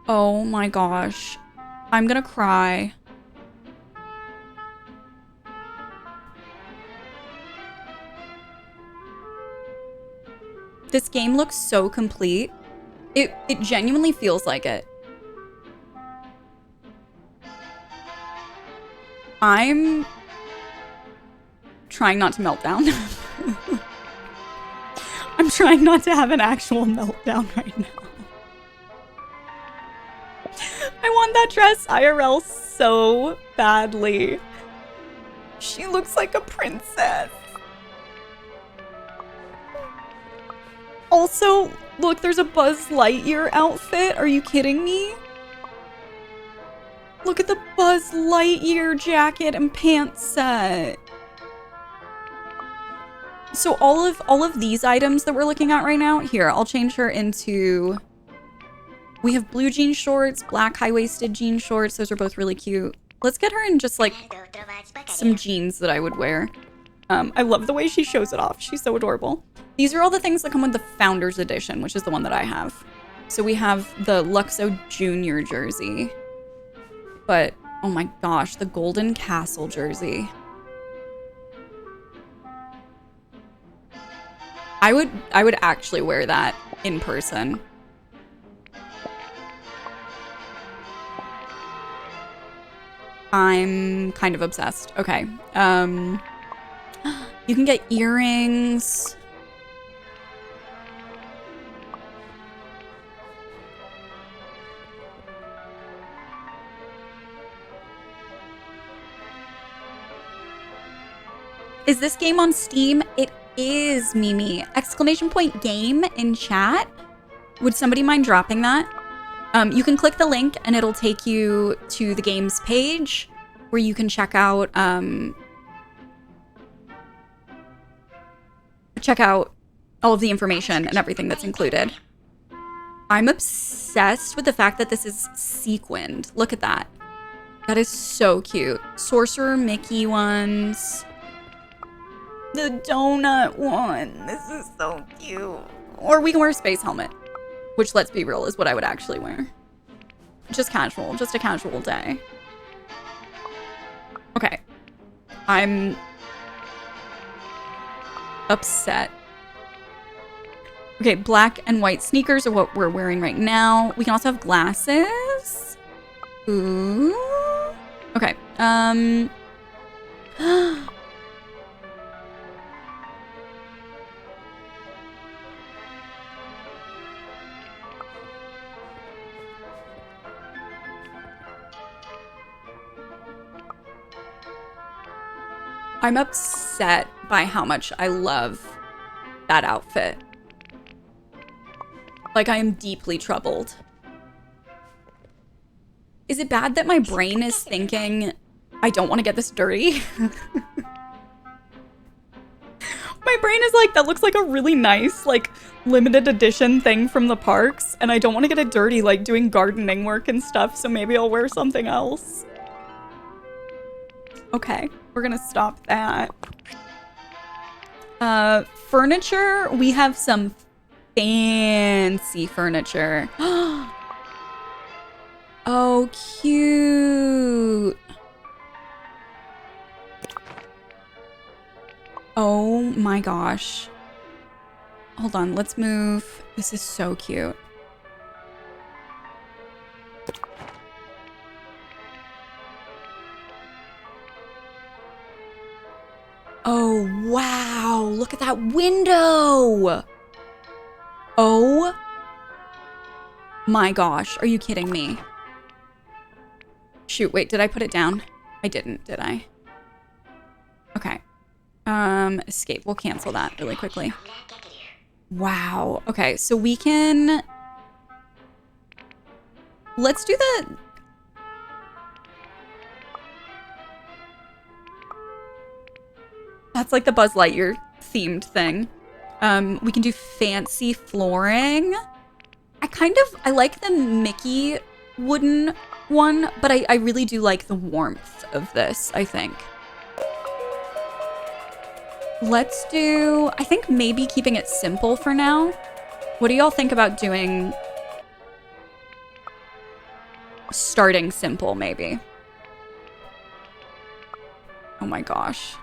Oh my gosh. I'm gonna cry. This game looks so complete. It genuinely feels like it. I'm trying not to melt down. I'm trying not to have an actual meltdown right now. I want that dress IRL so badly. She looks like a princess. Also, look, there's a Buzz Lightyear outfit. Are you kidding me? Look at the Buzz Lightyear jacket and pants set. So all of these items that we're looking at right now, here, I'll change her into... We have blue jean shorts, black high-waisted jean shorts. Those are both really cute. Let's get her in just like some jeans that I would wear. I love the way she shows it off. She's so adorable. These are all the things that come with the Founders Edition, which is the one that I have. So we have the Luxo Junior jersey. But, oh my gosh, the Golden Castle jersey. I would actually wear that in person. I'm kind of obsessed. Okay. You can get earrings. Is this game on Steam? It is, Mimi. Exclamation point game in chat. Would somebody mind dropping that? You can click the link and it'll take you to the game's page where you can check out all of the information and everything that's included. I'm obsessed with the fact that this is sequined. Look at that. That is so cute. Sorcerer Mickey ones. The donut one. This is so cute. Or we can wear a space helmet. Which, let's be real, is what I would actually wear. Just casual. Just a casual day. Okay. I'm upset. Okay, black and white sneakers are what we're wearing right now. We can also have glasses. Ooh. Okay. I'm upset by how much I love that outfit. Like, I am deeply troubled. Is it bad that my brain is thinking, I don't want to get this dirty? My My brain is like, that looks like a really nice, like, limited edition thing from the parks, and I don't want to get it dirty, like, doing gardening work and stuff, so maybe I'll wear something else. Okay, we're gonna stop that. Furniture, we have some fancy furniture. Oh, cute. Oh my gosh. Hold on, let's move. This is so cute. Oh, wow. Look at that window. Oh my gosh. Are you kidding me? Shoot, wait, did I put it down? I didn't, did I? Okay. Escape. We'll cancel that really quickly. Wow. Okay, so we can... Let's do the... That's like the Buzz Lightyear themed thing. We can do fancy flooring. I like the Mickey wooden one, but I really do like the warmth of this, I think. Let's do, I think maybe keeping it simple for now. What do y'all think about doing starting simple, maybe? Oh my gosh.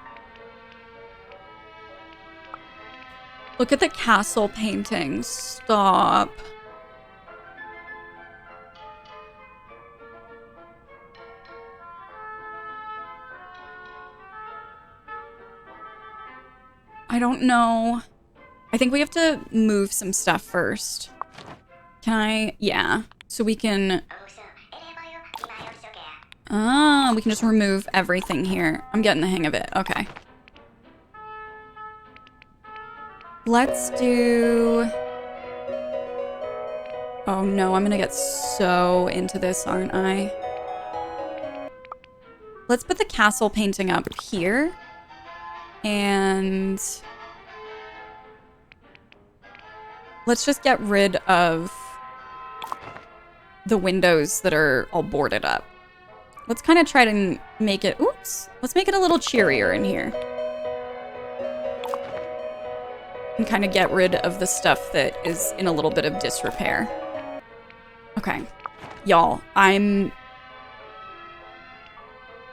Look at the castle painting. Stop. I don't know. I think we have to move some stuff first. Can I? Yeah. So we can... Ah, we can just remove everything here. I'm getting the hang of it. Okay. Let's do... Oh no, I'm gonna get so into this, aren't I? Let's put the castle painting up here. And let's just get rid of the windows that are all boarded up. Let's kind of try to make it, oops, let's make it a little cheerier in here. And kind of get rid of the stuff that is in a little bit of disrepair. Okay, y'all, I'm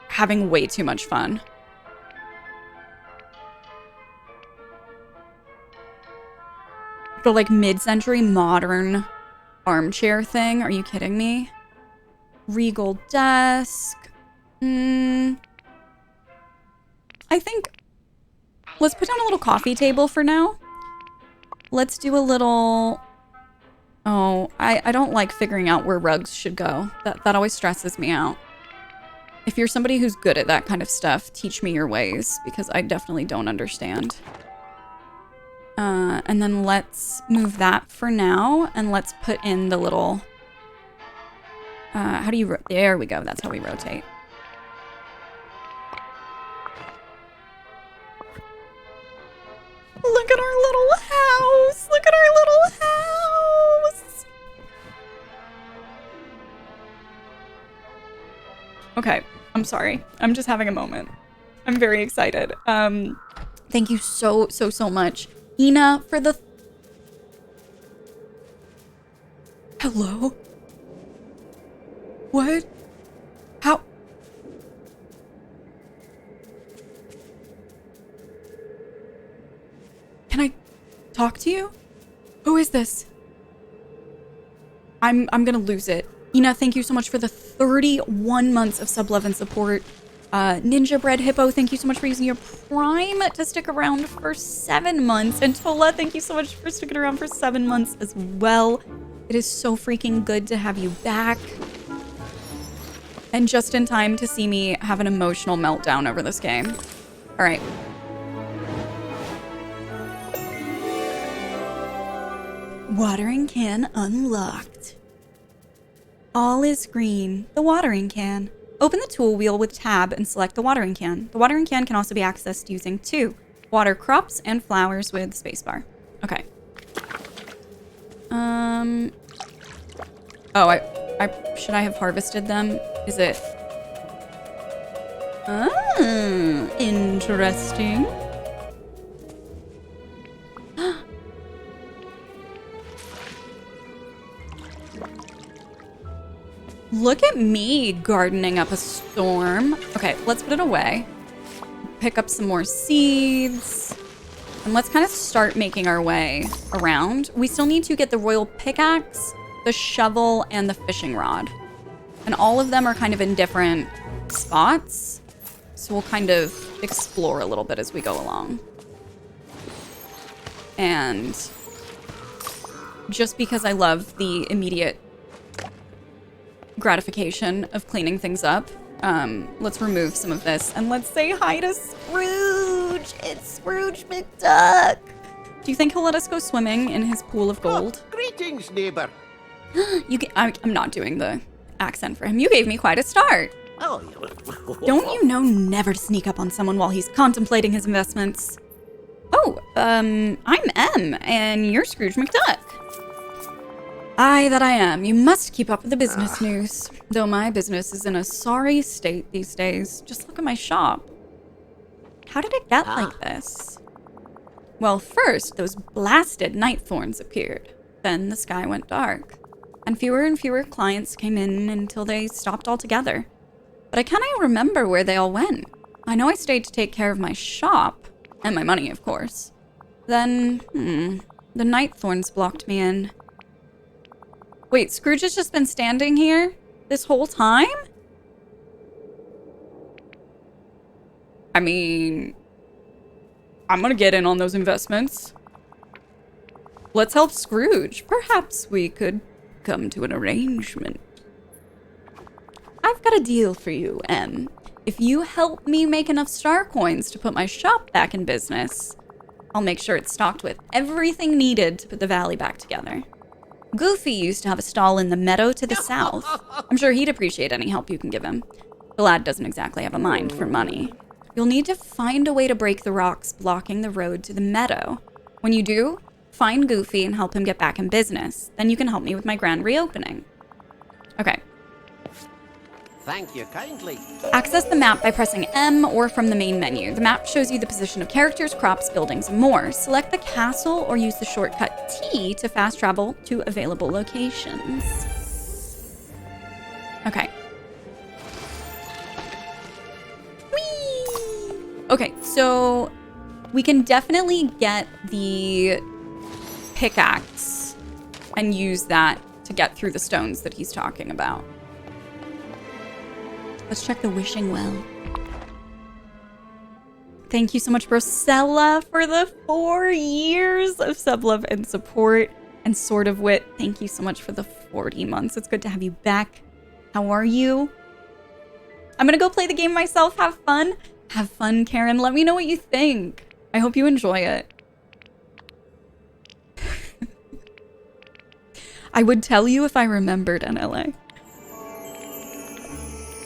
having way too much fun. The like mid-century modern armchair thing. Are you kidding me? Regal desk. I think let's put down a little coffee table for now. Let's do a little... Oh, I don't like figuring out where rugs should go. That always stresses me out. If you're somebody who's good at that kind of stuff, teach me your ways, because I definitely don't understand. And then let's move that for now, and let's put in the little... how do you... There we go. That's how we rotate. Look at our little house! Look at our little house! Okay, I'm sorry. I'm just having a moment. I'm very excited. Thank you so much, Ina, for the... Hello? What? How? Can I talk to you? Who is this? I'm gonna lose it. Ina, thank you so much for the 31 months of sub love and support. Ninja Bread Hippo, thank you so much for using your Prime to stick around for 7 months. And Tola, thank you so much for sticking around for 7 months as well. It is so freaking good to have you back. And just in time to see me have an emotional meltdown over this game. All right. Watering can unlocked. All is green. The watering can. Open the tool wheel with tab and select the watering can. The watering can also be accessed using 2. Water crops and flowers with spacebar. Okay. Oh, should I have harvested them? Is it? Ah, interesting. Look at me gardening up a storm. Okay, let's put it away. Pick up some more seeds. And let's kind of start making our way around. We still need to get the royal pickaxe, the shovel, and the fishing rod. And all of them are kind of in different spots. So we'll kind of explore a little bit as we go along. And just because I love the immediate gratification of cleaning things up, let's remove some of this and let's say hi to Scrooge. It's Scrooge McDuck. Do you think he'll let us go swimming in his pool of gold? Oh, greetings, neighbor. I'm not doing the accent for him. You gave me quite a start. Oh, Don't you know never to sneak up on someone while he's contemplating his investments? Oh, I'm Em, and you're Scrooge McDuck. Aye, that I am. You must keep up with the business news. Though my business is in a sorry state these days. Just look at my shop. How did it get like this? Well, first, those blasted night thorns appeared. Then the sky went dark. And fewer clients came in until they stopped altogether. But I can't remember where they all went. I know I stayed to take care of my shop. And my money, of course. Then, the night thorns blocked me in. Wait, Scrooge has just been standing here this whole time? I mean, I'm gonna get in on those investments. Let's help Scrooge. Perhaps we could come to an arrangement. I've got a deal for you, Em. If you help me make enough star coins to put my shop back in business, I'll make sure it's stocked with everything needed to put the valley back together. Goofy used to have a stall in the meadow to the south. I'm sure he'd appreciate any help you can give him. The lad doesn't exactly have a mind for money. You'll need to find a way to break the rocks blocking the road to the meadow. When you do, find Goofy and help him get back in business. Then you can help me with my grand reopening. Okay. Thank you kindly. Access the map by pressing M or from the main menu. The map shows you the position of characters, crops, buildings, and more. Select the castle or use the shortcut T to fast travel to available locations. Okay. Whee! Okay, so we can definitely get the pickaxe and use that to get through the stones that he's talking about. Let's check the wishing well. Thank you so much, Brosella, for the 4 years of sub love and support. And Sword of Wit, thank you so much for the 40 months. It's good to have you back. How are you? I'm gonna go play the game myself. Have fun. Have fun, Karen. Let me know what you think. I hope you enjoy it. I would tell you if I remembered NLA.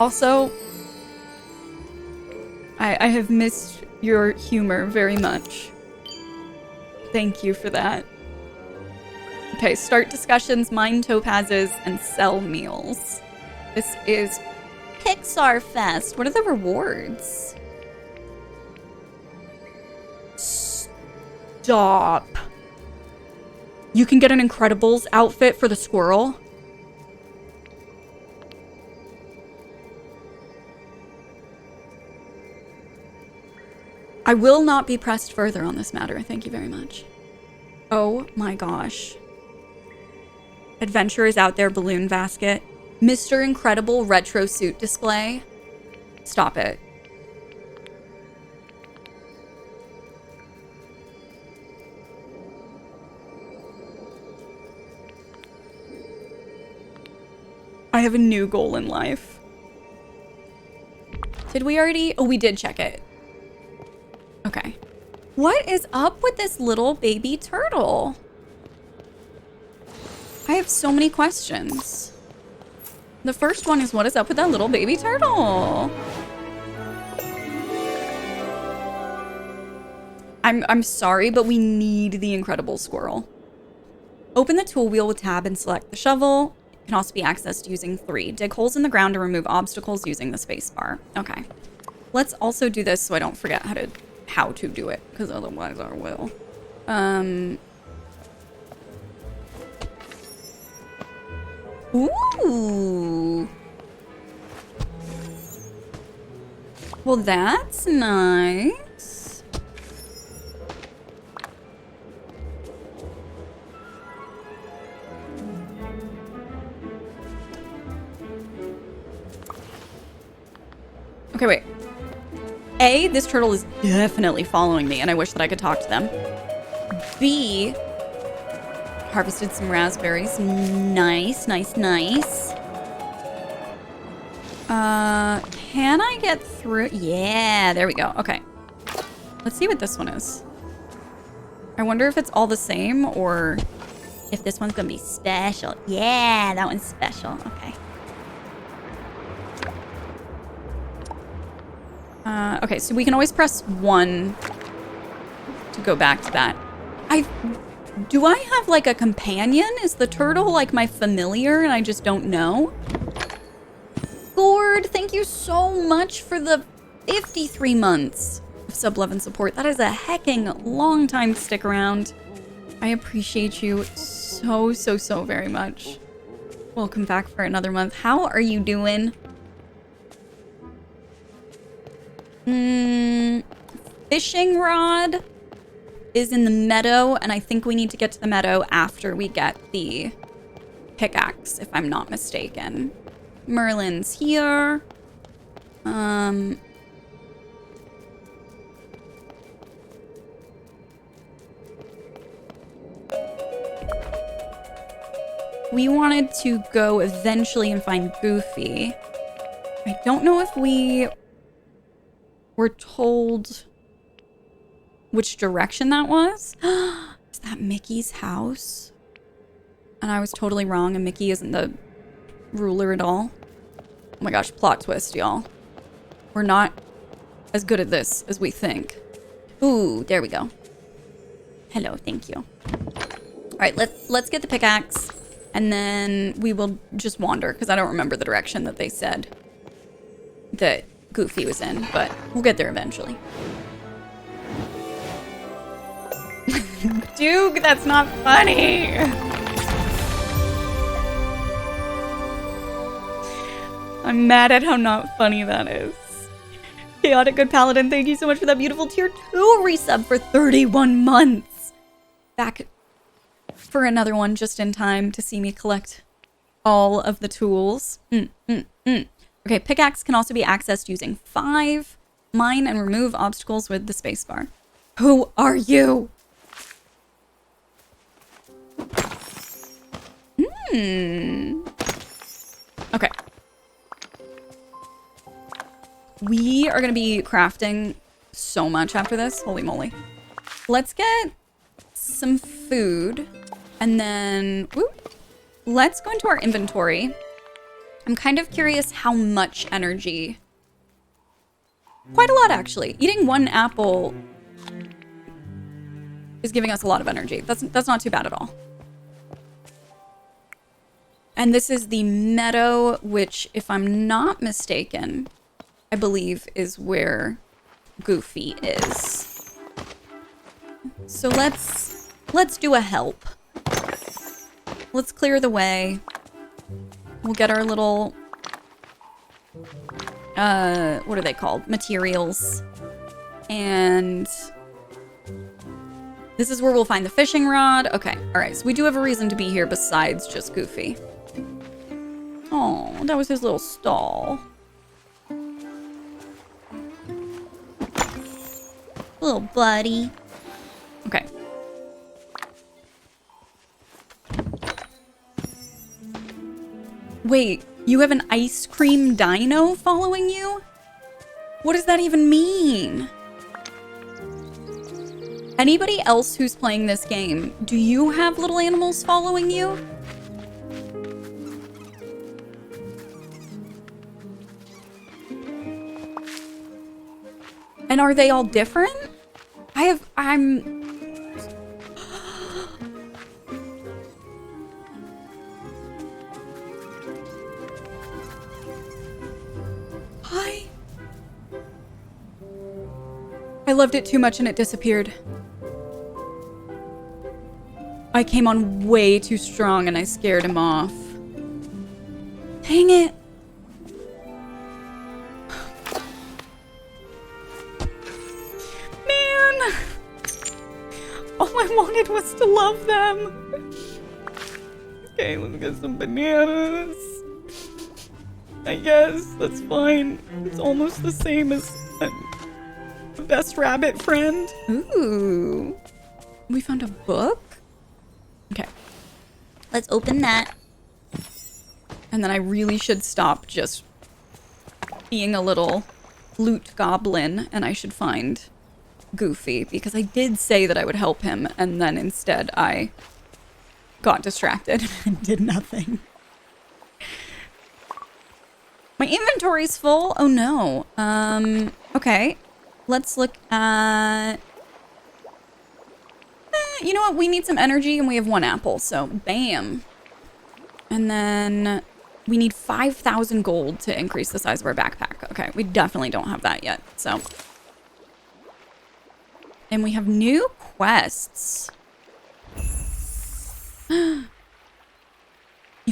Also, I have missed your humor very much. Thank you for that. Okay, start discussions, mine topazes, and sell meals. This is Pixar Fest. What are the rewards? Stop. You can get an Incredibles outfit for the squirrel. I will not be pressed further on this matter. Thank you very much. Oh my gosh. Adventure is out there, balloon basket. Mr. Incredible retro suit display. Stop it. I have a new goal in life. Did we already? Oh, we did check it. Okay. What is up with this little baby turtle? I have so many questions. The first one is, what is up with that little baby turtle? I'm sorry, but we need the incredible squirrel. Open the tool wheel with tab and select the shovel. It can also be accessed using 3. Dig holes in the ground to remove obstacles using the space bar. Okay. Let's also do this so I don't forget how to do it, because otherwise I will. Ooh. Well, that's nice. Okay, wait. A, this turtle is definitely following me, and I wish that I could talk to them. B, harvested some raspberries. Nice, nice, nice. Can I get through? Yeah, there we go. Okay. Let's see what this one is. I wonder if it's all the same or if this one's gonna be special. Yeah, that one's special. Okay. Okay, so we can always press 1 to go back to that. Do I have like a companion? Is the turtle like my familiar and I just don't know? Gord, thank you so much for the 53 months of sub-11 support. That is a hecking long time to stick around. I appreciate you so, so, so very much. Welcome back for another month. How are you doing? Fishing rod is in the meadow, and I think we need to get to the meadow after we get the pickaxe, if I'm not mistaken. Merlin's here. We wanted to go eventually and find Goofy. I don't know if we were told which direction that was. Is that Mickey's house? And I was totally wrong, and Mickey isn't the ruler at all. Oh my gosh, plot twist, y'all. We're not as good at this as we think. Ooh, there we go. Hello, thank you. All right, let's get the pickaxe, and then we will just wander, because I don't remember the direction that they said that Goofy was in, but we'll get there eventually. Dude, that's not funny. I'm mad at how not funny that is. Chaotic Good Paladin, thank you so much for that beautiful tier 2 resub for 31 months. Back for another one just in time to see me collect all of the tools. Okay, pickaxe can also be accessed using 5. Mine and remove obstacles with the spacebar. Who are you? Okay. We are going to be crafting so much after this. Holy moly. Let's get some food. And then, let's go into our inventory. I'm kind of curious how much energy. Quite a lot, actually. Eating 1 apple is giving us a lot of energy. That's not too bad at all. And this is the meadow, which, if I'm not mistaken, I believe is where Goofy is. So let's do a help. Let's clear the way. We'll get our little, what are they called? Materials. And this is where we'll find the fishing rod. Okay, all right, so we do have a reason to be here besides just Goofy. Oh, that was his little stall. Little buddy. Okay. Wait, you have an ice cream dino following you? What does that even mean? Anybody else who's playing this game, do you have little animals following you? And are they all different? I'm... Hi. I loved it too much and it disappeared. I came on way too strong and I scared him off. Dang it. Man. All I wanted was to love them. Okay, let's get some bananas. I guess that's fine. It's almost the same as the best rabbit friend. Ooh. We found a book? Okay. Let's open that. And then I really should stop just being a little loot goblin and I should find Goofy because I did say that I would help him and then instead I got distracted and did nothing. My inventory's full. Oh no. Okay. Let's look at... you know what? We need some energy and we have 1 apple. So, bam. And then we need 5,000 gold to increase the size of our backpack. Okay, we definitely don't have that yet. So. And we have new quests. You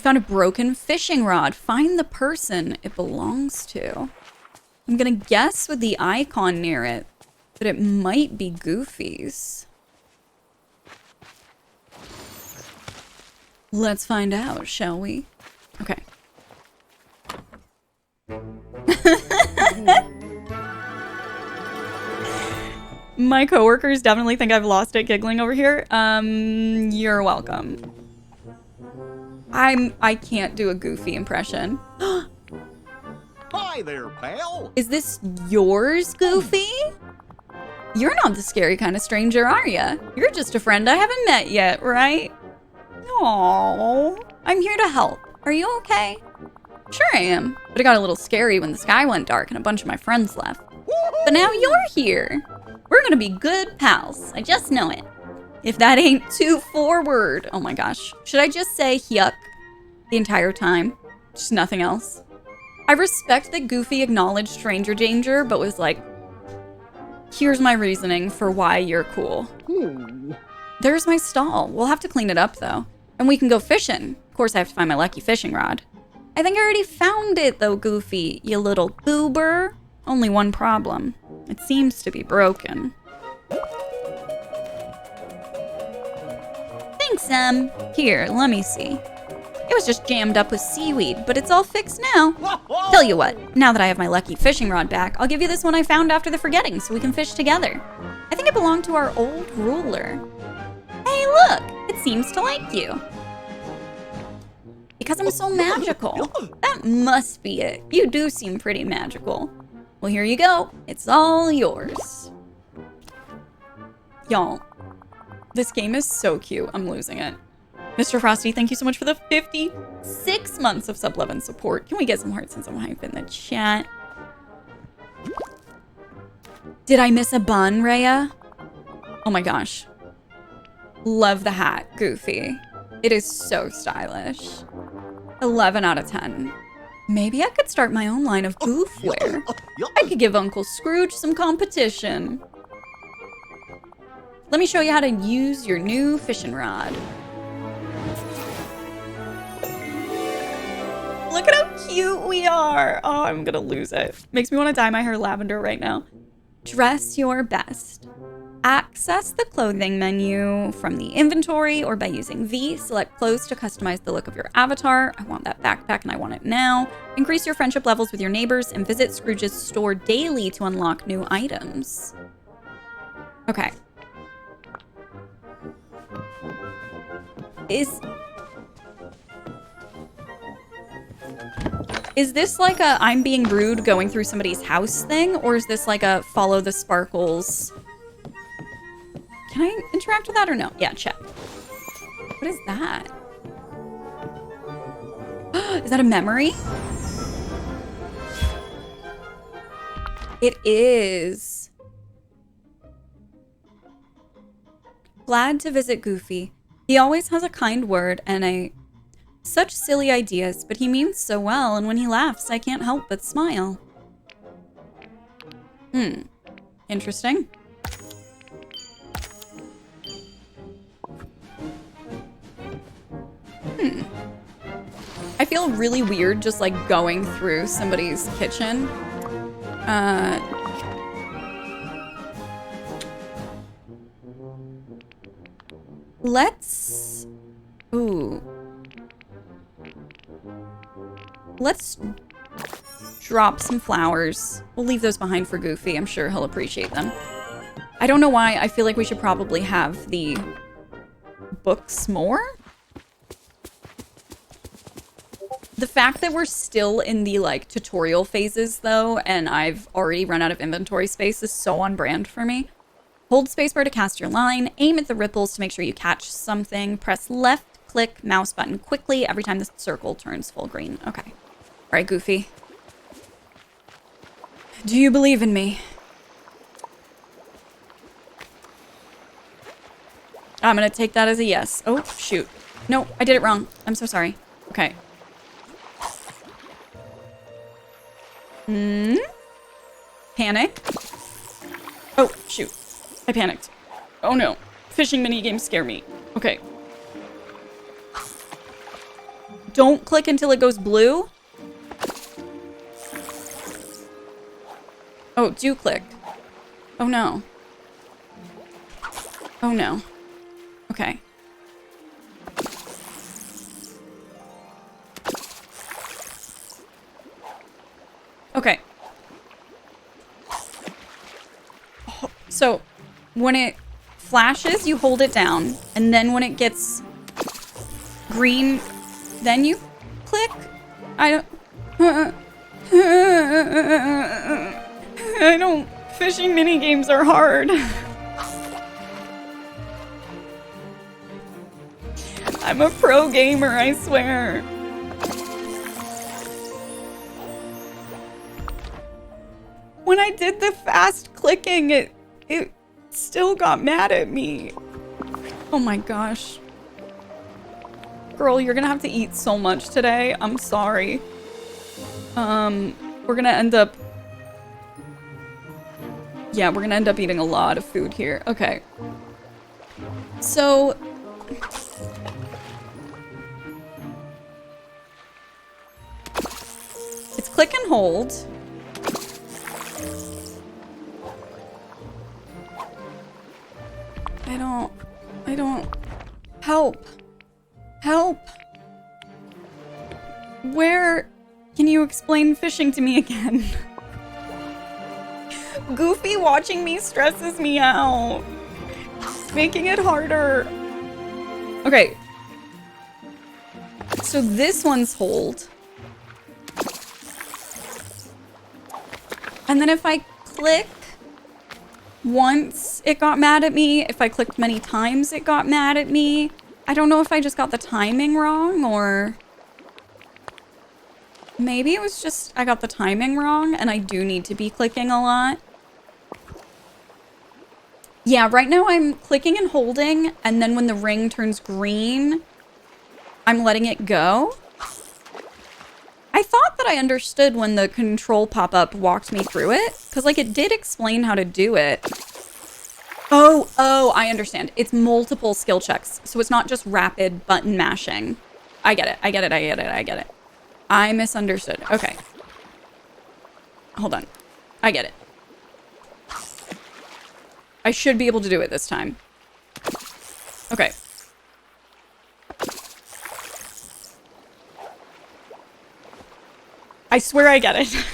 found a broken fishing rod. Find the person it belongs to. I'm gonna guess with the icon near it that it might be Goofy's. Let's find out, shall we? Okay. My coworkers definitely think I've lost it giggling over here. You're welcome. I can't do a Goofy impression. Hi there, pal. Is this yours, Goofy? You're not the scary kind of stranger, are you? You're just a friend I haven't met yet, right? Aww. I'm here to help. Are you okay? Sure I am. But it got a little scary when the sky went dark and a bunch of my friends left. But now you're here. We're gonna be good pals. I just know it. If that ain't too forward. Oh my gosh. Should I just say yuck the entire time? Just nothing else? I respect that Goofy acknowledged stranger danger, but was like, here's my reasoning for why you're cool. There's my stall. We'll have to clean it up though. And we can go fishing. Of course I have to find my lucky fishing rod. I think I already found it though, Goofy, you little goober. Only one problem. It seems to be broken. Thanks, Here, let me see. It was just jammed up with seaweed, but it's all fixed now. Tell you what, now that I have my lucky fishing rod back, I'll give you this one I found after the forgetting so we can fish together. I think it belonged to our old ruler. Hey, look, it seems to like you. Because I'm so magical. That must be it. You do seem pretty magical. Well, here you go. It's all yours. Y'all, this game is so cute. I'm losing it. Mr. Frosty, thank you so much for the 56 months of sub-love and support. Can we get some hearts and some hype in the chat? Did I miss a bun, Rhea? Oh my gosh. Love the hat, Goofy. It is so stylish. 11 out of 10. Maybe I could start my own line of goofwear. I could give Uncle Scrooge some competition. Let me show you how to use your new fishing rod. Look at how cute we are. Oh, I'm gonna lose it. Makes me want to dye my hair lavender right now. Dress your best. Access the clothing menu from the inventory or by using V. Select clothes to customize the look of your avatar. I want that backpack and I want it now. Increase your friendship levels with your neighbors and visit Scrooge's store daily to unlock new items. Okay. Is this like a I'm being rude going through somebody's house thing? Or is this like a follow the sparkles? Can I interact with that or no? Yeah, check. What is that? Is that a memory? It is. Glad to visit Goofy. He always has a kind word and such silly ideas, but he means so well, and when he laughs, I can't help but smile. Interesting. I feel really weird just like going through somebody's kitchen. Let's drop some flowers. We'll leave those behind for Goofy. I'm sure he'll appreciate them. I don't know why. I feel like we should probably have the books more. The fact that we're still in the like tutorial phases though, and I've already run out of inventory space is so on brand for me. Hold spacebar to cast your line, aim at the ripples to make sure you catch something, press left click mouse button quickly every time the circle turns full green. Okay. All right, Goofy. Do you believe in me? I'm gonna take that as a yes. Oh, shoot. No, I did it wrong. I'm so sorry. Okay. Panic. Oh, shoot. I panicked. Oh no. Fishing minigames scare me. Okay. Don't click until it goes blue. Oh, do click. Oh no. Oh no. Okay. Okay. So, when it flashes, you hold it down. And then when it gets green, then you click. I don't... Fishing minigames are hard. I'm a pro gamer, I swear. When I did the fast clicking, it still got mad at me. Oh my gosh. Girl, you're gonna have to eat so much today. I'm sorry. We're gonna end up... Yeah, we're gonna end up eating a lot of food here. Okay. So... It's click and hold. I don't... Help. Help. Where... Can you explain fishing to me again? Goofy watching me stresses me out. Making it harder. Okay. So this one's hold. And then if I click once, it got mad at me. If I clicked many times, it got mad at me. I don't know if I just got the timing wrong or... Maybe it was just I got the timing wrong and I do need to be clicking a lot. Yeah, right now I'm clicking and holding, and then when the ring turns green, I'm letting it go. I thought that I understood when the control pop-up walked me through it, because like it did explain how to do it. Oh, I understand. It's multiple skill checks, so it's not just rapid button mashing. I get it. I misunderstood. Okay. Hold on. I get it. I should be able to do it this time. Okay. I swear I get it.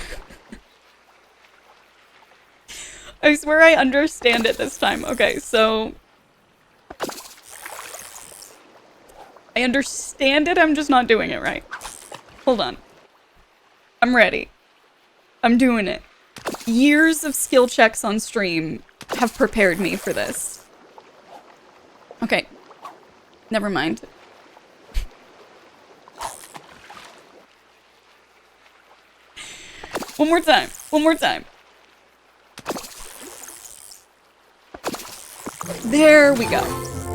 I swear I understand it this time. Okay, so... I understand it, I'm just not doing it right. Hold on. I'm ready. I'm doing it. Years of skill checks on stream have prepared me for this. Okay. Never mind. One more time. One more time. There we go.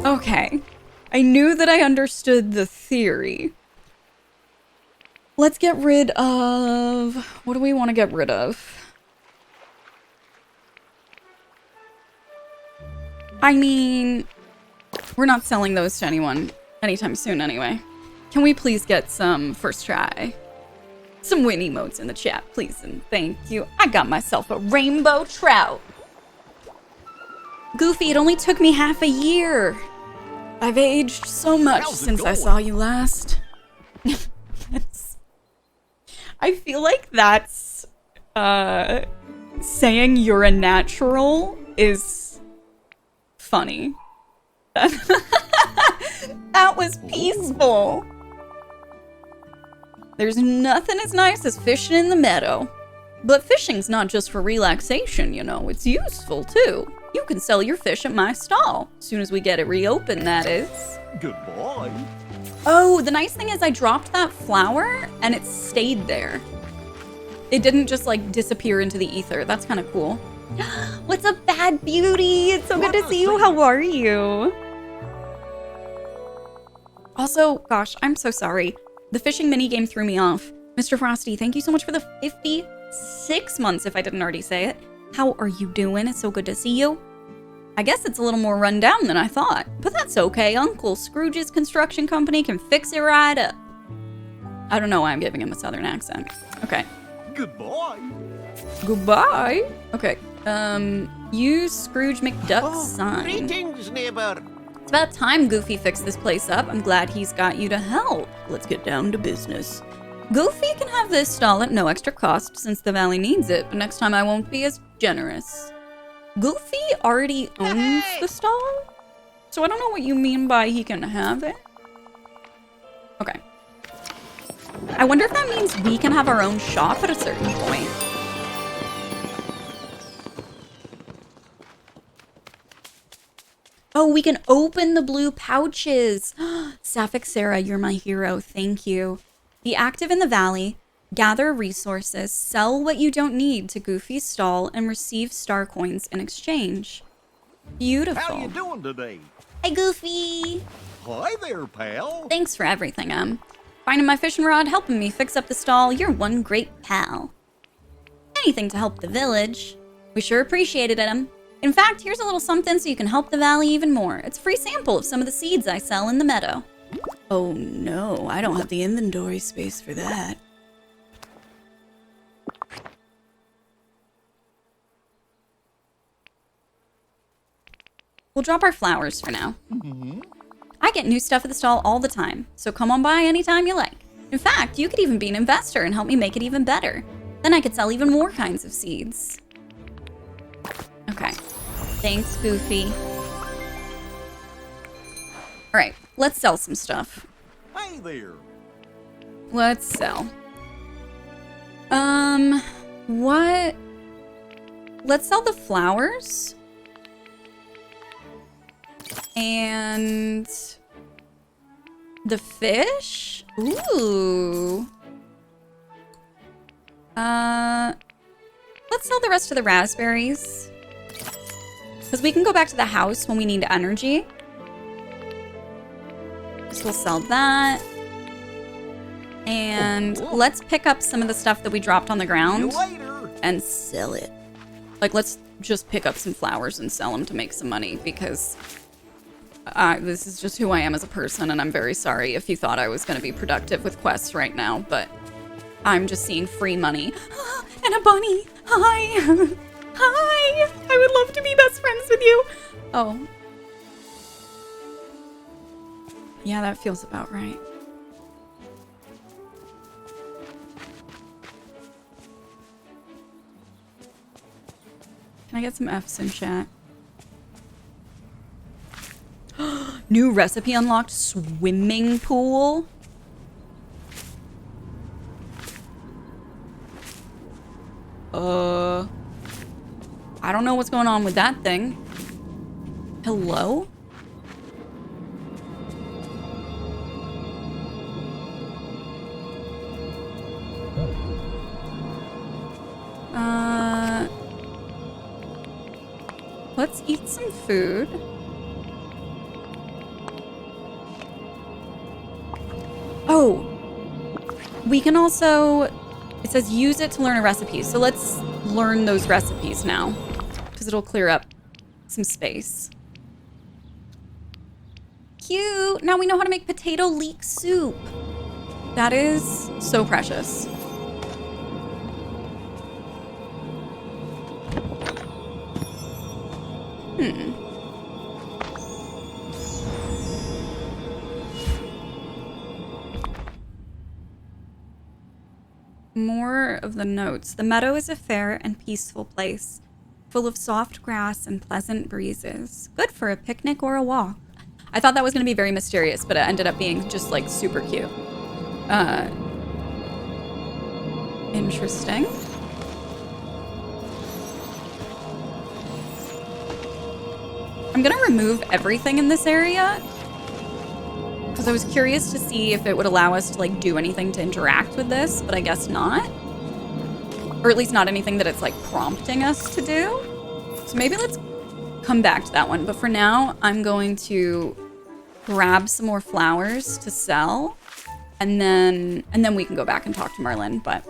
Okay. I knew that I understood the theory. Let's get rid of... What do we want to get rid of? I mean, we're not selling those to anyone anytime soon anyway. Can we please get some first try? Some win emotes in the chat, please, and thank you. I got myself a rainbow trout. Goofy, it only took me half a year. I've aged so much since I saw you last. I feel like that's saying you're a natural is funny. That was peaceful. There's nothing as nice as fishing in the meadow. But fishing's not just for relaxation, you know. It's useful, too. You can sell your fish at my stall. As soon as we get it reopened, that is. Good boy. Oh, the nice thing is I dropped that flower, and it stayed there. It didn't just, like, disappear into the ether. That's kind of cool. What's up, Bad Beauty? It's so good to see you. How are you? Also, gosh, I'm so sorry. The fishing minigame threw me off. Mr. Frosty, thank you so much for the 56 months, if I didn't already say it. How are you doing? It's so good to see you. I guess it's a little more run down than I thought, but that's okay. Uncle Scrooge's construction company can fix it right up. I don't know why I'm giving him a southern accent. Okay. Goodbye. Goodbye. Okay. Use Scrooge McDuck's sign. Greetings, neighbor. It's about time Goofy fixed this place up. I'm glad he's got you to help. Let's get down to business. Goofy can have this stall at no extra cost since the valley needs it, but next time I won't be as generous. Goofy already owns the stall? So I don't know what you mean by he can have it. Okay. I wonder if that means we can have our own shop at a certain point. Oh, we can open the blue pouches. Sapphic Sarah, you're my hero. Thank you. Be active in the valley, gather resources, sell what you don't need to Goofy's stall, and receive star coins in exchange. Beautiful. How you doing today? Hi, Goofy. Hi there, pal. Thanks for everything, Finding my fishing rod, helping me fix up the stall. You're one great pal. Anything to help the village. We sure appreciated it, In fact, here's a little something so you can help the valley even more. It's a free sample of some of the seeds I sell in the meadow. Oh no, I don't have the inventory space for that. We'll drop our flowers for now. I get new stuff at the stall all the time, so come on by anytime you like. In fact, you could even be an investor and help me make it even better. Then I could sell even more kinds of seeds. Okay. Thanks, Goofy. Alright, let's sell some stuff. Hey there. Let's sell. What? Let's sell the flowers. And the fish? Ooh. Let's sell the rest of the raspberries. Because we can go back to the house when we need energy. So we'll sell that. And let's pick up some of the stuff that we dropped on the ground and sell it. Like, let's just pick up some flowers and sell them to make some money because this is just who I am as a person, and I'm very sorry if you thought I was going to be productive with quests right now, but I'm just seeing free money. And a bunny! Hi! Hi! I would love to be best friends with you! Oh. Yeah, that feels about right. Can I get some F's in chat? New recipe unlocked, swimming pool. I don't know what's going on with that thing. Hello? Let's eat some food. Oh, we can also, it says use it to learn a recipe. So let's learn those recipes now because it'll clear up some space. Cute. Now we know how to make potato leek soup. That is so precious. More of the notes. The meadow is a fair and peaceful place, full of soft grass and pleasant breezes. Good for a picnic or a walk. I thought that was going to be very mysterious, but it ended up being just like super cute. Interesting. I'm going to remove everything in this area because I was curious to see if it would allow us to like do anything to interact with this, but I guess not. Or at least not anything that it's like prompting us to do. So maybe let's come back to that one. But for now, I'm going to grab some more flowers to sell, and then we can go back and talk to Merlin. But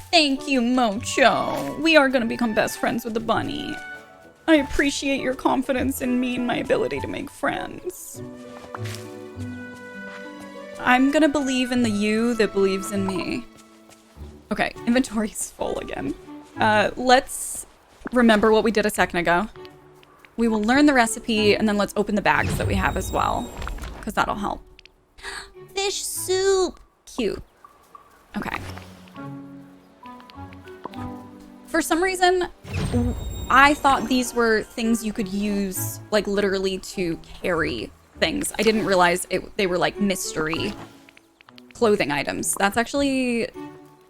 thank you, Mocho. We are going to become best friends with the bunny. I appreciate your confidence in me and my ability to make friends. I'm gonna believe in the you that believes in me. Okay, inventory's full again. Let's remember what we did a second ago. We will learn the recipe, and then let's open the bags that we have as well, because that'll help. Fish soup! Cute. Okay. For some reason, I thought these were things you could use, like, literally to carry things. I didn't realize they were, like, mystery clothing items. That's actually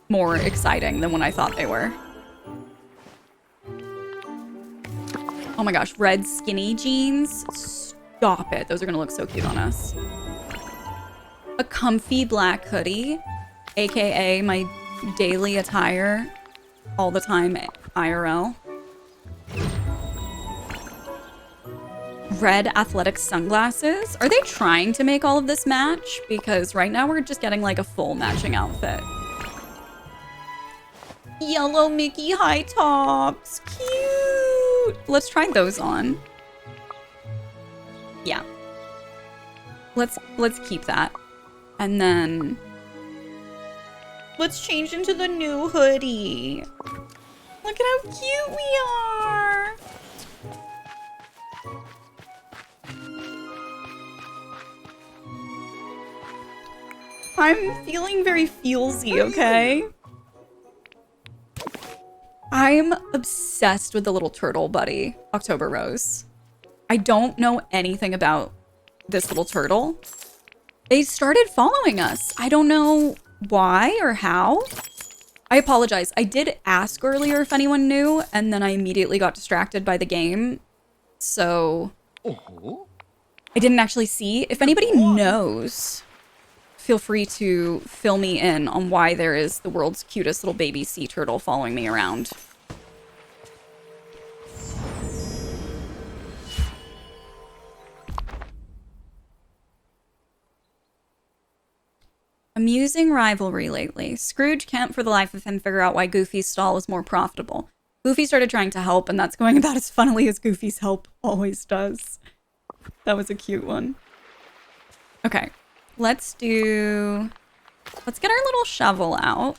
more exciting than what I thought they were. Oh my gosh, red skinny jeans. Stop it. Those are gonna look so cute on us. A comfy black hoodie, aka my daily attire all the time IRL. Red athletic sunglasses. Are they trying to make all of this match? Because right now we're just getting like a full matching outfit. Yellow Mickey high tops. Cute. Let's try those on. Yeah. Let's keep that. And then let's change into the new hoodie. Look at how cute we are. I'm feeling very feelsy, okay? I'm obsessed with the little turtle buddy, October Rose. I don't know anything about this little turtle. They started following us. I don't know why or how. I apologize. I did ask earlier if anyone knew, and then I immediately got distracted by the game. So I didn't actually see. If anybody knows, feel free to fill me in on why there is the world's cutest little baby sea turtle following me around. Amusing rivalry lately. Scrooge can't for the life of him figure out why Goofy's stall is more profitable. Goofy started trying to help, and that's going about as funnily as Goofy's help always does. That was a cute one. Okay. Let's get our little shovel out.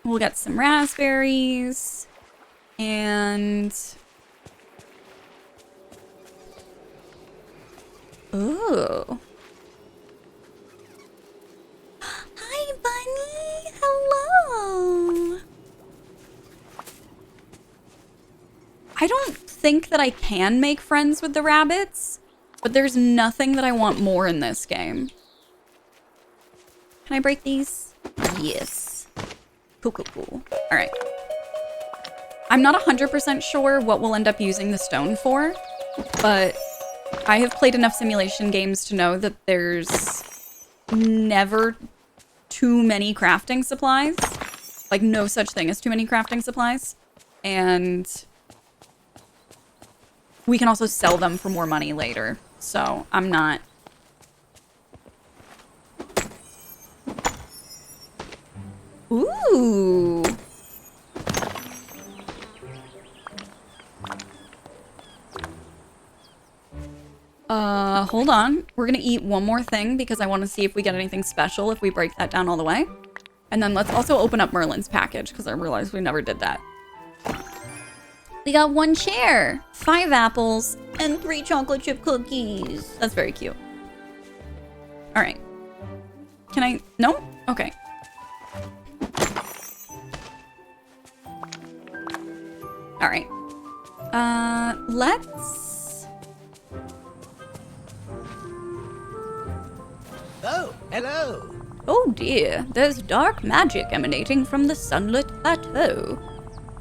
We'll get some raspberries and... Ooh. Hi, Bunny. Hello. I don't think that I can make friends with the rabbits, but there's nothing that I want more in this game. Can I break these? Yes. Cool, cool, cool. All right. I'm not 100% sure what we'll end up using the stone for, but I have played enough simulation games to know that there's never too many crafting supplies. Like, no such thing as too many crafting supplies. And we can also sell them for more money later. So I'm not... Ooh. Hold on. We're gonna eat one more thing because I want to see if we get anything special if we break that down all the way. And then let's also open up Merlin's package because I realized we never did that. We got 1 chair, 5 apples, and 3 chocolate chip cookies. That's very cute. All right. Can I? No? Okay. All right. Let's... Oh, hello. Oh dear, there's dark magic emanating from the sunlit plateau.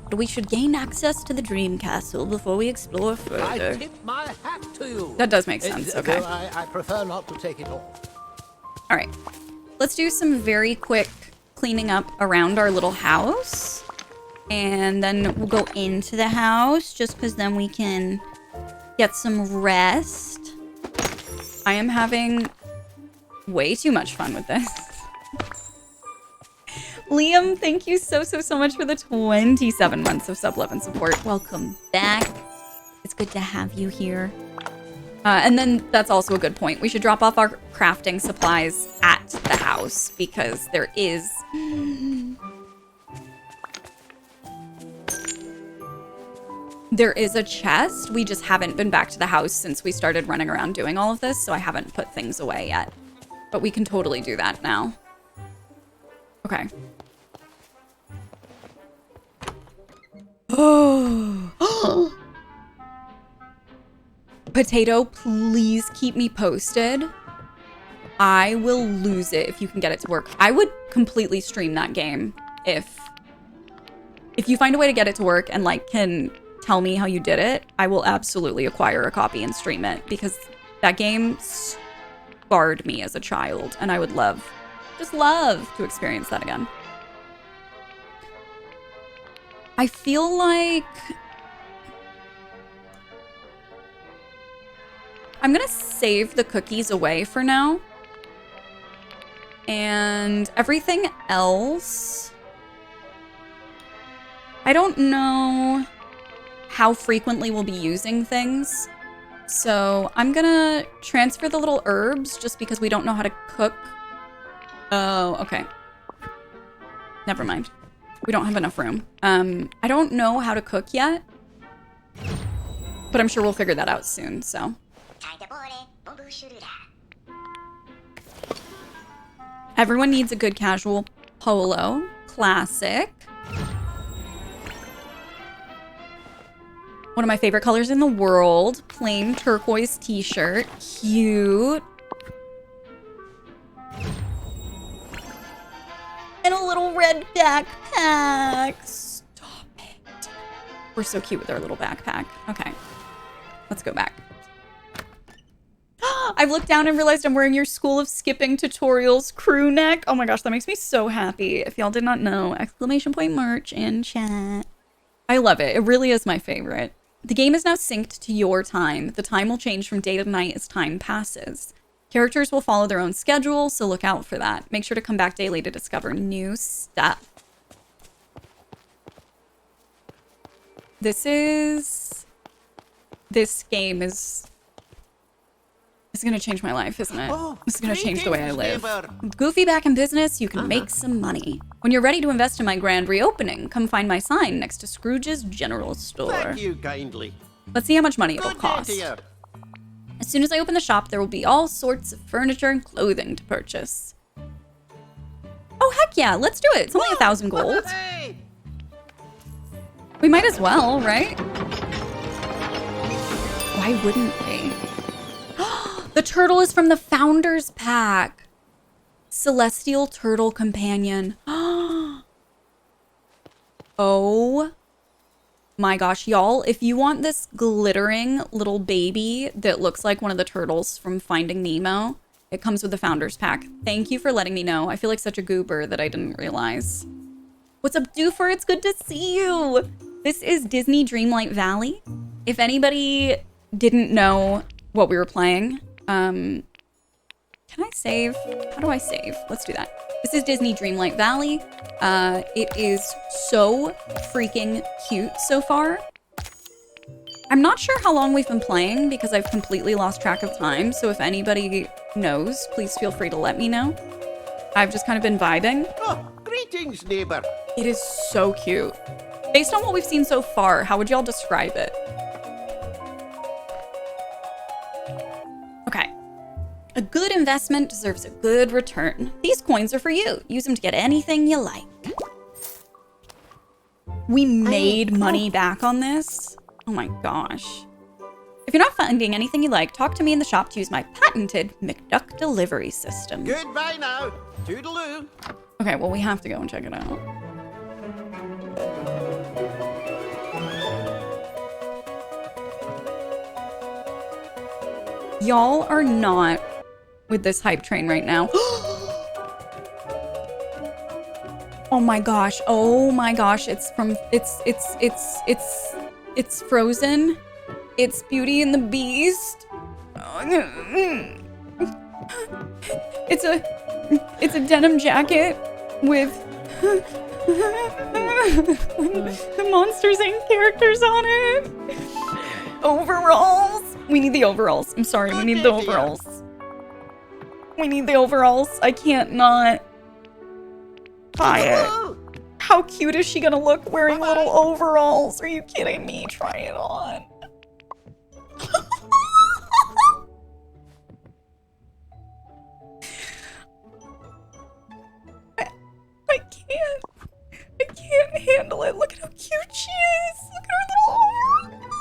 But we should gain access to the Dream Castle before we explore I further. tip my hat to you. That does make sense, okay. Though I prefer not to take it off. All right, let's do some very quick cleaning up around our little house. And then we'll go into the house just because then we can get some rest. I am having way too much fun with this. Liam, thank you so much for the 27 months of sub love and support. Welcome back. It's good to have you here. And then that's also a good point. We should drop off our crafting supplies at the house because there is... There is a chest. We just haven't been back to the house since we started running around doing all of this, so I haven't put things away yet. But we can totally do that now. Okay. Oh. Potato, please keep me posted. I will lose it if you can get it to work. I would completely stream that game if you find a way to get it to work and like can tell me how you did it. I will absolutely acquire a copy and stream it because that game scarred me as a child and I would just love to experience that again. I feel like I'm gonna save the cookies away for now. And everything else, I don't know how frequently we'll be using things. So I'm gonna transfer the little herbs just because we don't know how to cook. Oh, okay. Never mind. We don't have enough room. I don't know how to cook yet, but I'm sure we'll figure that out soon, so. Everyone needs a good casual polo. Classic. One of my favorite colors in the world. Plain turquoise t-shirt. Cute. And a little red backpack. Stop it. We're so cute with our little backpack. Okay. Let's go back. I've looked down and realized I'm wearing your School of Skipping Tutorials crew neck. Oh my gosh, that makes me so happy. If y'all did not know, exclamation point merch in chat. I love it. It really is my favorite. The game is now synced to your time. The time will change from day to night as time passes. Characters will follow their own schedule, so look out for that. Make sure to come back daily to discover new stuff. This game is gonna change my life, isn't it? Oh, This is gonna change the way I live. greetings, Goofy back in business, you can make some money. When you're ready to invest in my grand reopening, come find my sign next to Scrooge's General Store. Thank you kindly. Let's see how much money it'll Good day cost. to you. As soon as I open the shop, there will be all sorts of furniture and clothing to purchase. Oh, heck yeah, let's do it. It's only 1,000 gold. Hey! We might as well, right? Why wouldn't we? The turtle is from the Founders Pack. Celestial Turtle Companion. Oh my gosh, y'all. If you want this glittering little baby that looks like one of the turtles from Finding Nemo, it comes with the Founders Pack. Thank you for letting me know. I feel like such a goober that I didn't realize. What's up, Doofer? It's good to see you. This is Disney Dreamlight Valley. If anybody didn't know what we were playing, can I save? How do I save? Let's do that. This is Disney Dreamlight Valley. It is so freaking cute so far. I'm not sure how long we've been playing because I've completely lost track of time. So if anybody knows, please feel free to let me know. I've just kind of been vibing. Oh, greetings, neighbor. It is so cute. Based on what we've seen so far, how would y'all describe it? Okay. A good investment deserves a good return. These coins are for you. Use them to get anything you like. We made money back on this. Oh my gosh. If you're not finding anything you like, talk to me in the shop to use my patented McDuck delivery system. Goodbye now. Toodaloo. Okay, well, we have to go and check it out. Y'all are not with this hype train right now. Oh my gosh. Oh my gosh. It's from it's Frozen. It's Beauty and the Beast. It's a denim jacket with the Monsters Inc. characters on it. Overalls. We need the overalls. I'm sorry, we need the overalls. We need the overalls. I can't not buy it. How cute is she gonna look wearing little overalls? Are you kidding me? Try it on. I can't handle it. Look at how cute she is. Look at her little overalls.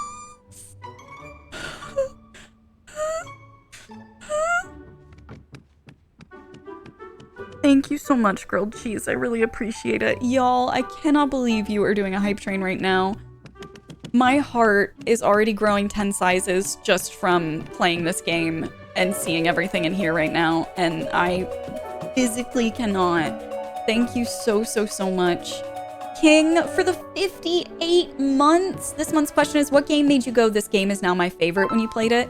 Thank you so much, grilled cheese. I really appreciate it. Y'all, I cannot believe you are doing a hype train right now. My heart is already growing 10 sizes just from playing this game and seeing everything in here right now. And I physically cannot. Thank you so much. King, for the 58 months. This month's question is, what game made you go, this game is now my favorite when you played it?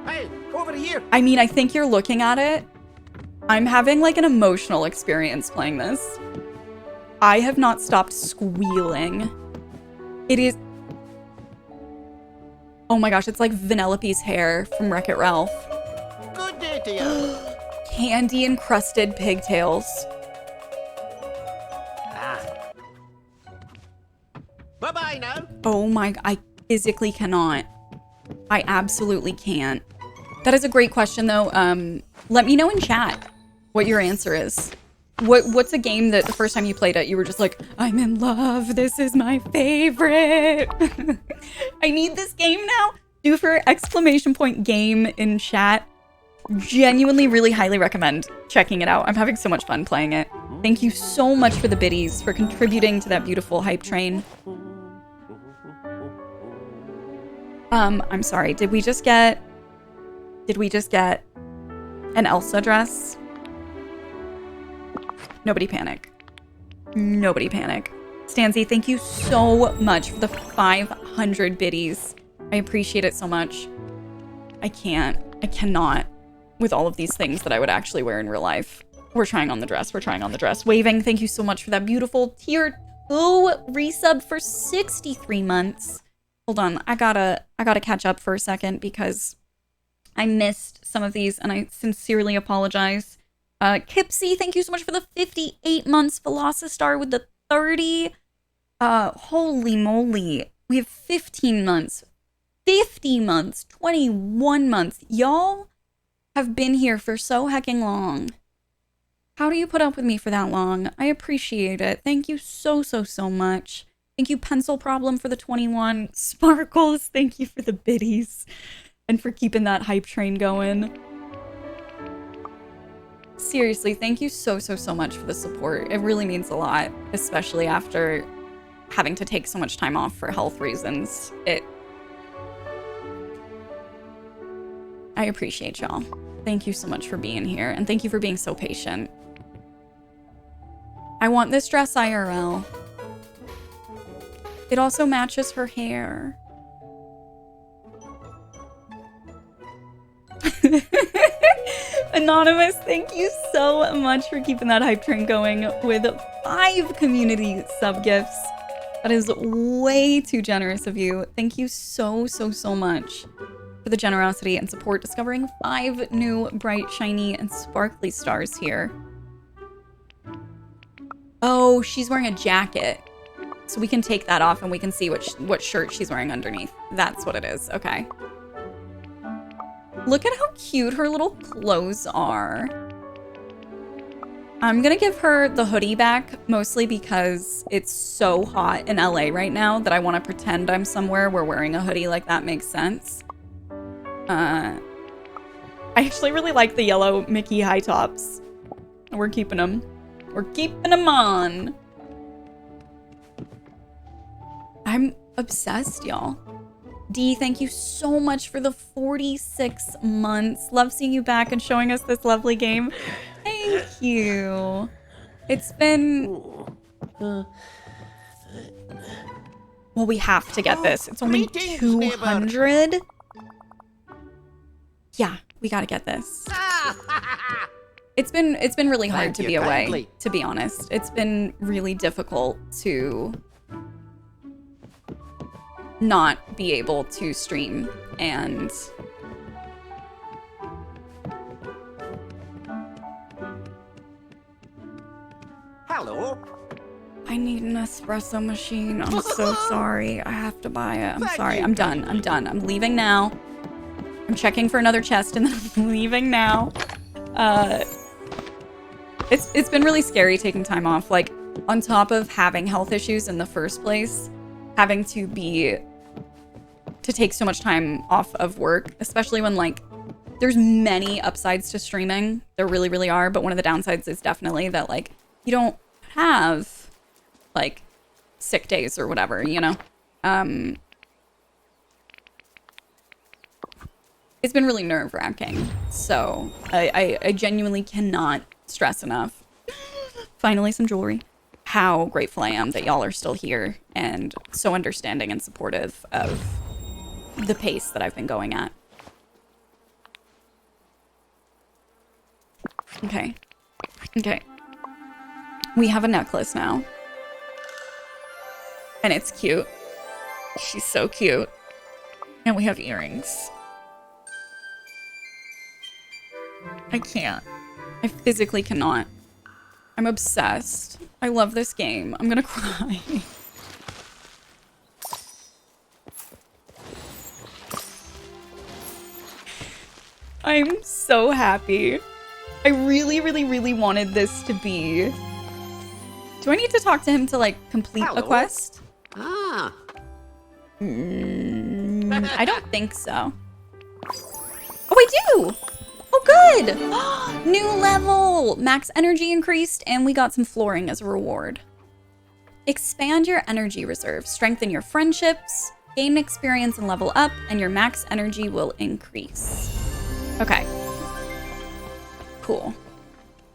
Hey, over here. I mean, I think you're looking at it. I'm having like an emotional experience playing this. I have not stopped squealing. It is... Oh my gosh, it's like Vanellope's hair from Wreck-It Ralph. Good day to you. Candy encrusted pigtails. Bye-bye now. Oh my, I physically cannot. I absolutely can't. That is a great question though. Let me know in chat what your answer is. What's a game that the first time you played it, you were just like, I'm in love, this is my favorite. I need this game now. Do for exclamation point game in chat. Genuinely really highly recommend checking it out. I'm having so much fun playing it. Thank you so much for the biddies, for contributing to that beautiful hype train. I'm sorry, did we just get an Elsa dress? Nobody panic. Nobody panic. Stanzy, thank you so much for the 500 biddies. I appreciate it so much. I cannot with all of these things that I would actually wear in real life. We're trying on the dress. We're trying on the dress. Waving, thank you so much for that beautiful tier 2 resub for 63 months. Hold on, I gotta catch up for a second because I missed some of these and I sincerely apologize. Kipsy, thank you so much for the 58 months. Velocistar with the 30. Holy moly. We have 15 months. 50 months. 21 months. Y'all have been here for so hecking long. How do you put up with me for that long? I appreciate it. Thank you so much. Thank you, Pencil Problem, for the 21. Sparkles, thank you for the biddies. And for keeping that hype train going. Seriously, thank you so much for the support. It really means a lot, especially after having to take so much time off for health reasons. I appreciate y'all. Thank you so much for being here, and thank you for being so patient. I want this dress IRL. It also matches her hair. Anonymous, thank you so much for keeping that hype train going with 5 community sub gifts. That is way too generous of you. Thank you so much for the generosity and support, discovering 5 new bright, shiny, and sparkly stars here. Oh, she's wearing a jacket. So we can take that off and we can see what shirt she's wearing underneath. That's what it is. Okay. Look at how cute her little clothes are. I'm gonna give her the hoodie back, mostly because it's so hot in LA right now that I want to pretend I'm somewhere where wearing a hoodie like that makes sense. I actually really like the yellow Mickey high tops. We're keeping them. We're keeping them on. I'm obsessed, y'all. D, thank you so much for the 46 months. Love seeing you back and showing us this lovely game. Thank you. It's been... Well, we have to get this. It's only 200. Yeah, we gotta get this. It's been really hard to be away, to be honest. It's been really difficult to not be able to stream and Hello. I need an espresso machine. I'm so sorry. I have to buy it. I'm sorry. I'm done. I'm leaving now. I'm checking for another chest and then I'm leaving now. It's been really scary taking time off. Like, on top of having health issues in the first place, having to take so much time off of work, especially when, like, there's many upsides to streaming. There really, really are. But one of the downsides is definitely that, like, you don't have, like, sick days or whatever, you know? It's been really nerve-wracking. So I genuinely cannot stress enough. Finally, some jewelry. How grateful I am that y'all are still here and so understanding and supportive of the pace that I've been going at. Okay. Okay. We have a necklace now. And it's cute. She's so cute. And we have earrings. I can't. I physically cannot. I'm obsessed. I love this game. I'm gonna cry. I'm so happy. I really, really, really wanted this to be... Do I need to talk to him to, like, complete a quest? Ah. I don't think so. Oh, I do! Oh, good! New level! Max energy increased, and we got some flooring as a reward. Expand your energy reserve. Strengthen your friendships. Gain experience and level up, and your max energy will increase. Okay. Cool.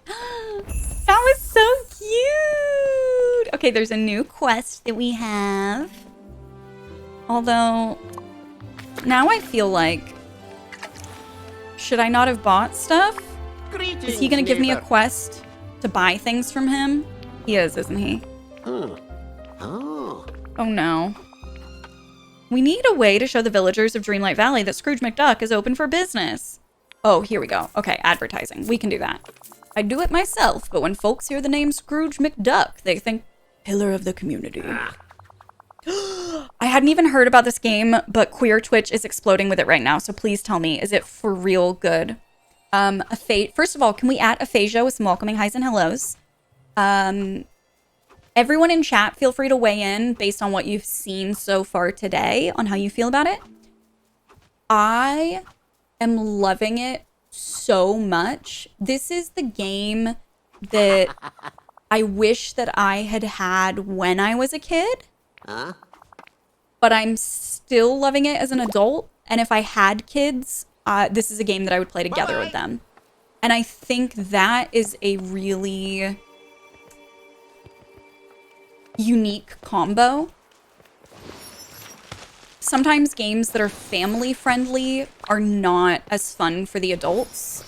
That was so cute! Okay, there's a new quest that we have. Although, now I feel like... Should I not have bought stuff? Greetings, Is he gonna give me a neighbor. quest to buy things from him? He is, isn't he? Oh. Oh no. We need a way to show the villagers of Dreamlight Valley that Scrooge McDuck is open for business. Oh, here we go. Okay, advertising. We can do that. I do it myself, but when folks hear the name Scrooge McDuck, they think pillar of the community. I hadn't even heard about this game, but Queer Twitch is exploding with it right now, so please tell me, is it for real good? First of all, can we add aphasia with some welcoming highs and hellos? Everyone in chat, feel free to weigh in based on what you've seen so far today on how you feel about it. I am loving it so much. This is the game that I wish that I had had when I was a kid. Huh? But I'm still loving it as an adult. And if I had kids, this is a game that I would play together with them. And I think that is a really unique combo. Sometimes games that are family friendly are not as fun for the adults.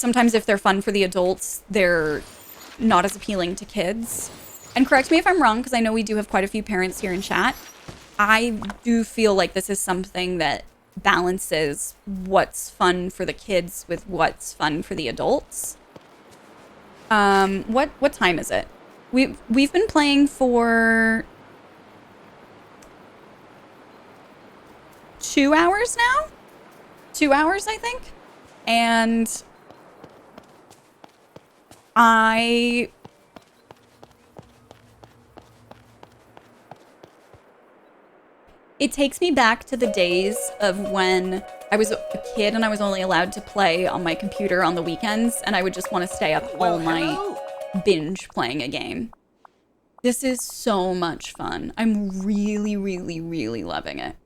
sometimes if they're fun for the adults, they're not as appealing to kids. And correct me if I'm wrong, because I know we do have quite a few parents here in chat. I do feel like this is something that balances what's fun for the kids with what's fun for the adults. What time is it? We've been playing for 2 hours now? 2 hours, I think. And it takes me back to the days of when I was a kid and I was only allowed to play on my computer on the weekends, and I would just want to stay up all night binge playing a game. This is so much fun. I'm really, really, really loving it.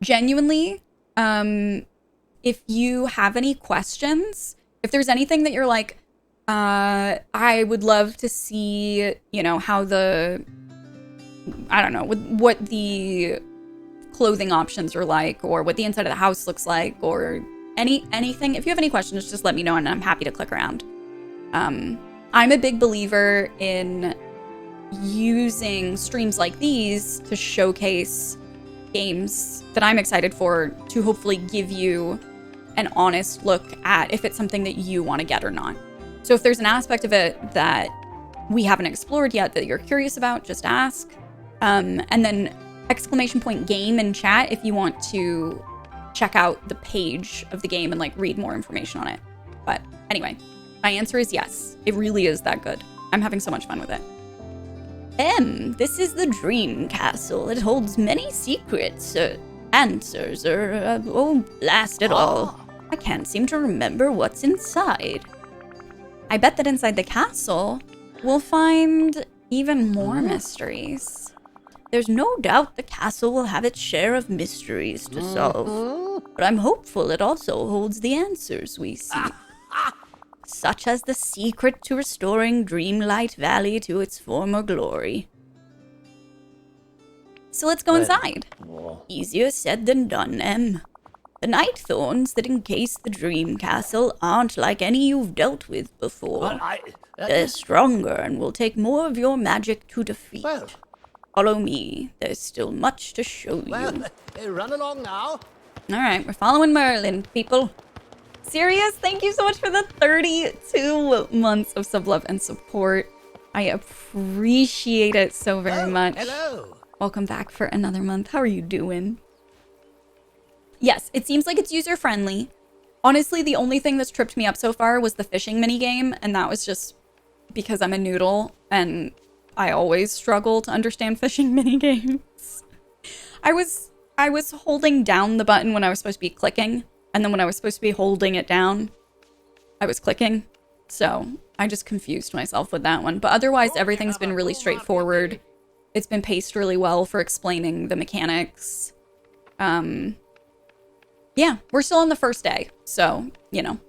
Genuinely, if you have any questions, if there's anything that you're like, I would love to see, you know, how I don't know, what the clothing options are like, or what the inside of the house looks like, or anything. If you have any questions, just let me know and I'm happy to click around. I'm a big believer in using streams like these to showcase games that I'm excited for, to hopefully give you an honest look at if it's something that you want to get or not. So if there's an aspect of it that we haven't explored yet that you're curious about, just ask. And then !game in chat if you want to check out the page of the game and like read more information on it. But anyway, my answer is yes. It really is that good. I'm having so much fun with it. This is the Dream Castle. It holds many secrets, answers, oh, blast it all. I can't seem to remember what's inside. I bet that inside the castle, we'll find even more mysteries. There's no doubt the castle will have its share of mysteries to solve, but I'm hopeful it also holds the answers we seek. Such as the secret to restoring Dreamlight Valley to its former glory. So let's go inside. Easier said than done, Em. The night thorns that encase the Dream Castle aren't like any you've dealt with before. They're stronger and will take more of your magic to defeat. Follow me. There's still much to show you. Well, run along now. Alright, we're following Merlin, people. Sirius, thank you so much for the 32 months of sub love and support. I appreciate it so very much. Hello. Welcome back for another month. How are you doing? Yes, it seems like it's user-friendly. Honestly, the only thing that's tripped me up so far was the fishing minigame, and that was just because I'm a noodle, and I always struggle to understand fishing minigames. I was holding down the button when I was supposed to be clicking, and then when I was supposed to be holding it down, I was clicking. So I just confused myself with that one. But otherwise, everything's been really straightforward. It's been paced really well for explaining the mechanics. Yeah, we're still on the first day. So, you know,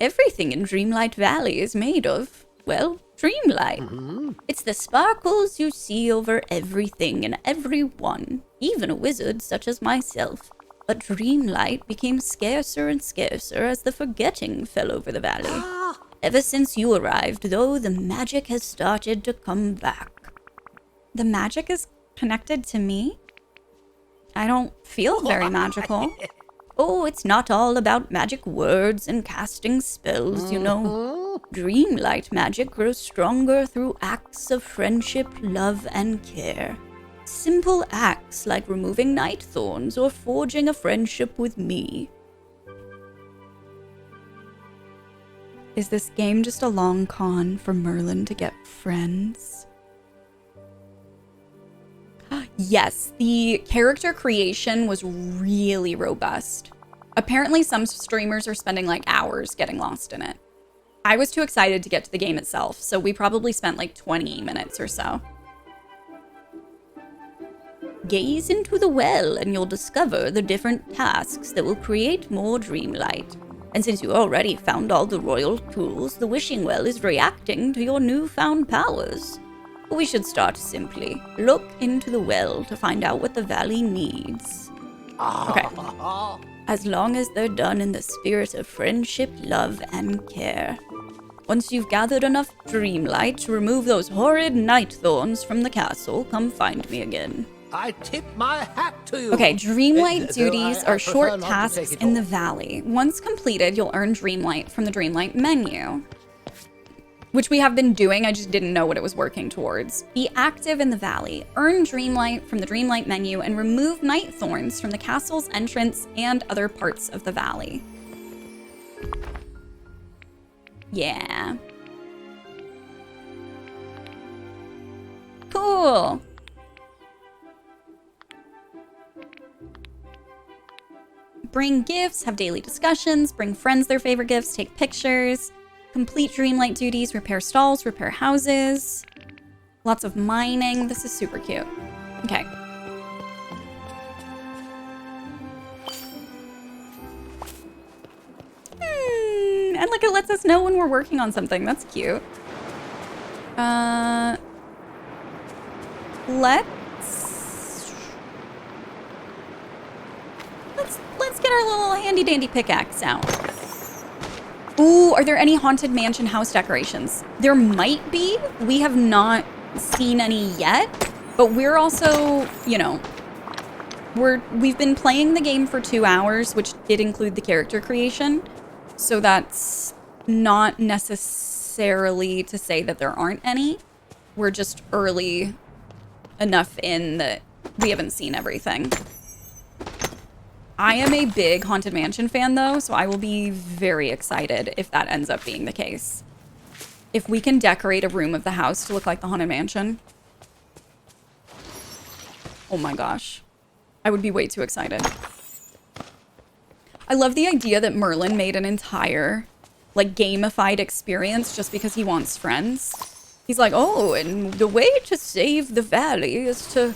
everything in Dreamlight Valley is made of, well, Dreamlight. It's the sparkles you see over everything and everyone, even a wizard such as myself. But Dreamlight became scarcer and scarcer as the forgetting fell over the valley. Ever since you arrived, though, the magic has started to come back. The magic is connected to me? I don't feel very magical. Oh, it's not all about magic words and casting spells, you know. Dreamlight magic grows stronger through acts of friendship, love, and care. Simple acts like removing night thorns or forging a friendship with me. Is this game just a long con for Merlin to get friends? Yes, the character creation was really robust. Apparently some streamers are spending like hours getting lost in it. I was too excited to get to the game itself, so we probably spent like 20 minutes or so. Gaze into the well and you'll discover the different tasks that will create more dreamlight. And since you already found all the royal tools, the wishing well is reacting to your newfound powers. We should start simply. Look into the well to find out what the valley needs. Okay. as long as they're done in the spirit of friendship, love, and care. Once you've gathered enough dreamlight to remove those horrid night thorns from the castle, come find me again. I tip my hat to you. Okay, dreamlight Though duties I are short prefer not to tasks take it in the all. valley. Once completed, you'll earn dreamlight from the dreamlight menu, which we have been doing. I just didn't know what it was working towards. Be active in the valley, earn dreamlight from the dreamlight menu, and remove night thorns from the castle's entrance and other parts of the valley. Yeah. Cool. Bring gifts, have daily discussions, bring friends their favorite gifts, take pictures, complete dreamlight duties, repair stalls, repair houses. Lots of mining. This is super cute. Okay. And like it lets us know when we're working on something. That's cute. Let's get our little handy dandy pickaxe out. Ooh, are there any haunted mansion house decorations? There might be. We have not seen any yet, but we're also, you know, we've been playing the game for 2 hours, which did include the character creation. So that's not necessarily to say that there aren't any. We're just early enough in that we haven't seen everything. I am a big Haunted Mansion fan, though, so I will be very excited if that ends up being the case. If we can decorate a room of the house to look like the Haunted Mansion. Oh my gosh. I would be way too excited. I love the idea that Merlin made an entire, like, gamified experience just because he wants friends. He's like, oh, and the way to save the valley is to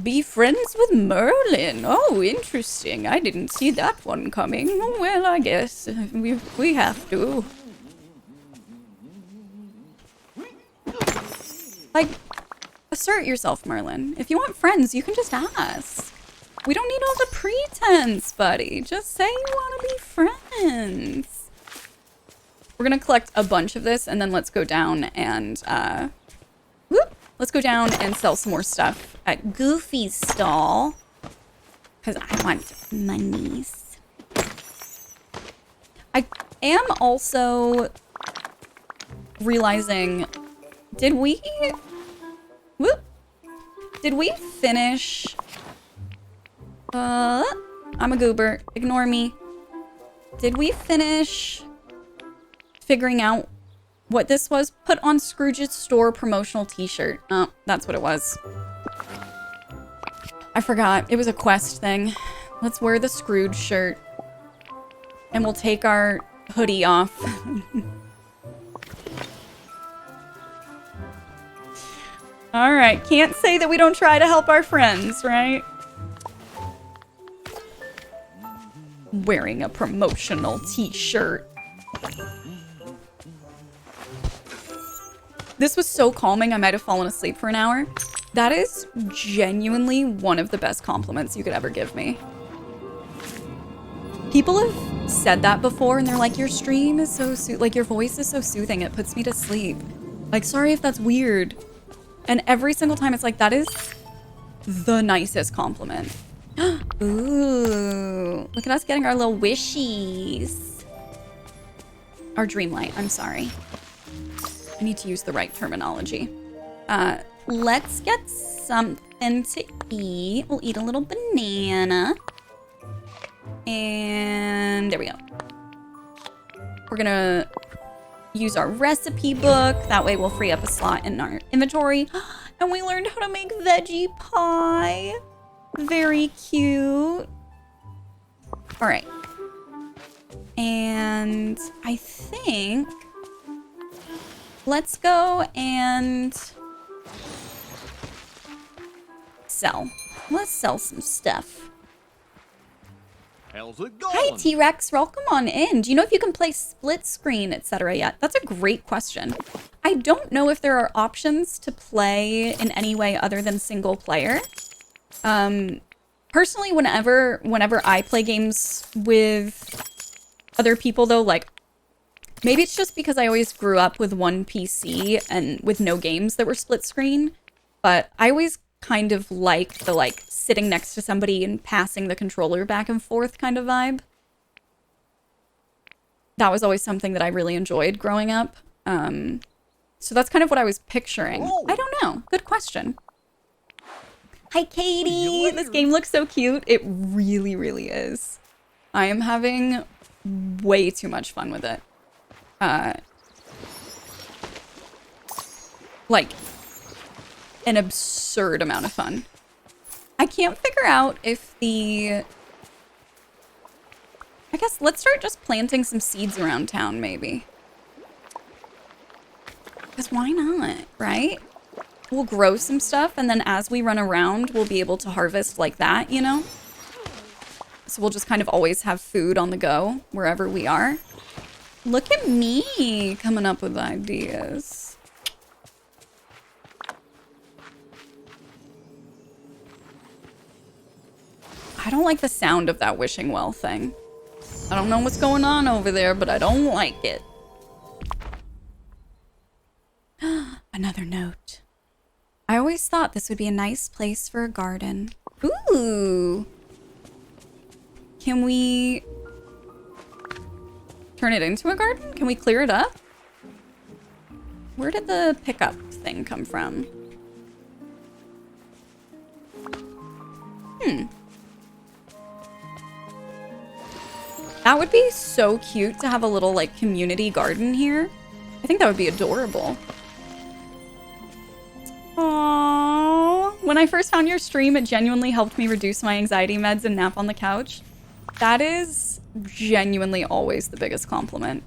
be friends with Merlin. Oh, interesting. I didn't see that one coming. Well, I guess we have to. Like, assert yourself, Merlin. If you want friends, you can just ask. We don't need all the pretense, buddy. Just say you want to be friends. We're gonna collect a bunch of this, and then let's go down and, let's go down and sell some more stuff at Goofy's stall. Because I want monies. I am also realizing, did we finish? I'm a goober. Ignore me. Did we finish figuring out what this was? Put on Scrooge's store promotional t-shirt. Oh, that's what it was. I forgot. It was a quest thing. Let's wear the Scrooge shirt. And we'll take our hoodie off. Alright, can't say that we don't try to help our friends, right? Wearing a promotional t-shirt. This was so calming, I might have fallen asleep for an hour. That is genuinely one of the best compliments you could ever give me. People have said that before, and they're like, your stream is so like, your voice is so soothing, it puts me to sleep. Like, sorry if that's weird. And every single time it's like, that is the nicest compliment. Ooh, look at us getting our little wishies. Our dreamlight, I'm sorry. I need to use the right terminology. Let's get something to eat. We'll eat a little banana. And there we go. We're gonna use our recipe book. That way we'll free up a slot in our inventory. And we learned how to make veggie pie. Very cute. All right. And I think let's go and sell. Let's sell some stuff. How's it going? Hi, T-Rex. Welcome on in. Do you know if you can play split screen, etc. yet? That's a great question. I don't know if there are options to play in any way other than single player. Personally, whenever I play games with other people, though, like, maybe it's just because I always grew up with one PC and with no games that were split screen, but I always kind of like the, like, sitting next to somebody and passing the controller back and forth kind of vibe. That was always something that I really enjoyed growing up. So that's kind of what I was picturing. I don't know. Good question. Hi, Katie! This game looks so cute. It really, really is. I am having way too much fun with it. Like, an absurd amount of fun. I can't figure out if the... I guess let's start just planting some seeds around town, maybe. Because why not, right? We'll grow some stuff, and then as we run around, we'll be able to harvest like that, you know? So we'll just kind of always have food on the go, wherever we are. Look at me coming up with ideas. I don't like the sound of that wishing well thing. I don't know what's going on over there, but I don't like it. Another note. I always thought this would be a nice place for a garden. Ooh. Can we turn it into a garden? Can we clear it up? Where did the pickup thing come from? That would be so cute to have a little, like, community garden here. I think that would be adorable. Aww. When I first found your stream, it genuinely helped me reduce my anxiety meds and nap on the couch. That is genuinely always the biggest compliment.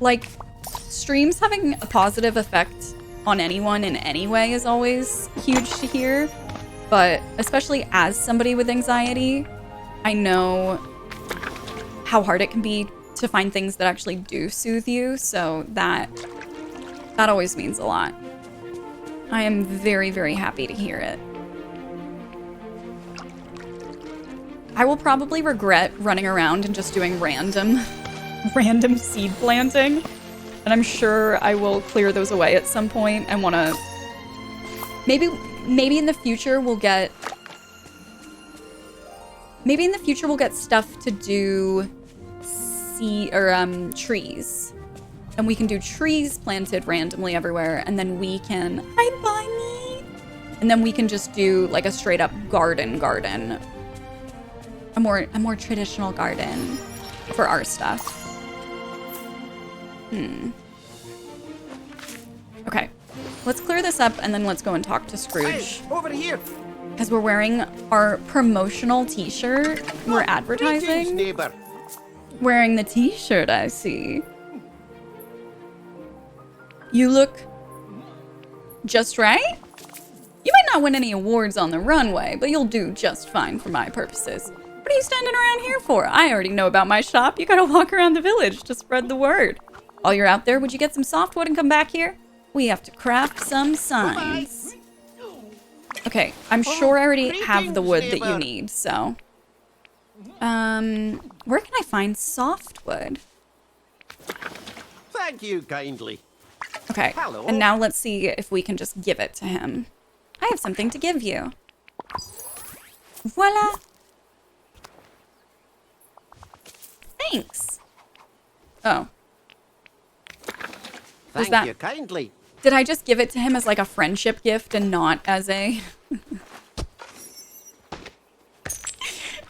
Like, streams having a positive effect on anyone in any way is always huge to hear. But especially as somebody with anxiety, I know how hard it can be to find things that actually do soothe you, so that always means a lot. I am very, very happy to hear it. I will probably regret running around and just doing random seed planting, and I'm sure I will clear those away at some point and want to... Maybe in the future we'll get... Maybe in the future we'll get stuff to do trees. And we can do trees planted randomly everywhere, and then we can... Hi, Bunny! And then we can just do, like, a straight-up garden. A more traditional garden for our stuff. Okay. Let's clear this up, and then let's go and talk to Scrooge. Hey, over here! Because we're wearing our promotional t-shirt. We're advertising. Greetings, neighbor. Wearing the t-shirt, I see. You look just right? You might not win any awards on the runway, but you'll do just fine for my purposes. What are you standing around here for? I already know about my shop. You gotta walk around the village to spread the word. While you're out there, would you get some softwood and come back here? We have to craft some signs. Okay, I'm sure I already have the wood that you need, so... where can I find softwood? Thank you kindly. Okay, Hello. and now let's see if we can just give it to him. I have something to give you. Voila! Thanks! Oh. Thank you kindly. Did I just give it to him as like a friendship gift and not as a... Did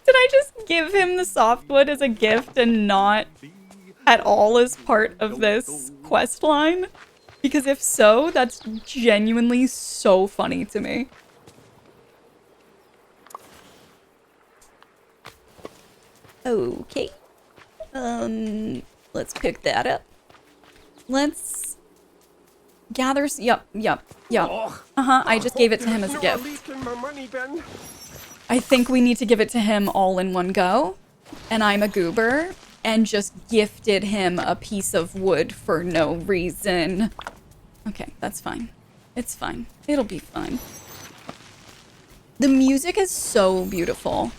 I just give him the softwood as a gift and not at all as part of this quest line? Because if so, that's genuinely so funny to me. Okay. Let's pick that up. Let's gather... Yep. I just gave it to him as a gift. I think we need to give it to him all in one go. And I'm a goober and just gifted him a piece of wood for no reason. Okay, that's fine. It's fine. It'll be fine. The music is so beautiful.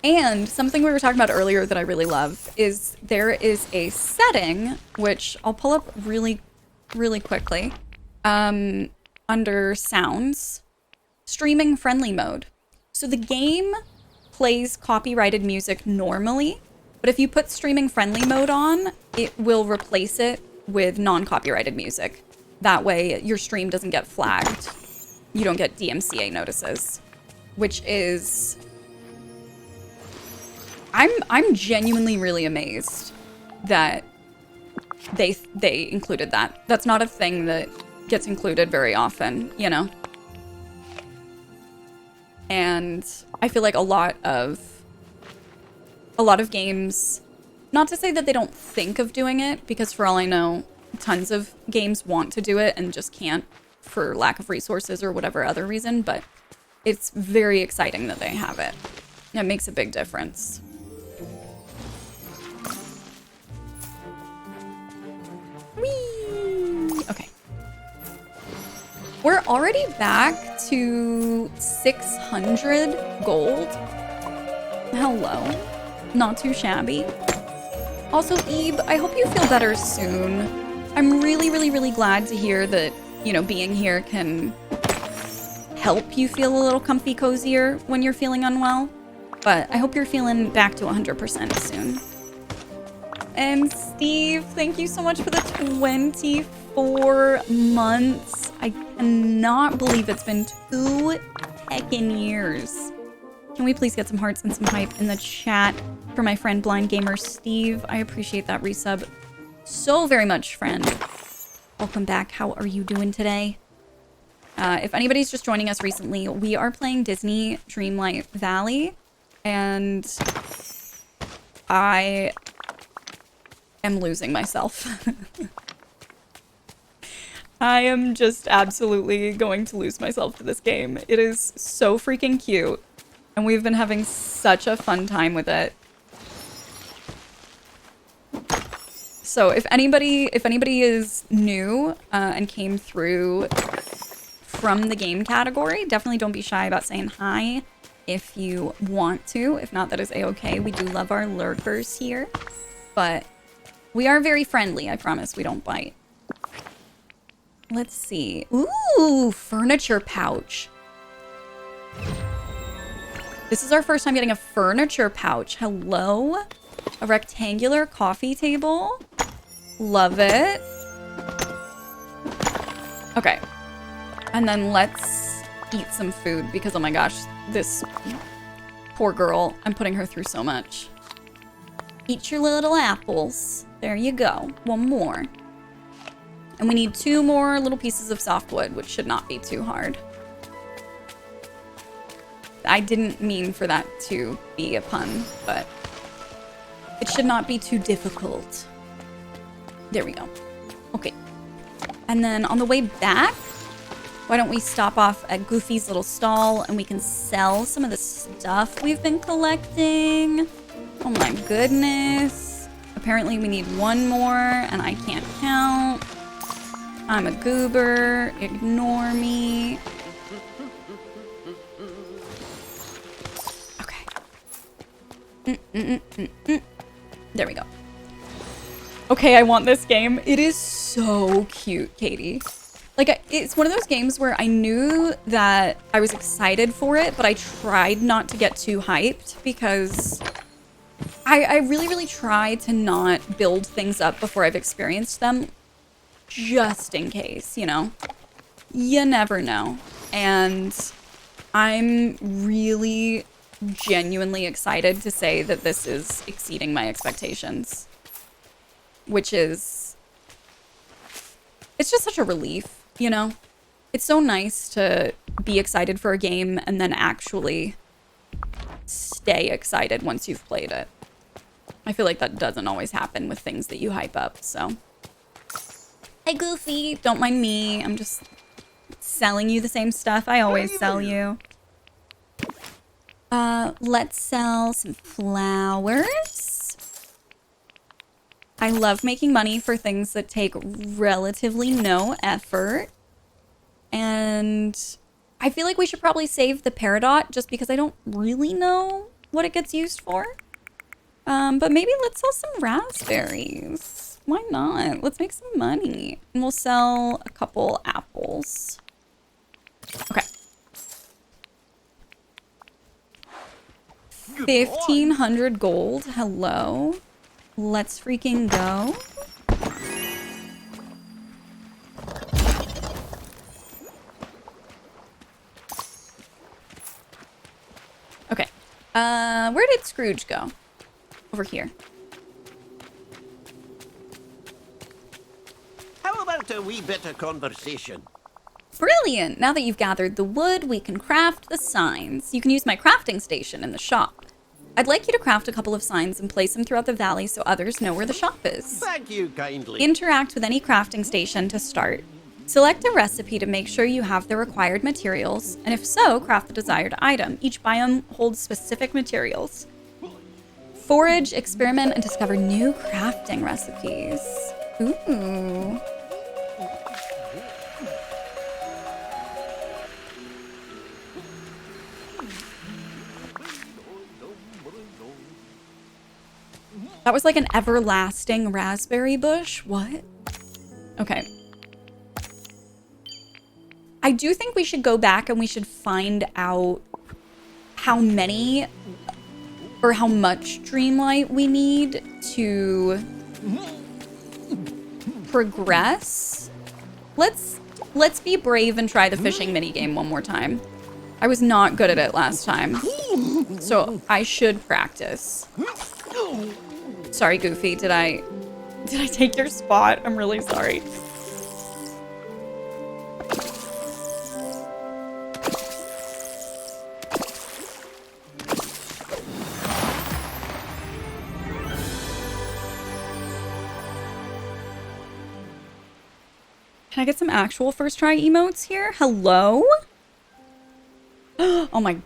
And something we were talking about earlier that I really love is there is a setting, which I'll pull up really, really quickly, under sounds, streaming friendly mode. So the game plays copyrighted music normally, but if you put streaming friendly mode on, it will replace it with non-copyrighted music. That way your stream doesn't get flagged. You don't get DMCA notices, which is... I'm genuinely really amazed that they included that. That's not a thing that gets included very often, you know? And I feel like a lot of games, not to say that they don't think of doing it, because for all I know, tons of games want to do it and just can't for lack of resources or whatever other reason, but it's very exciting that they have it. It makes a big difference. Whee! Okay. We're already back to 600 gold. Hello. Not too shabby. Also, Ebe, I hope you feel better soon. I'm really, really, really glad to hear that, you know, being here can help you feel a little comfy cozier when you're feeling unwell. But I hope you're feeling back to 100% soon. And Steve, thank you so much for the 24 months. I cannot believe it's been 2 heckin' years. Can we please get some hearts and some hype in the chat for my friend Blind Gamer Steve? I appreciate that resub so very much, friend. Welcome back. How are you doing today? If anybody's just joining us recently, we are playing Disney Dreamlight Valley, and I am losing myself. I am just absolutely going to lose myself to this game. It is so freaking cute, and we've been having such a fun time with it. So if anybody is new and came through from the game category, definitely don't be shy about saying hi if you want to. If not, that is a-okay. We do love our lurkers here, but we are very friendly. I promise we don't bite. Let's see. Ooh, furniture pouch. This is our first time getting a furniture pouch. Hello? A rectangular coffee table. Love it. Okay. And then let's eat some food because, oh my gosh, this poor girl, I'm putting her through so much. Eat your little apples. There you go. One more. And we need 2 more little pieces of softwood, which should not be too hard. I didn't mean for that to be a pun, but it should not be too difficult. There we go. Okay. And then on the way back, why don't we stop off at Goofy's little stall and we can sell some of the stuff we've been collecting. Oh my goodness. Apparently we need 1 more and I can't count. I'm a goober. Ignore me. Okay. There we go. Okay, I want this game. It is so cute, Katie. Like, it's one of those games where I knew that I was excited for it, but I tried not to get too hyped because I really, really try to not build things up before I've experienced them, just in case, you know? You never know. And I'm really genuinely excited to say that this is exceeding my expectations, which is, it's just such a relief, you know? It's so nice to be excited for a game and then actually stay excited once you've played it. I feel like that doesn't always happen with things that you hype up, so. Hey, Goofy, don't mind me. I'm just selling you the same stuff I always sell you. Let's sell some flowers. I love making money for things that take relatively no effort. And I feel like we should probably save the peridot just because I don't really know what it gets used for. But maybe let's sell some raspberries. Why not? Let's make some money. And we'll sell a couple apples. Okay. 1,500 gold. Hello. Let's freaking go. Okay. Where did Scrooge go? Over here. How about a wee bit of conversation? Brilliant! Now that you've gathered the wood, we can craft the signs. You can use my crafting station in the shop. I'd like you to craft a couple of signs and place them throughout the valley so others know where the shop is. Thank you kindly. Interact with any crafting station to start. Select a recipe to make sure you have the required materials, and if so, craft the desired item. Each biome holds specific materials. Forage, experiment, and discover new crafting recipes. Ooh. That was like an everlasting raspberry bush? What? Okay. I do think we should go back and we should find out how many or how much Dreamlight we need to progress. Let's be brave and try the fishing minigame one more time. I was not good at it last time, so I should practice. Sorry, Goofy, did I take your spot? I'm really sorry. Can I get some actual first try emotes here? Hello? Oh my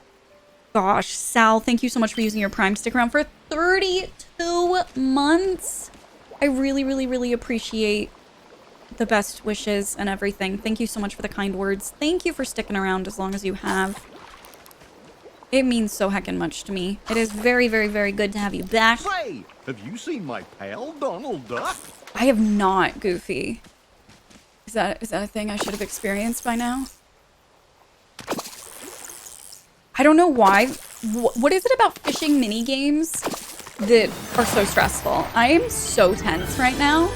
gosh, Sal, thank you so much for using your Prime stick around for 32 months. I really, really, really appreciate the best wishes and everything. Thank you so much for the kind words. Thank you for sticking around as long as you have. It means so heckin' much to me. It is very, very, very good to have you back. Say, have you seen my pal, Donald Duck? I have not, Goofy. Is that a thing I should have experienced by now? I don't know why. What is it about fishing mini games that are so stressful? I am so tense right now.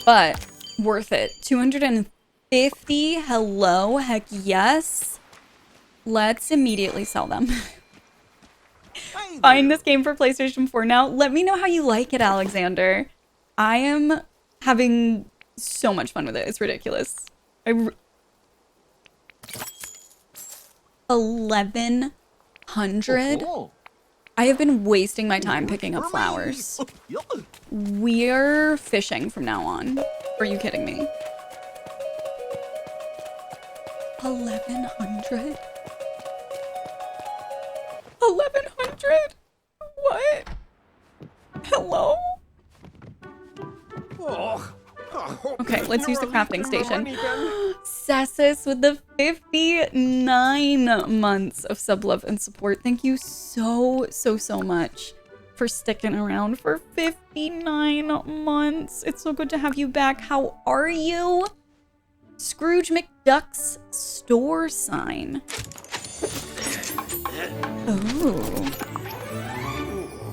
But worth it. 250. Hello. Heck yes. Let's immediately sell them. Find this game for PlayStation 4 now. Let me know how you like it, Alexander. I am having so much fun with it. It's ridiculous. 1,100. I have been wasting my time picking up flowers. We're fishing from now on. Are you kidding me? 1,100? 1,100? What? Hello? Okay, let's use the crafting station. Sassus with the 59 months of sub love and support. Thank you so much for sticking around for 59 months. It's so good to have you back. How are you? Scrooge McDuck's store sign. Oh.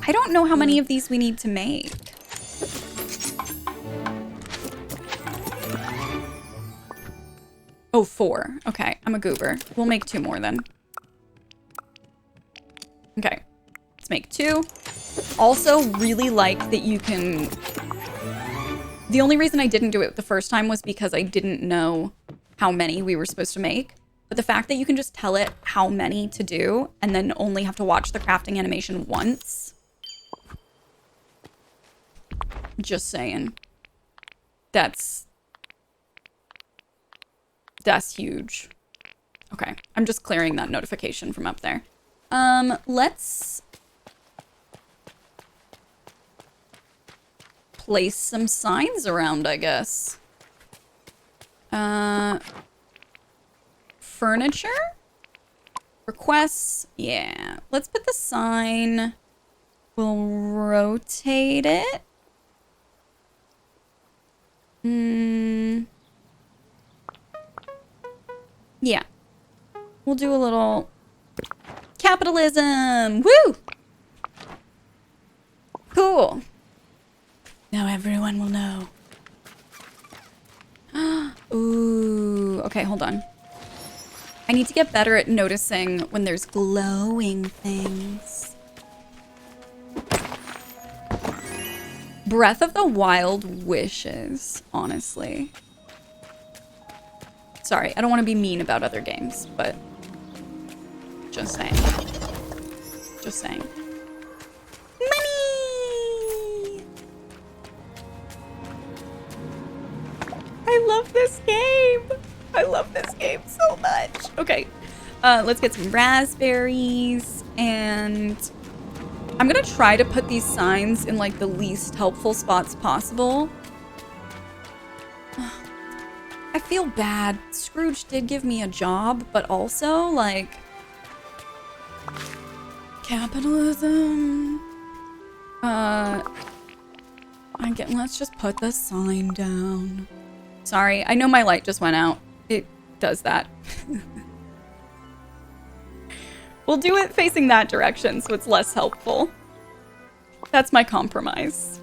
I don't know how many of these we need to make. Oh, 4. Okay, I'm a goober. We'll make 2 more then. Okay, let's make 2. Also, really like that you can... The only reason I didn't do it the first time was because I didn't know how many we were supposed to make. But the fact that you can just tell it how many to do and then only have to watch the crafting animation once. Just saying. That's huge. Okay, I'm just clearing that notification from up there. Let's place some signs around, I guess. furniture? Requests? Yeah. Let's put the sign. We'll rotate it. Yeah. We'll do a little capitalism. Woo! Cool. Now everyone will know. Ooh. Okay, hold on. I need to get better at noticing when there's glowing things. Breath of the Wild wishes, honestly. Sorry, I don't want to be mean about other games, but just saying. Just saying. Money! I love this game. I love this game so much. Okay, let's get some raspberries, and I'm gonna try to put these signs in like the least helpful spots possible. I feel bad. Scrooge did give me a job, but also like capitalism. Let's just put the sign down. Sorry, I know my light just went out. It does that. We'll do it facing that direction so it's less helpful. That's my compromise.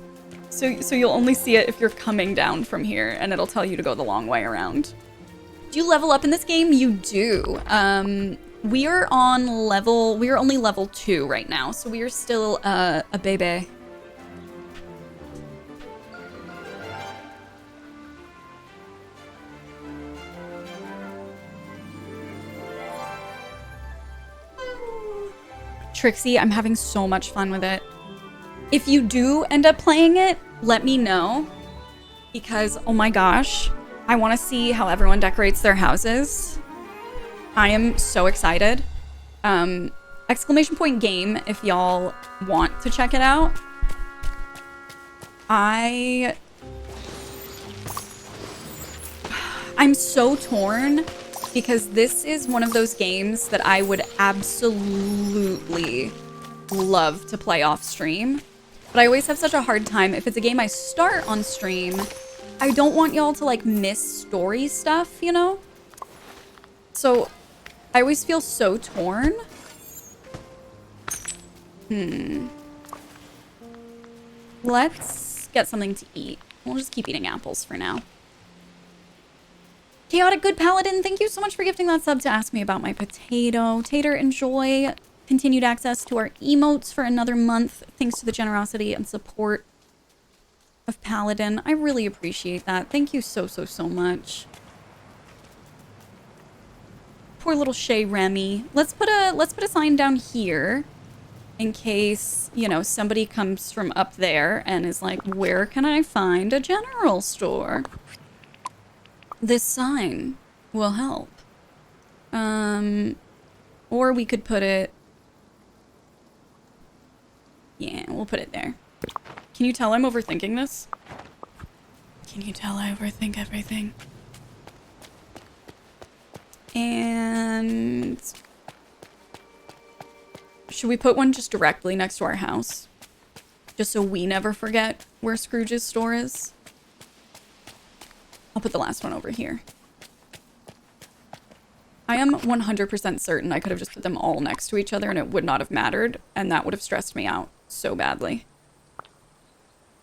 So you'll only see it if you're coming down from here, and it'll tell you to go the long way around. Do you level up in this game? You do. We are only level 2 right now, so we are still a baby. Trixie, I'm having so much fun with it. If you do end up playing it, let me know. Because, oh my gosh, I want to see how everyone decorates their houses. I am so excited. Exclamation point game if y'all want to check it out. I'm so torn because this is one of those games that I would absolutely love to play off stream. But I always have such a hard time. If it's a game I start on stream, I don't want y'all to like miss story stuff, you know? So I always feel so torn. Let's get something to eat. We'll just keep eating apples for now. Chaotic Good Paladin, thank you so much for gifting that sub to ask me about my potato. Tater, enjoy continued access to our emotes for another month, thanks to the generosity and support of Paladin. I really appreciate that. Thank you so, so, so much. Poor little Shay Remy. Let's put a sign down here in case, you know, somebody comes from up there and is like, where can I find a general store? This sign will help. Or we could put it... Yeah, we'll put it there. Can you tell I'm overthinking this? Can you tell I overthink everything? And... should we put one just directly next to our house? Just so we never forget where Scrooge's store is? I'll put the last one over here. I am 100% certain I could have just put them all next to each other and it would not have mattered, and that would have stressed me out so badly.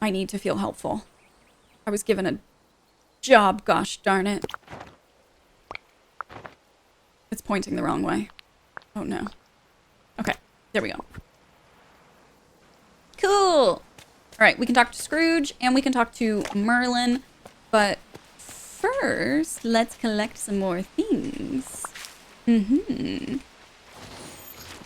I need to feel helpful. I was given a job, gosh darn it. It's pointing the wrong way. Oh no. Okay, there we go. Cool! Alright, we can talk to Scrooge and we can talk to Merlin, but first, let's collect some more things. Do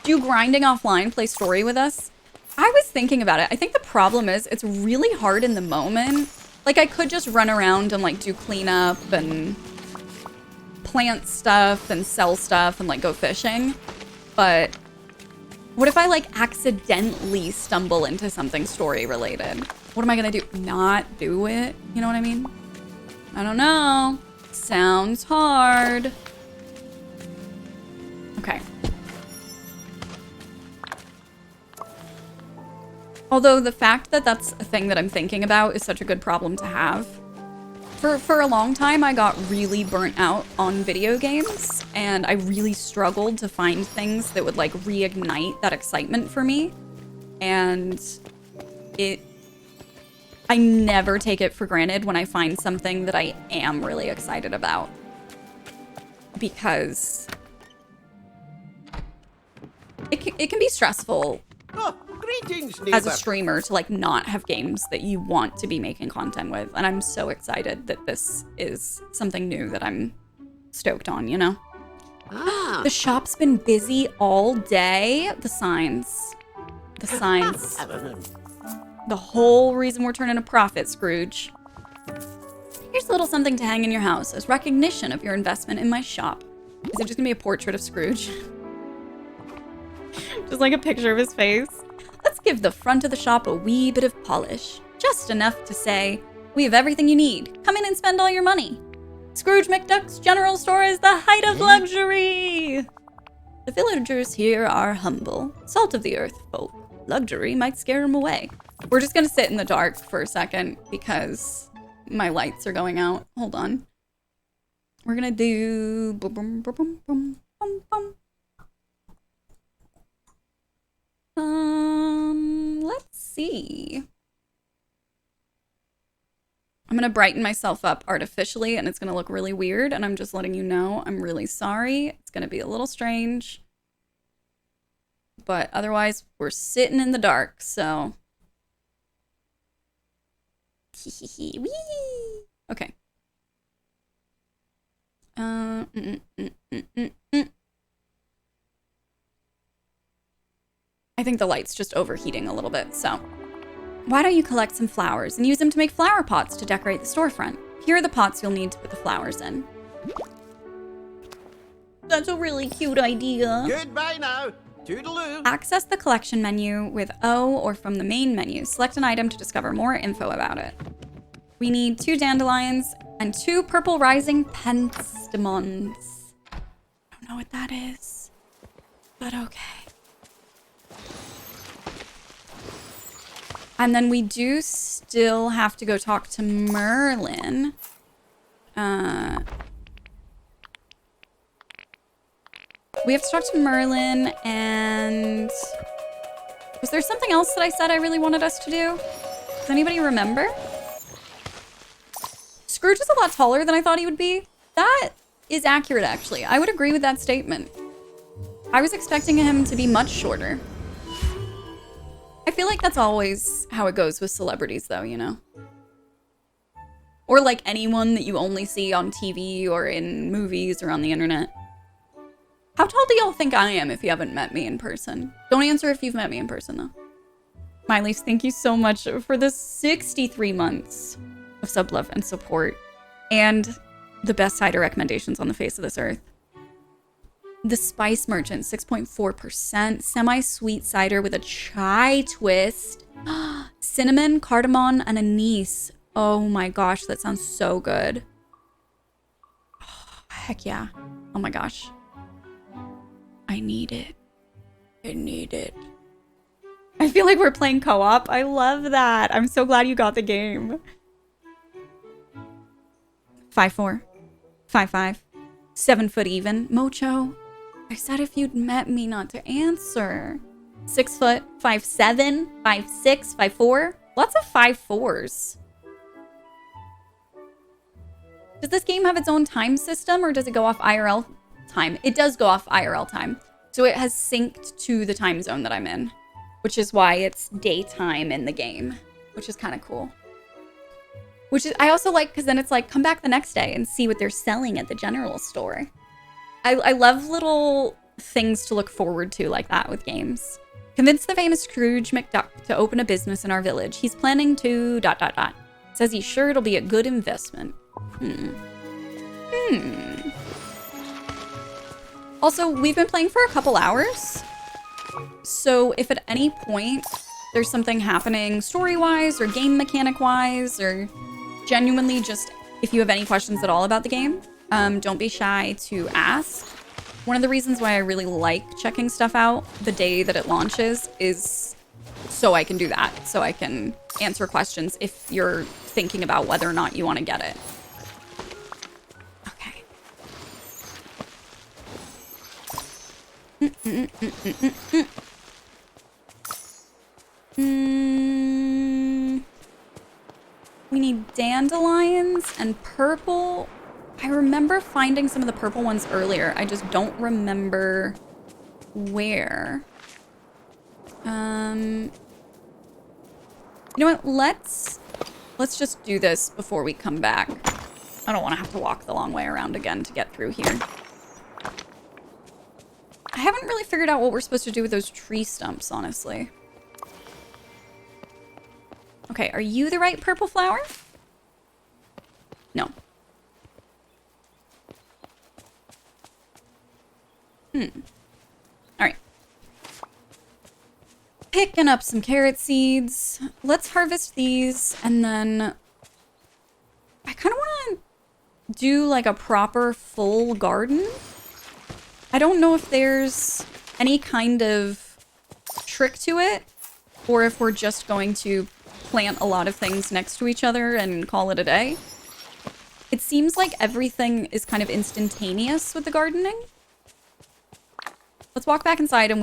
you grinding offline play story with us? I was thinking about it. I think the problem is it's really hard in the moment. Like, I could just run around and, like, do cleanup and plant stuff and sell stuff and, like, go fishing. But what if I, like, accidentally stumble into something story-related? What am I gonna do? Not do it? You know what I mean? I don't know. Sounds hard. Okay. Although the fact that that's a thing that I'm thinking about is such a good problem to have. For a long time, I got really burnt out on video games, and I really struggled to find things that would, like, reignite that excitement for me. And I never take it for granted when I find something that I am really excited about. Because it can be stressful Oh, greetings, neighbor. as a streamer to, like, not have games that you want to be making content with. And I'm so excited that this is something new that I'm stoked on, you know? Ah. The shop's been busy all day. The signs. The whole reason we're turning a profit, Scrooge. Here's a little something to hang in your house as recognition of your investment in my shop. Is it just gonna be a portrait of Scrooge? Just like a picture of his face. Let's give the front of the shop a wee bit of polish. Just enough to say, we have everything you need. Come in and spend all your money. Scrooge McDuck's General Store is the height of luxury. The villagers here are humble, salt of the earth folk. Luxury might scare them away. We're just gonna sit in the dark for a second because my lights are going out. Hold on. We're gonna do boom, boom, boom, boom, boom, boom, boom. Let's see. I'm gonna brighten myself up artificially and it's gonna look really weird, and I'm just letting you know I'm really sorry. It's gonna be a little strange. But otherwise, we're sitting in the dark, so. Wee. Okay. I think the light's just overheating a little bit, so. Why don't you collect some flowers and use them to make flower pots to decorate the storefront? Here are the pots you'll need to put the flowers in. That's a really cute idea. Goodbye now. Toodaloo. Access the collection menu with O or from the main menu. Select an item to discover more info about it. We need 2 dandelions and 2 purple rising penstemons. I don't know what that is, but okay. And then we do still have to go talk to Merlin. We have to talk to Merlin, and was there something else that I said I really wanted us to do? Does anybody remember? Scrooge is a lot taller than I thought he would be. That is accurate, actually. I would agree with that statement. I was expecting him to be much shorter. I feel like that's always how it goes with celebrities, though, you know? Or like anyone that you only see on TV or in movies or on the internet. How tall do y'all think I am if you haven't met me in person? Don't answer if you've met me in person, though. Myleaf, thank you so much for the 63 months of sub love and support. And the best cider recommendations on the face of this earth. The Spice Merchant, 6.4%. Semi-sweet cider with a chai twist. Cinnamon, cardamom, and anise. Oh my gosh, that sounds so good. Oh, heck yeah. Oh my gosh. I need it. I need it. I feel like we're playing co-op. I love that. I'm so glad you got the game. 5'4", 5'5", 7 foot even. Mocho, I said if you'd met me not to answer. 6 foot, 5'7", 5'6", 5'4". Lots of 5'4s. Does this game have its own time system or does it go off IRL time? It does go off IRL time. So it has synced to the time zone that I'm in, which is why it's daytime in the game, which is kind of cool. Which is, I also like, because then it's like, come back the next day and see what they're selling at the general store. I love little things to look forward to like that with games. Convince the famous Scrooge McDuck to open a business in our village. He's planning to ... Says he's sure it'll be a good investment. Also, we've been playing for a couple hours. So if at any point there's something happening story-wise or game mechanic-wise, or genuinely just if you have any questions at all about the game, don't be shy to ask. one of the reasons why I really like checking stuff out the day that it launches is so I can do that. So I can answer questions if you're thinking about whether or not you want to get it. Okay. We need dandelions and purple. I remember finding some of the purple ones earlier. I just don't remember where. You know what? Let's just do this before we come back. I don't want to have to walk the long way around again to get through here. I haven't really figured out what we're supposed to do with those tree stumps, honestly. Okay, are you the right purple flower? No. Alright. Picking up some carrot seeds. Let's harvest these, and then I kind of want to do like a proper full garden. I don't know if there's any kind of trick to it, or if we're just going to plant a lot of things next to each other and call it a day. It seems like everything is kind of instantaneous with the gardening. Let's walk back inside and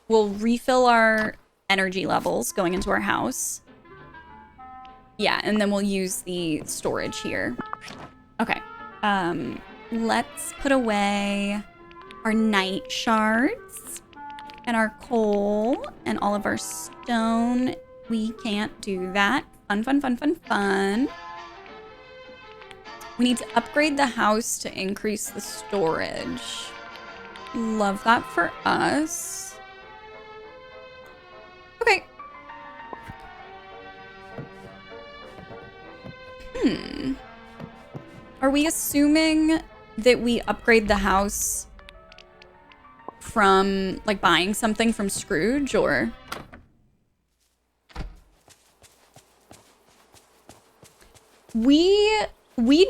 we'll refill our energy levels going into our house. Yeah, and then we'll use the storage here. Okay. Let's put away our night shards and our coal and all of our stone. We can't do that. Fun. We need to upgrade the house to increase the storage. Love that for us. Okay. Are we assuming that we upgrade the house from, like, buying something from Scrooge, or? We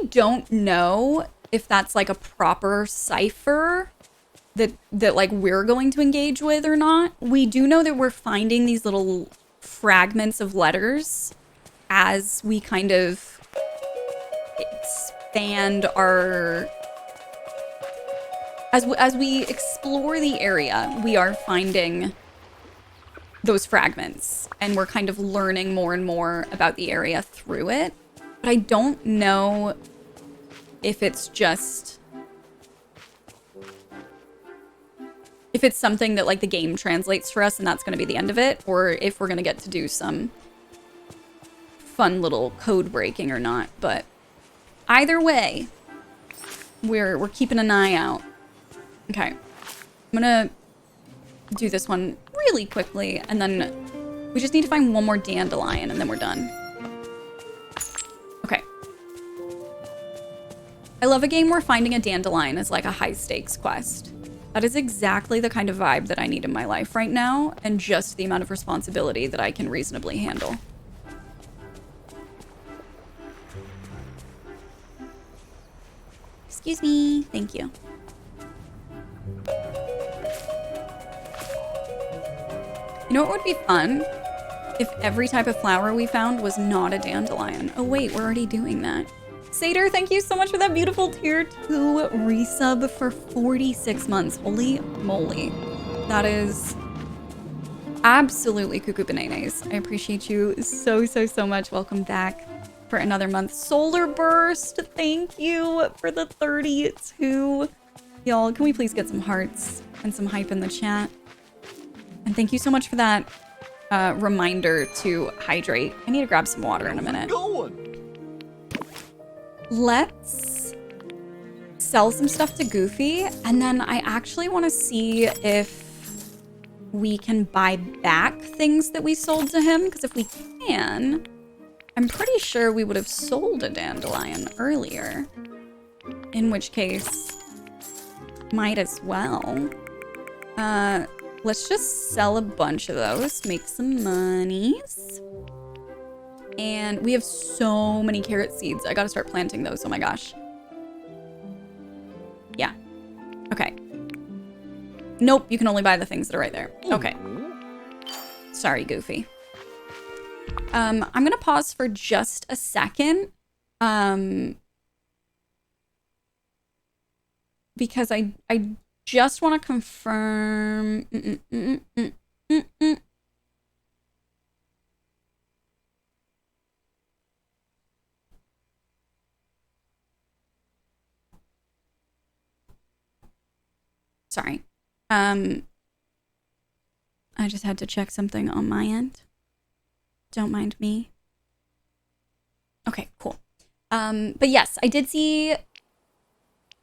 don't know if that's, like, a proper cipher that like we're going to engage with or not. We do know that we're finding these little fragments of letters as we kind of expand our... As we explore the area, we are finding those fragments, and we're kind of learning more and more about the area through it. But I don't know if it's just... if it's something that, like, the game translates for us and that's going to be the end of it, or if we're going to get to do some fun little code breaking or not. But either way, we're keeping an eye out. Okay. I'm going to do this one really quickly, and then we just need to find one more dandelion, and then we're done. Okay. I love a game where finding a dandelion is like a high-stakes quest. That is exactly the kind of vibe that I need in my life right now, and just the amount of responsibility that I can reasonably handle. Excuse me. Thank you. You know what would be fun? If every type of flower we found was not a dandelion. Oh wait, we're already doing that. Satyr, thank you so much for that beautiful tier 2 resub for 46 months. Holy moly. That is absolutely cuckoo bananas. I appreciate you so much. Welcome back for another month. Solar Burst, thank you for the 32. Y'all, can we please get some hearts and some hype in the chat? And thank you so much for that reminder to hydrate. I need to grab some water in a minute. Let's sell some stuff to Goofy, and then I actually want to see if we can buy back things that we sold to him, because if we can, I'm pretty sure we would have sold a dandelion earlier, in which case, might as well. Let's just sell a bunch of those, make some monies. And we have so many carrot seeds. I gotta start planting those, oh my gosh. Yeah. Okay. Nope, you can only buy the things that are right there. Okay. Sorry, Goofy. I'm gonna pause for just a second. Because I just want to confirm. Sorry. I just had to check something on my end. Don't mind me. Okay, cool. But yes, I did see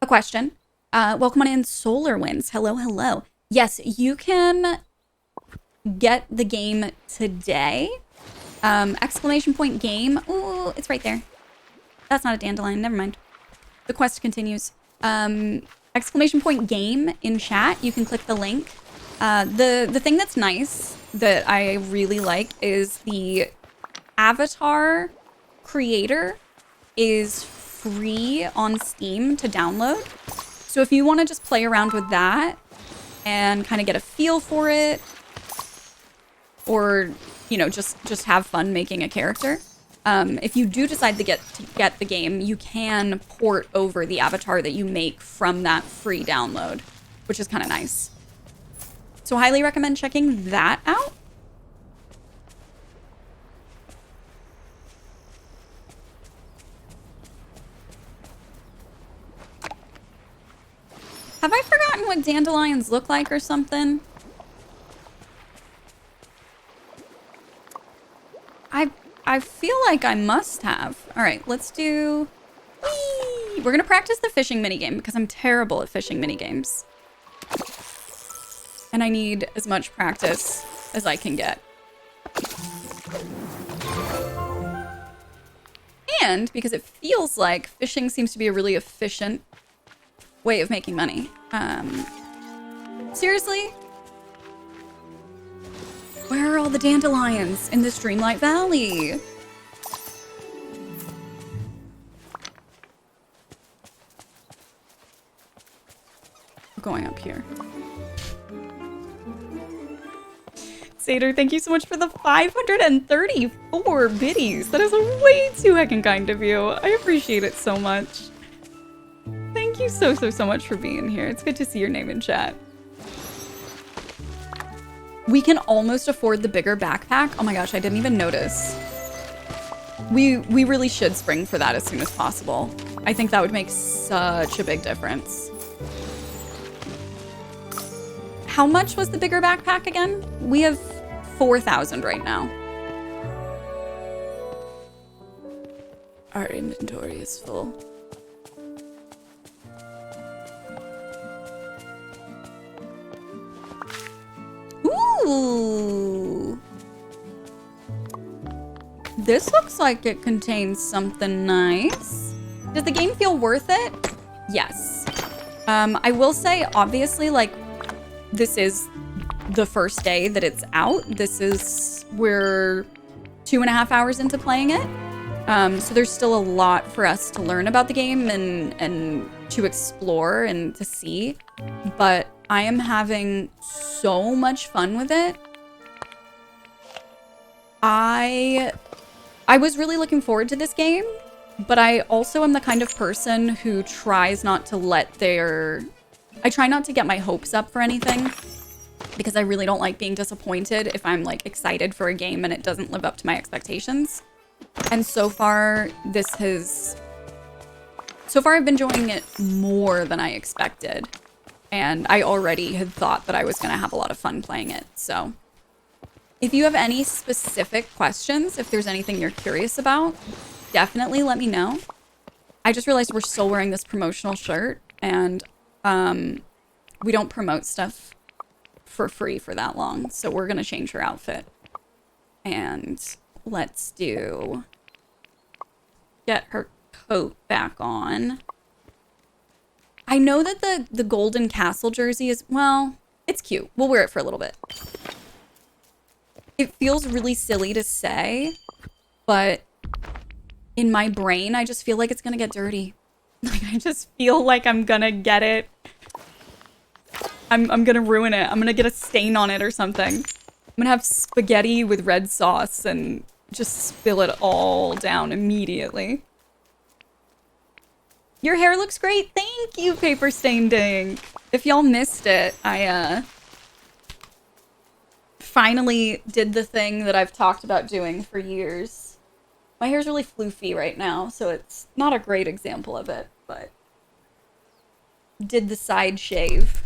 a question. Welcome on in, Solar Winds. Hello, hello. Yes, you can get the game today. Exclamation point game. Ooh, it's right there. That's not a dandelion. Never mind. The quest continues. Exclamation point game in chat. You can click the link. The thing that's nice that I really like is the avatar creator is free on Steam to download. So if you want to just play around with that and kind of get a feel for it, or, you know, just have fun making a character, if you do decide to get the game, you can port over the avatar that you make from that free download, which is kind of nice. So highly recommend checking that out. Have I forgotten what dandelions look like or something? I feel like I must have. All right, let's do... Whee! We're going to practice the fishing minigame because I'm terrible at fishing minigames. And I need as much practice as I can get. And because it feels like fishing seems to be a really efficient way of making money. Seriously? Where are all the dandelions in this Dreamlight Valley? We're going up here. Satyr, thank you so much for the 534 biddies. That is way too heckin' kind of you. I appreciate it so much. Thank you so much for being here. It's good to see your name in chat. We can almost afford the bigger backpack. Oh my gosh, I didn't even notice. We really should spring for that as soon as possible. I think that would make such a big difference. How much was the bigger backpack again? We have 4,000 right now. Our inventory is full. Ooh. This looks like it contains something nice. Does the game feel worth it? Yes. I will say, obviously, like, this is the first day that it's out. We're 2.5 hours into playing it. So there's still a lot for us to learn about the game and to explore and to see. But I am having so much fun with it. I was really looking forward to this game, but I also am the kind of person who tries not to I try not to get my hopes up for anything, because I really don't like being disappointed if I'm like excited for a game and it doesn't live up to my expectations. And so far I've been enjoying it more than I expected. And I already had thought that I was going to have a lot of fun playing it. So if you have any specific questions, if there's anything you're curious about, definitely let me know. I just realized we're still wearing this promotional shirt, and we don't promote stuff for free for that long. So we're going to change her outfit. And let's get her coat back on. I know that the Golden Castle jersey is, well, it's cute. We'll wear it for a little bit. It feels really silly to say, but in my brain, I just feel like it's gonna get dirty. Like, I just feel like I'm gonna get it I'm gonna ruin it. I'm gonna get a stain on it or something. I'm gonna have spaghetti with red sauce and just spill it all down immediately. Your hair looks great. Thank you, Paper Stained Ink. If y'all missed it, I finally did the thing that I've talked about doing for years. My hair's really floofy right now, so it's not a great example of it, but did the side shave.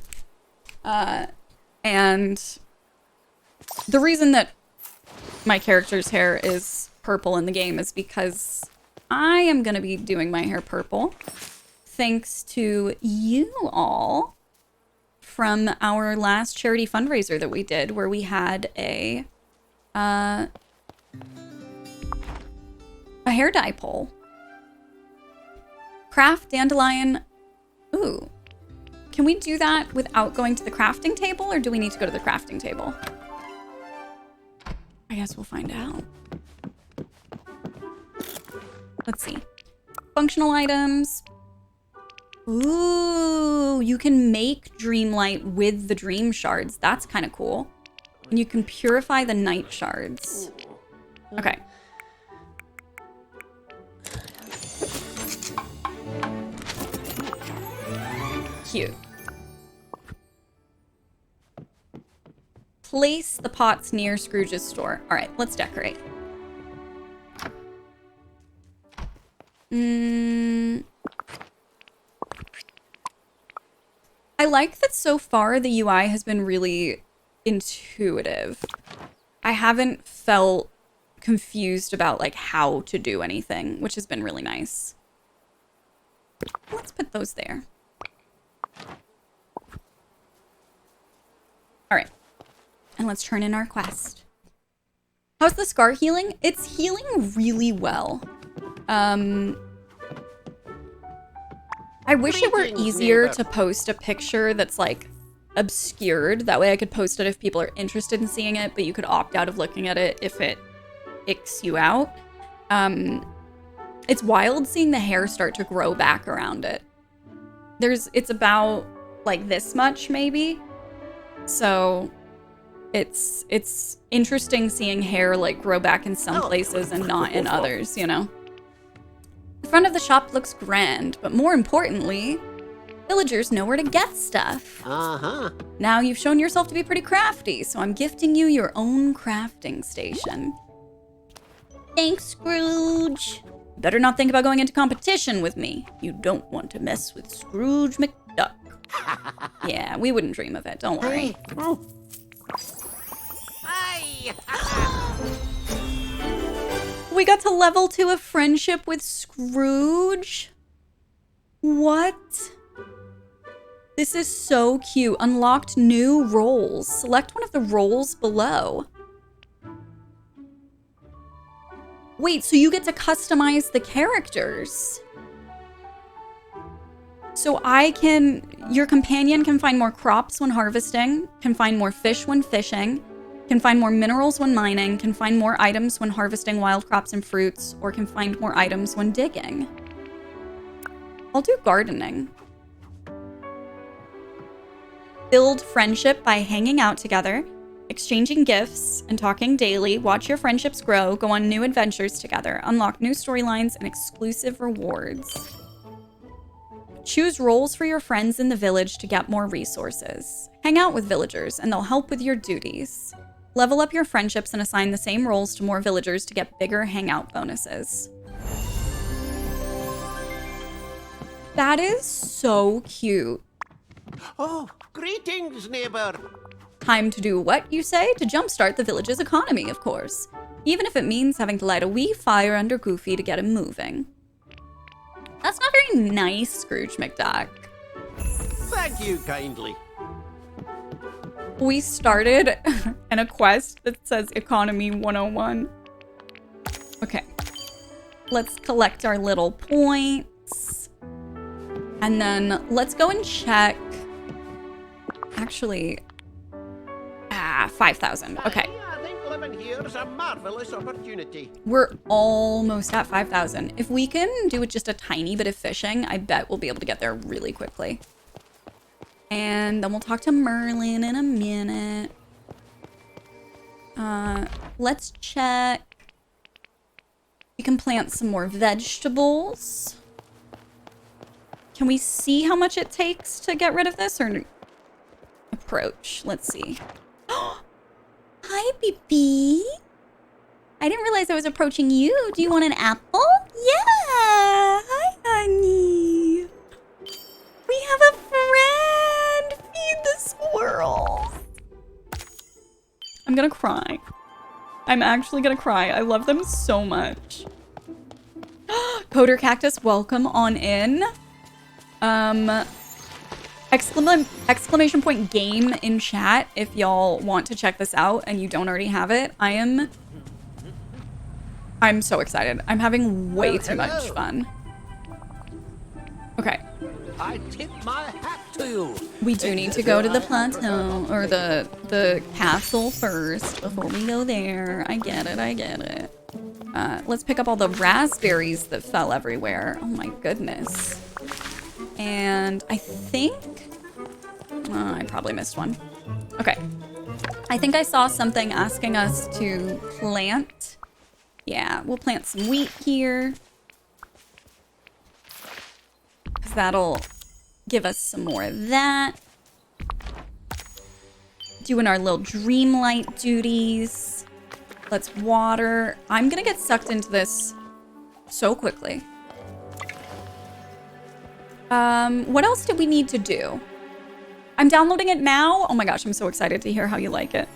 And the reason that my character's hair is purple in the game is because I am going to be doing my hair purple thanks to you all from our last charity fundraiser that we did, where we had a hair dye poll. Craft dandelion. Ooh. Can we do that without going to the crafting table, or do we need to go to the crafting table? I guess we'll find out. Let's see. Functional items. Ooh, you can make Dreamlight with the dream shards. That's kind of cool. And you can purify the night shards. Okay. Cute. Place the pots near Scrooge's store. All right, let's decorate. I like that so far the UI has been really intuitive. I haven't felt confused about like how to do anything, which has been really nice. Let's put those there. All right. And let's turn in our quest. How's the scar healing? It's healing really well. I wish it were easier to post a picture that's like obscured. That way I could post it if people are interested in seeing it, but you could opt out of looking at it if it icks you out. It's wild seeing the hair start to grow back around it. It's about like this much maybe. So it's interesting seeing hair like grow back in some places and not in others, you know? The front of the shop looks grand, but more importantly, villagers know where to get stuff. Uh-huh. Now you've shown yourself to be pretty crafty, so I'm gifting you your own crafting station. Thanks, Scrooge. Better not think about going into competition with me. You don't want to mess with Scrooge McDuck. Yeah, we wouldn't dream of it, don't worry. We got to level 2 a friendship with Scrooge? What? This is so cute. Unlocked new roles. Select one of the roles below. Wait, so you get to customize the characters. So your companion can find more crops when harvesting, can find more fish when fishing, can find more minerals when mining, can find more items when harvesting wild crops and fruits, or can find more items when digging. I'll do gardening. Build friendship by hanging out together, exchanging gifts, and talking daily. Watch your friendships grow, go on new adventures together, unlock new storylines and exclusive rewards. Choose roles for your friends in the village to get more resources. Hang out with villagers and they'll help with your duties. Level up your friendships and assign the same roles to more villagers to get bigger hangout bonuses. That is so cute. Oh, greetings, neighbor. Time to do what, you say? To jumpstart the village's economy, of course. Even if it means having to light a wee fire under Goofy to get him moving. That's not very nice, Scrooge McDuck. Thank you kindly. We started in a quest that says Economy 101. Okay. Let's collect our little points. And then let's go and check. Actually, 5,000. Okay. I think living here is a marvelous opportunity. We're almost at 5,000. If we can do just a tiny bit of fishing, I bet we'll be able to get there really quickly. And then we'll talk to Merlin in a minute. Let's check. We can plant some more vegetables. Can we see how much it takes to get rid of this or approach? Let's see. Hi, BB. I didn't realize I was approaching you. Do you want an apple? Yeah. Hi, honey. We have a friend. Feed the squirrel. I'm gonna cry. I'm actually gonna cry. I love them so much. Coder Cactus, welcome on in. Exclamation point game in chat if y'all want to check this out and you don't already have it. I'm so excited. I'm having way too much fun. Okay. I tip my hat to you. We do need to go to the plateau or the castle first before we go there. I get it. I get it. Let's pick up all the raspberries that fell everywhere. Oh my goodness. And I think I probably missed one. Okay. I think I saw something asking us to plant. Yeah, we'll plant some wheat here. Because that'll give us some more of that. Doing our little dreamlight duties. Let's water. I'm gonna get sucked into this so quickly. What else do we need to do? I'm downloading it now. Oh my gosh, I'm so excited to hear how you like it.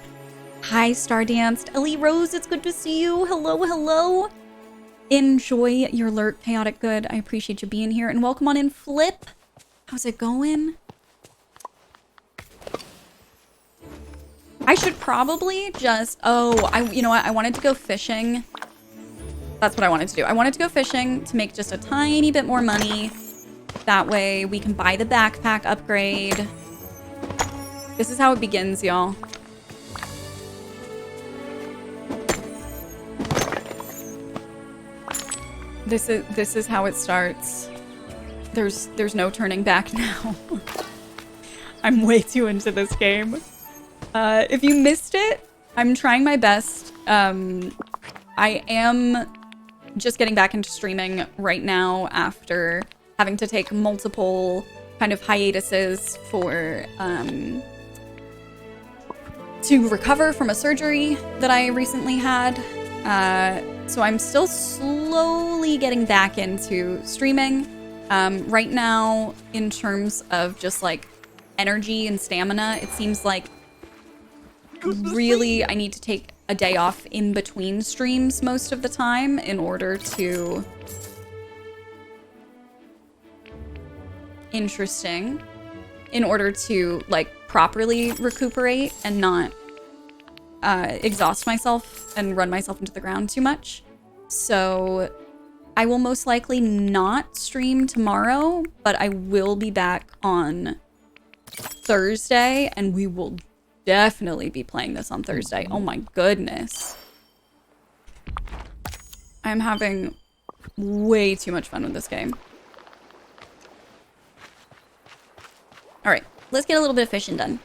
Hi, Stardanced. Ellie Rose, it's good to see you. Hello, hello. Enjoy your lurk, Chaotic Good. I appreciate you being here. And welcome on in, Flip. How's it going? I should probably just... Oh, you know what? I wanted to go fishing. That's what I wanted to do. I wanted to go fishing to make just a tiny bit more money. That way we can buy the backpack upgrade. This is how it begins, y'all. This is how it starts. There's no turning back now. I'm way too into this game. If you missed it, I'm trying my best. I am just getting back into streaming right now after having to take multiple kind of hiatuses for to recover from a surgery that I recently had. So I'm still slowly getting back into streaming. Right now, in terms of just like energy and stamina, it seems like really I need to take a day off in between streams most of the time in order to... Interesting. In order to like properly recuperate and not exhaust myself and run myself into the ground too much. So I will most likely not stream tomorrow, but I will be back on Thursday and we will definitely be playing this on Thursday. Oh my goodness. I'm having way too much fun with this game. All right, let's get a little bit of fishing done.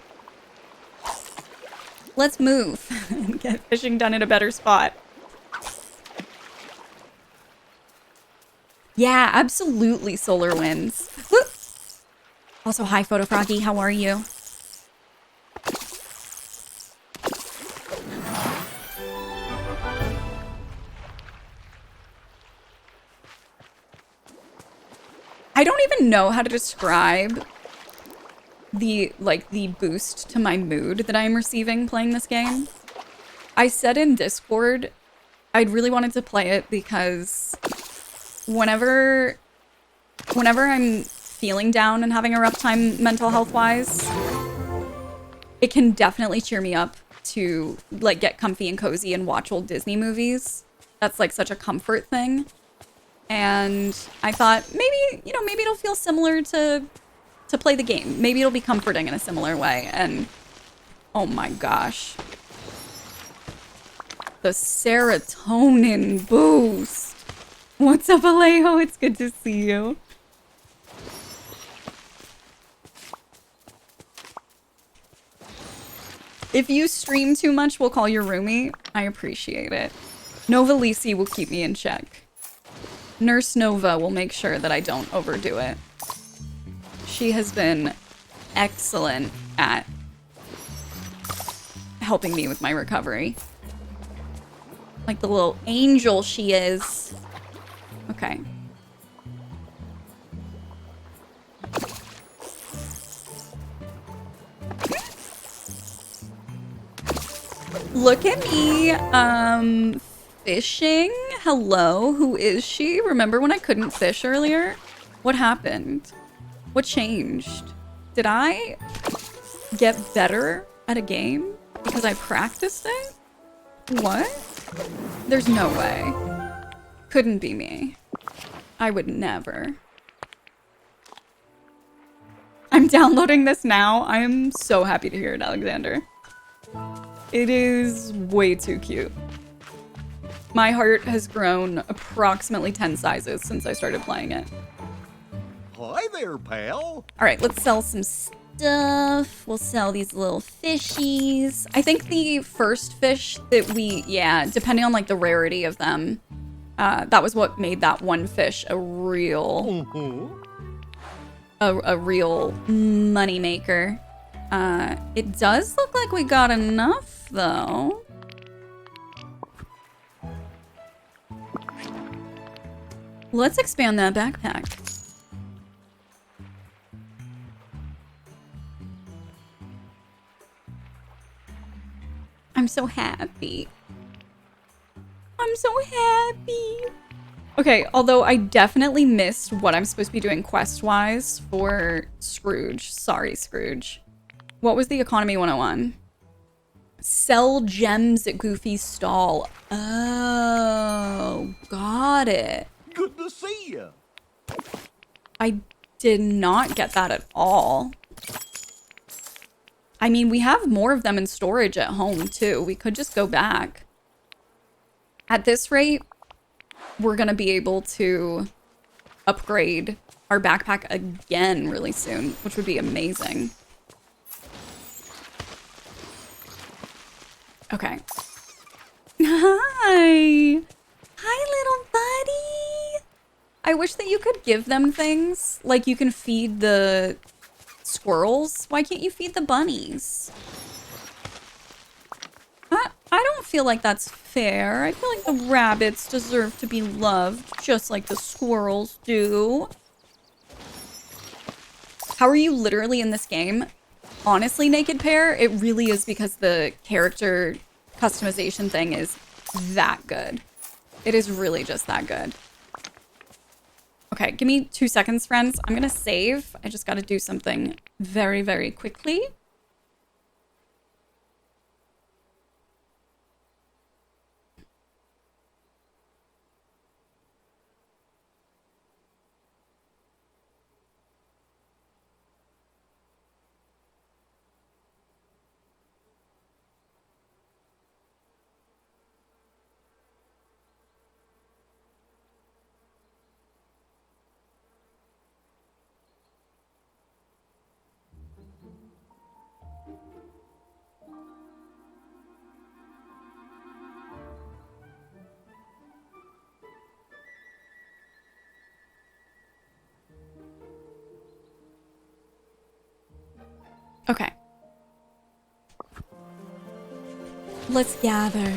Let's move and get fishing done in a better spot. Yeah, absolutely, Solar Winds. Woo! Also, hi, Photo Froggy. How are you? I don't even know how to describe the boost to my mood that I'm receiving playing this game. I said in Discord I'd really wanted to play it because whenever I'm feeling down and having a rough time mental health wise, it can definitely cheer me up to like get comfy and cozy and watch old Disney movies. That's like such a comfort thing. And I thought maybe it'll feel similar to play the game. Maybe it'll be comforting in a similar way. And oh my gosh. The serotonin boost. What's up, Alejo? It's good to see you. If you stream too much, we'll call your roomie. I appreciate it. Nova Lisi will keep me in check. Nurse Nova will make sure that I don't overdo it. She has been excellent at helping me with my recovery. Like the little angel she is. Okay. Look at me, fishing. Hello, who is she? Remember when I couldn't fish earlier? What happened? What changed? Did I get better at a game because I practiced it? What? There's no way. Couldn't be me. I would never. I'm downloading this now. I am so happy to hear it, Alexander. It is way too cute. My heart has grown approximately 10 sizes since I started playing it. Hi there, pal. All right, let's sell some stuff. We'll sell these little fishies. I think the first fish that we, yeah, depending on like the rarity of them, that was what made that one fish a real, a real money maker. It does look like we got enough though. Let's expand that backpack. I'm so happy. I'm so happy. Okay, although I definitely missed what I'm supposed to be doing quest-wise for Scrooge. Sorry, Scrooge. What was the Economy 101? Sell gems at Goofy's stall. Oh, got it. Good to see you. I did not get that at all. I mean, we have more of them in storage at home, too. We could just go back. At this rate, we're going to be able to upgrade our backpack again really soon, which would be amazing. Okay. Hi. Hi, little buddy. I wish that you could give them things. Like you can feed the squirrels. Why can't you feed the bunnies? I don't feel like that's fair. I feel like the rabbits deserve to be loved just like the squirrels do. How are you literally in this game? Honestly, Naked Pear, it really is because the character customization thing is that good. It is really just that good. Okay, give me 2 seconds, friends. I'm gonna save. I just gotta do something very, very quickly. Okay. Let's gather.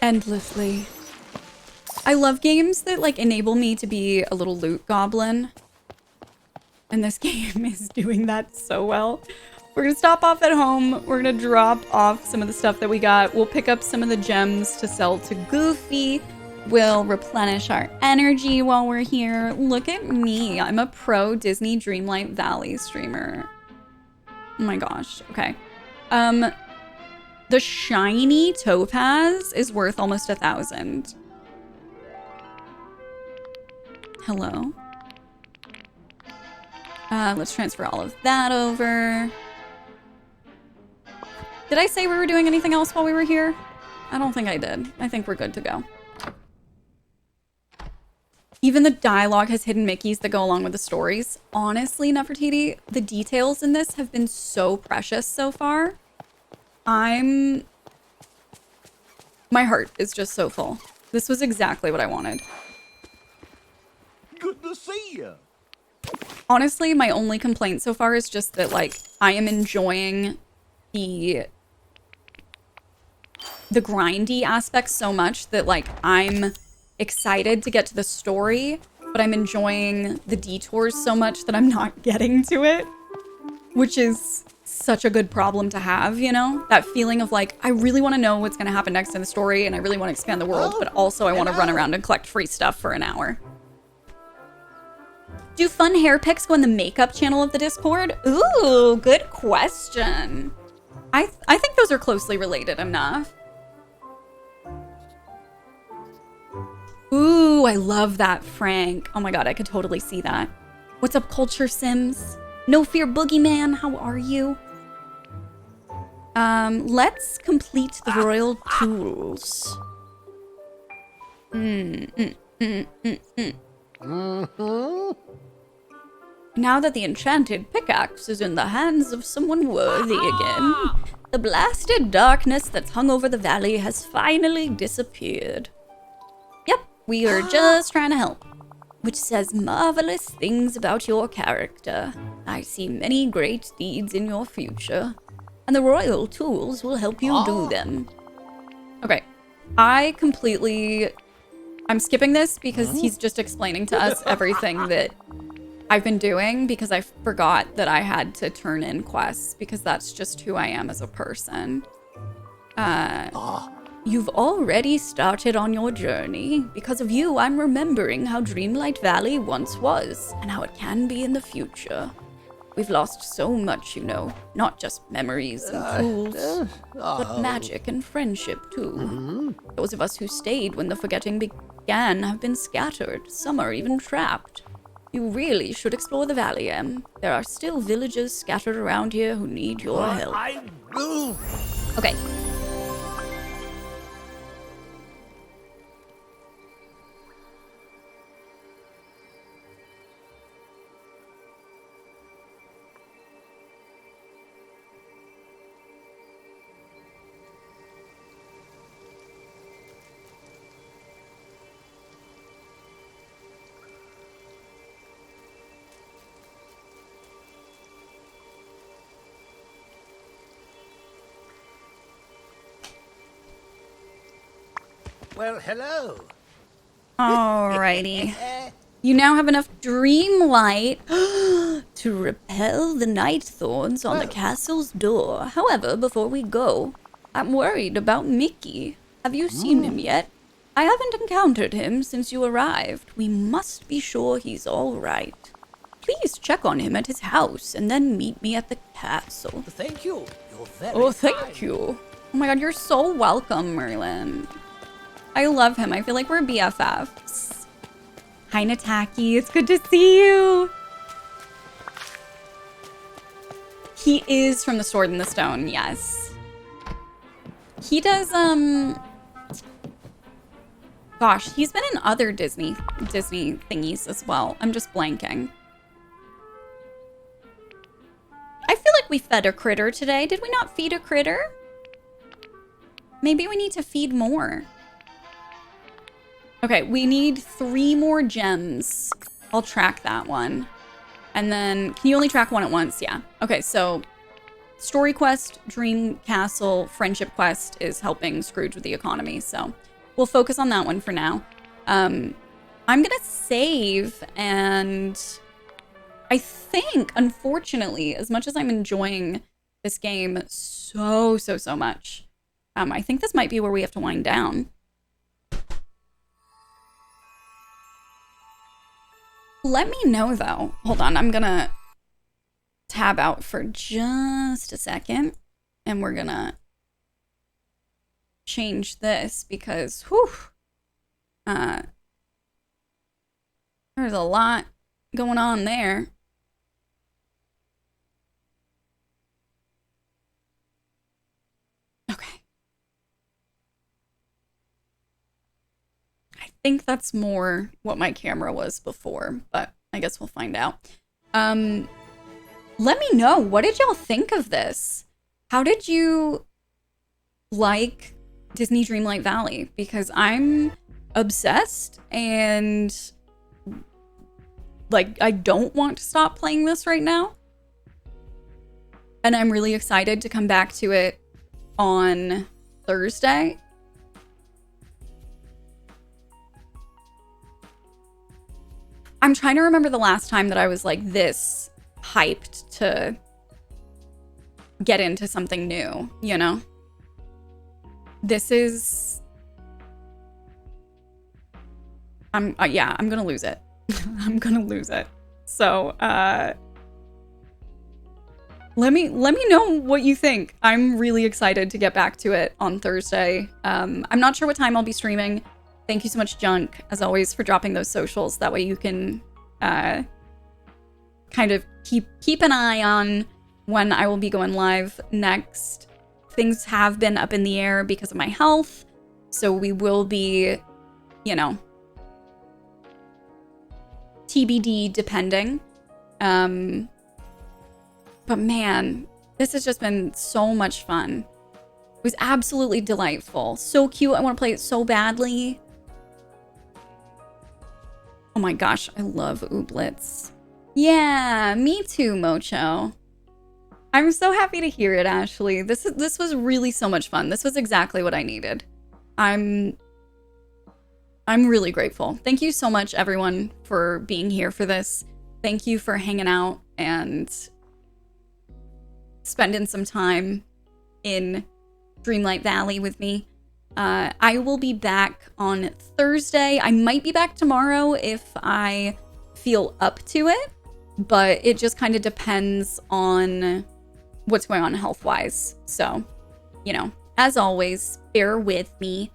Endlessly. I love games that like enable me to be a little loot goblin. And this game is doing that so well. We're gonna stop off at home. We're gonna drop off some of the stuff that we got. We'll pick up some of the gems to sell to Goofy. We'll replenish our energy while we're here. Look at me. I'm a pro Disney Dreamlight Valley streamer. Oh my gosh. Okay. The shiny topaz is worth almost 1,000. Hello. Let's transfer all of that over. Did I say we were doing anything else while we were here? I don't think I did. I think we're good to go. Even the dialogue has hidden Mickeys that go along with the stories. Honestly, Nefertiti, the details in this have been so precious so far. My heart is just so full. This was exactly what I wanted. Good to see you. Honestly, my only complaint so far is just that, like, I am enjoying the grindy aspects so much that, like, I'm excited to get to the story, but I'm enjoying the detours so much that I'm not getting to it, which is such a good problem to have, you know? That feeling of, like, I really want to know what's going to happen next in the story, and I really want to expand the world, but also I want to run around and collect free stuff for an hour. Do fun hair pics go in the makeup channel of the Discord? Ooh, good question. I think those are closely related enough. Ooh, I love that, Frank. Oh my god, I could totally see that. What's up, Culture Sims? No Fear Boogeyman, how are you? Let's complete the royal tools. Now that the enchanted pickaxe is in the hands of someone worthy again, the blasted darkness that's hung over the valley has finally disappeared. Yep, we are just trying to help, which says marvelous things about your character. I see many great deeds in your future, and the royal tools will help you do them. Okay, I'm skipping this because he's just explaining to us everything that I've been doing, because I forgot that I had to turn in quests, because that's just who I am as a person. You've already started on your journey. Because of you, I'm remembering how Dreamlight Valley once was, and how it can be in the future. We've lost so much, you know, not just memories and tools, but magic and friendship too. Those of us who stayed when the forgetting began have been scattered. Some are even trapped. You really should explore the valley, Em. There are still villagers scattered around here who need your help. I will. Okay. Well, hello. Alrighty. You now have enough Dreamlight to repel the night thorns on the castle's door. However, before we go, I'm worried about Mickey. Have you seen him yet? I haven't encountered him since you arrived. We must be sure he's all right. Please check on him at his house and then meet me at the castle. Thank you. You're very Oh, thank kind. you. Oh my god, you're so welcome, Merlin. I love him. I feel like we're BFFs. Hi, Nataki. It's good to see you. He is from the Sword and the Stone, yes. He does, gosh, he's been in other Disney thingies as well. I'm just blanking. I feel like we fed a critter today. Did we not feed a critter? Maybe we need to feed more. Okay, we need 3 more gems. I'll track that one. And then, can you only track one at once? Yeah. Okay, so story quest, dream castle, friendship quest is helping Scrooge with the economy. So we'll focus on that one for now. I'm gonna save, and I think, unfortunately, as much as I'm enjoying this game so much, I think this might be where we have to wind down. Let me know, though. Hold on, I'm gonna tab out for just a second, and we're gonna change this because, whew, there's a lot going on there. Okay. I think that's more what my camera was before, but I guess we'll find out. Let me know, what did y'all think of this? How did you like Disney Dreamlight Valley? Because I'm obsessed and like I don't want to stop playing this right now. And I'm really excited to come back to it on Thursday. I'm trying to remember the last time that I was like this hyped to get into something new, you know? This is... yeah, I'm gonna lose it. I'm gonna lose it. So, let me know what you think. I'm really excited to get back to it on Thursday. I'm not sure what time I'll be streaming. Thank you so much, Junk, as always, for dropping those socials. That way you can kind of keep an eye on when I will be going live next. Things have been up in the air because of my health, so we will be, you know, TBD depending. But man, this has just been so much fun. It was absolutely delightful. So cute. I want to play it so badly. Oh my gosh, I love ooblets. Yeah, me too, Mocho. I'm so happy to hear it, Ashley. This was really so much fun. This was exactly what I needed. I'm really grateful. Thank you so much, everyone, for being here for this. Thank you for hanging out and spending some time in Dreamlight Valley with me. I will be back on Thursday. I might be back tomorrow if I feel up to it, but it just kind of depends on what's going on health-wise. So, you know, as always, bear with me.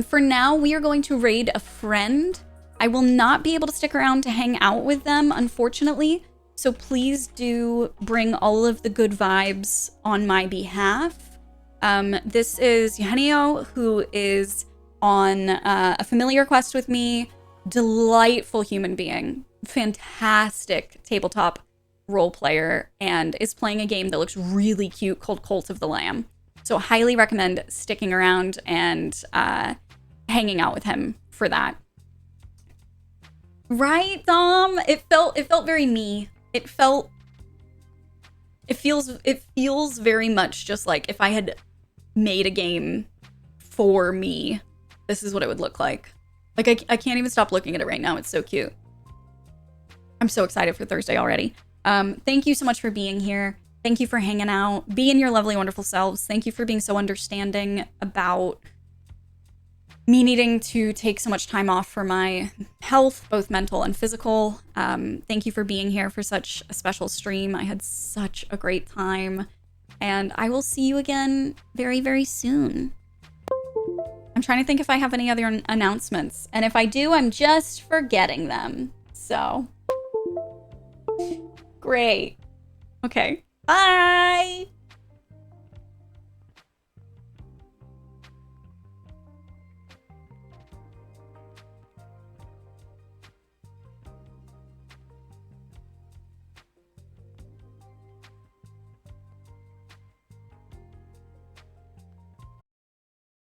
For now, we are going to raid a friend. I will not be able to stick around to hang out with them, unfortunately. So please do bring all of the good vibes on my behalf. This is Eugenio, who is on a familiar quest with me. Delightful human being. Fantastic tabletop role player, and is playing a game that looks really cute called Cult of the Lamb. So highly recommend sticking around and hanging out with him for that. Right, Dom? It felt very me. It feels very much just like if I had made a game for me, this is what it would look like. Like, I can't even stop looking at it right now. It's so cute. I'm so excited for Thursday already. Thank you so much for being here. Thank you for hanging out, being your lovely, wonderful selves. Thank you for being so understanding about me needing to take so much time off for my health, both mental and physical. Thank you for being here for such a special stream. I had such a great time, and I will see you again very, very soon. I'm trying to think if I have any other announcements, and if I do, I'm just forgetting them. So, great. Okay, bye!